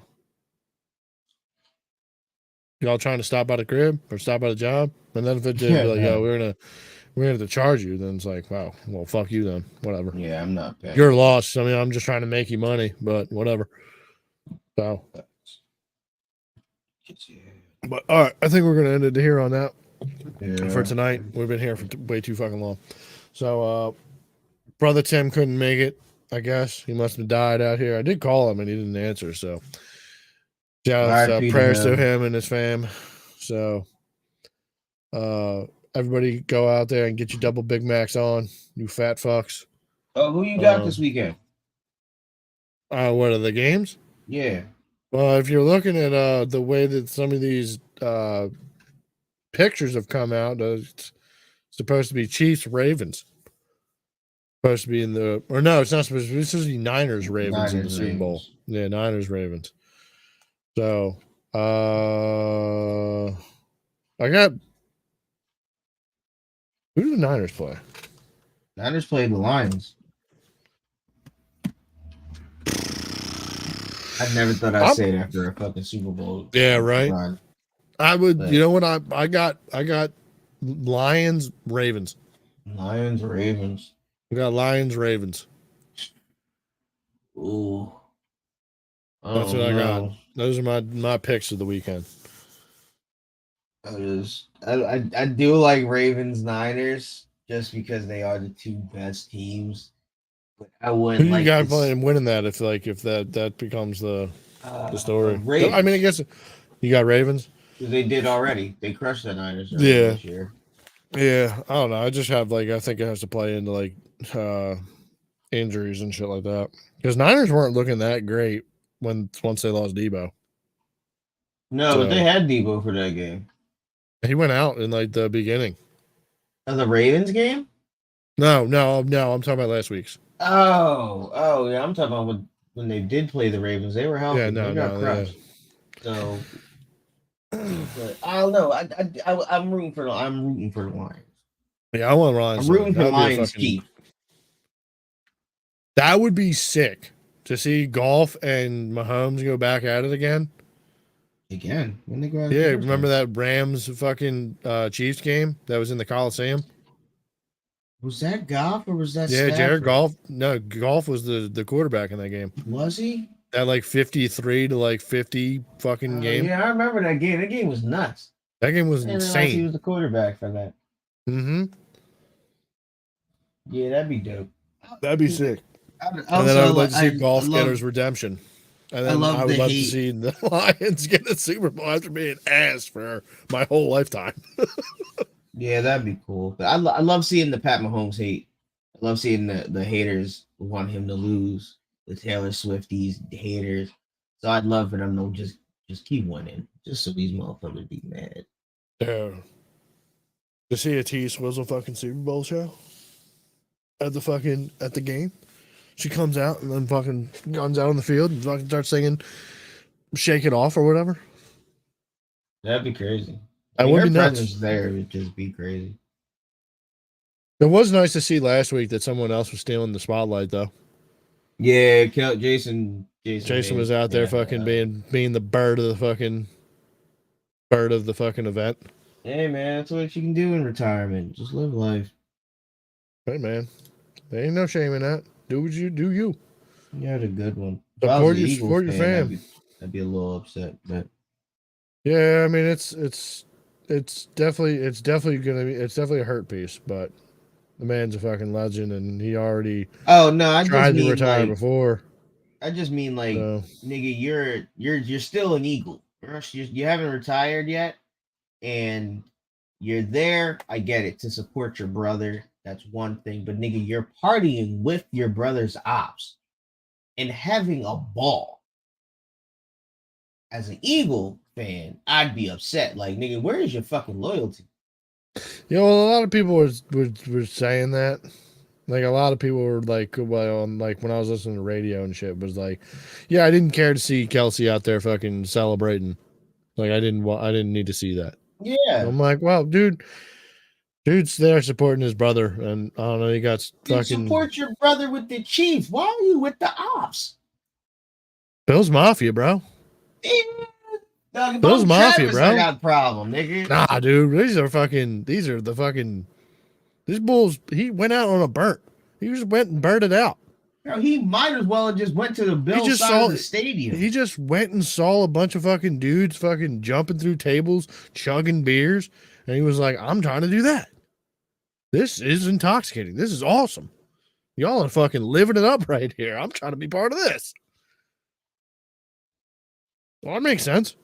trying to stop by the crib or stop by the job? And then if it did, be like, yo, we're gonna have to charge you. Then it's like, wow, well, fuck you then. Whatever. Yeah, I'm not paying. You're lost. I mean, I'm just trying to make you money, but whatever. So, but all right, I think we're gonna end it here on that for tonight. We've been here for way too fucking long. So, brother Tim couldn't make it. I guess he must have died out here. I did call him and he didn't answer. So, prayers to him and his fam. So, everybody go out there and get your double Big Macs on, you fat fucks. Oh, who you got this weekend? What are the games? Yeah. Well, if you're looking at the way that some of these pictures have come out, it's supposed to be Chiefs Ravens. Supposed to be in the no, it's not supposed to be. This is the Niners Ravens in the Super Bowl. Yeah, Niners Ravens. So I got who do the Niners play? Niners played the Lions. I never thought I'd say it after a fucking Super Bowl. Yeah, right. Run. I would. But, you know what? I got Lions Ravens. Lions Ravens. We got Lions Ravens. Ooh. That's what I got. Those are my picks of the weekend. I do like Ravens Niners just because they are the two best teams. But I wouldn't. Who you got playing winning that if that becomes the story? Ravens. I mean, I guess you got Ravens. They did already. They crushed the Niners this year. Yeah, I don't know. I just have I think it has to play into injuries and shit like that. Because Niners weren't looking that great once they lost Debo. No, but they had Debo for that game. He went out in the beginning. Of the Ravens game? No. I'm talking about last week's. Oh, yeah. I'm talking about when they did play the Ravens. They were healthy. Yeah, they got crushed. Yeah. So, but I don't know. I'm rooting for the Lions. Yeah, I want Lions. I'm rooting for the Lions to keep. That would be sick to see Golf and Mahomes go back at it again. Again, when they go out. Yeah, remember that Rams fucking Chiefs game that was in the Coliseum? Was that Goff or was that Yeah, Stafford? Jared Goff. No, Golf was the quarterback in that game. Was he? That like 53 to like 50 fucking game. Yeah, I remember that game. That game was nuts. That game was I didn't realize he insane. was the quarterback for that. Mm-hmm. Yeah, that'd be dope. That'd be sick. Also, And then I would like to see Golf I get love- his redemption. And I then love I would the love to hate. see the Lions get a Super Bowl after being asked for my whole lifetime. Yeah, that'd be cool. But I love seeing the Pat Mahomes hate. I love seeing the haters want him to lose. The Taylor Swifties, the haters. So I'd love for them to just keep winning, just so these motherfuckers be mad. Yeah. To see a T Swizzle fucking Super Bowl show at the game. She comes out and then fucking guns out on the field and fucking starts singing "Shake It Off" or whatever. That'd be crazy. That would her be nuts. presence there would just be crazy. It was nice to see last week that someone else was stealing the spotlight though. Yeah, Jason Was out there fucking being the bird of the fucking event. Hey man, that's what you can do in retirement. Just live life. Hey man, there ain't no shame in that. Do what you do. You You had a good one. If I support was an Eagles your fan, fam. I'd be a little upset, but Yeah, I mean it's definitely a hurt piece, but the man's a fucking legend and he already oh no, I just tried to mean retire like, before. I just mean like, So nigga, you're still an Eagle. You haven't retired yet, and you're there. I get it, to support your brother. That's one thing, but nigga, you're partying with your brother's ops and having a ball. As an Eagle fan, I'd be upset. Like, nigga, where is your fucking loyalty? yeah, well, a lot of people were saying that. Like a lot of people were like, well, like when I was listening to radio and shit, was like, yeah, I didn't care to see Kelsey out there fucking celebrating. Like I didn't need to see that. Yeah, I'm like, well, dude's there supporting his brother, and I don't know, he got you fucking support your brother with the Chiefs. Why are you with the ops? Bill's Mafia, bro. Dog, Those Bo Mafia, Travis, bro. I got a problem, nigga. Nah, dude, these bulls. He went out on a burnt. He just went and burnt it out. Bro, he might as well have just went to the Bills just side saw of the it. stadium. He just went and saw a bunch of fucking dudes fucking jumping through tables, chugging beers, and he was like, I'm trying to do that. This is intoxicating. This is awesome. Y'all are fucking living it up right here. I'm trying to be part of this. Well, that makes sense.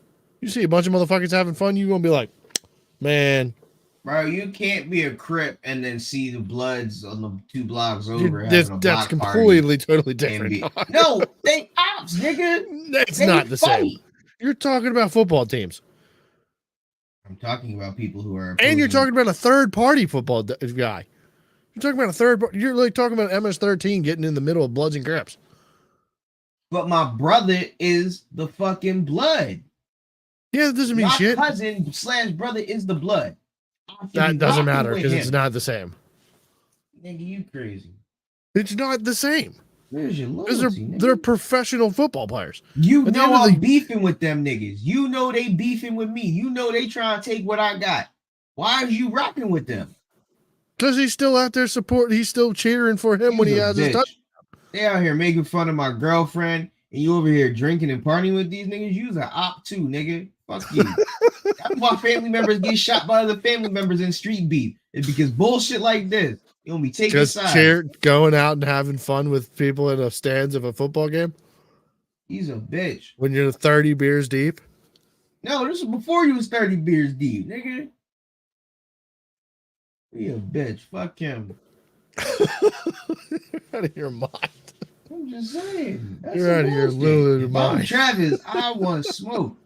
You see a bunch of motherfuckers having fun, you're gonna be like, man, Bro, you can't be a Crip and then see the Bloods on the 2 blocks over. that's having a block completely, totally party and different. be- No, they ops, nigga. That's They not the same. fight. You're talking about football teams. I'm talking about people who are. And you're opposing- talking about a third party football guy. You're talking about a third. You're like talking about MS-13 getting in the middle of Bloods and Crips. But my brother is the fucking Blood. Yeah, that doesn't mean My shit. cousin / brother is the Blood. I should That be doesn't rocking matter with because it's him. not the same. Nigga, you crazy. It's not the same. Where's your Because loyalty, nigga? they're professional football players. You At the know end of I'm the- beefing with them niggas. You know they beefing with me. You know they trying to take what I got. Why are you rocking with them? Because he's still out there he's still cheering for him when he You's a has his bitch. touch. They out here making fun of my girlfriend, and you over here drinking and partying with these niggas. You's an op too, nigga. Fuck you. That's why family members get shot by other family members in street beef. It's because bullshit like this. You don't be taking Just sides. going out and having fun with people in the stands of a football game He's a bitch. when you're 30 beers deep. No, this was before you was 30 beers deep, nigga. He a bitch. Fuck him. You're out of your mind. I'm just saying. That's You're out of your bullshit. little If I'm mind. Travis, I want smoke.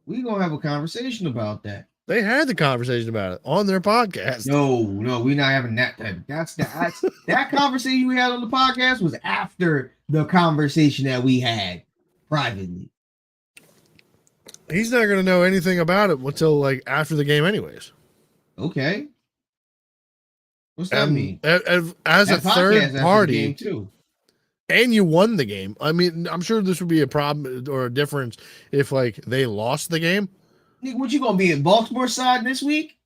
We gonna have a conversation about that. They had the conversation about it on their podcast. No, we're not having that type. That's that conversation we had on the podcast was after the conversation that we had privately. He's not going to know anything about it until like after the game, anyways. Okay. What's that mean? As a That podcast third after the party, game too. and you won the game. I mean, I'm sure this would be a problem or a difference if like they lost the game. Nigga, what you gonna be in Baltimore side this week?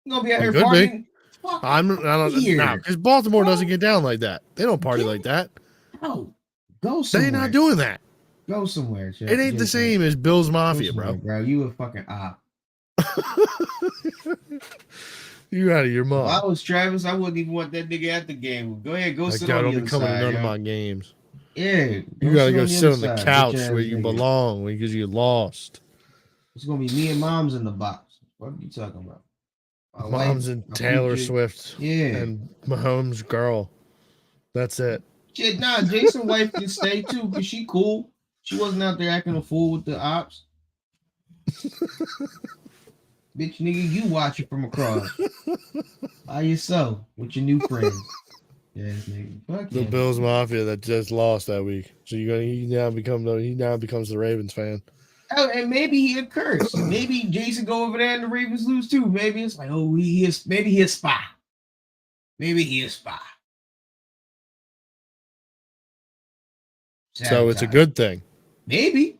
You gonna be out You here could be. partying? Fuck I don't here. now because Baltimore doesn't Bro. get down like that. They don't party Get- like that. No, go somewhere. They're not doing that. Go somewhere. It ain't the same as Bill's Mafia, bro. Bro, you a fucking op. You out of your If mind. I was Travis, I wouldn't even want that nigga at the game. Go ahead, go Like, sit God, on don't the be other coming to side. none yo. of my games. Yeah, You gotta go the sit other on the side, couch bitch-ass where you nigga. belong because you lost. It's gonna be me and mom's in the box. What are you talking about? My Mom's wife, and my Taylor future- Swift Yeah. and Mahomes' girl. That's it. Shit, nah, Jason's wife can stay too, because she cool. She wasn't out there acting a fool with the ops. Bitch, nigga, you watch it from across. By yourself, with your new friends. Yeah, nigga. Fuck The him. Bills Mafia that just lost that week. So he now becomes the Ravens fan. Oh, and maybe he a curse. Maybe Jason go over there and the Ravens lose too. Maybe it's like, oh, maybe he a spy. Maybe he a spy. So it's a Sabotage. good thing. Maybe.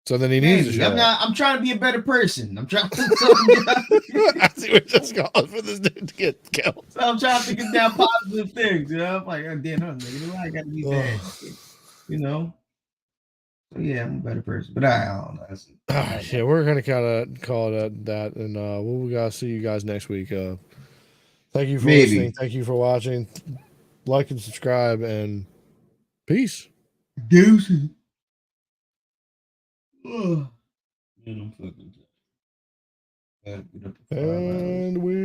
So then he needs to Maybe. show up. I'm trying to be a better person. I'm trying to I see we're just going for this dude to get killed. so I'm trying to think of down positive things, you know. I'm like, oh damn, nigga, I gotta be bad. You know. So yeah, I'm a better person. But I don't know. Yeah, we're gonna kind of call it at that, and we'll gotta see you guys next week. Thank you for listening. Thank you for watching. Like and subscribe, and peace. Deuces. Man, I'm fucking tired. Gotta get up at 5 hours. And we.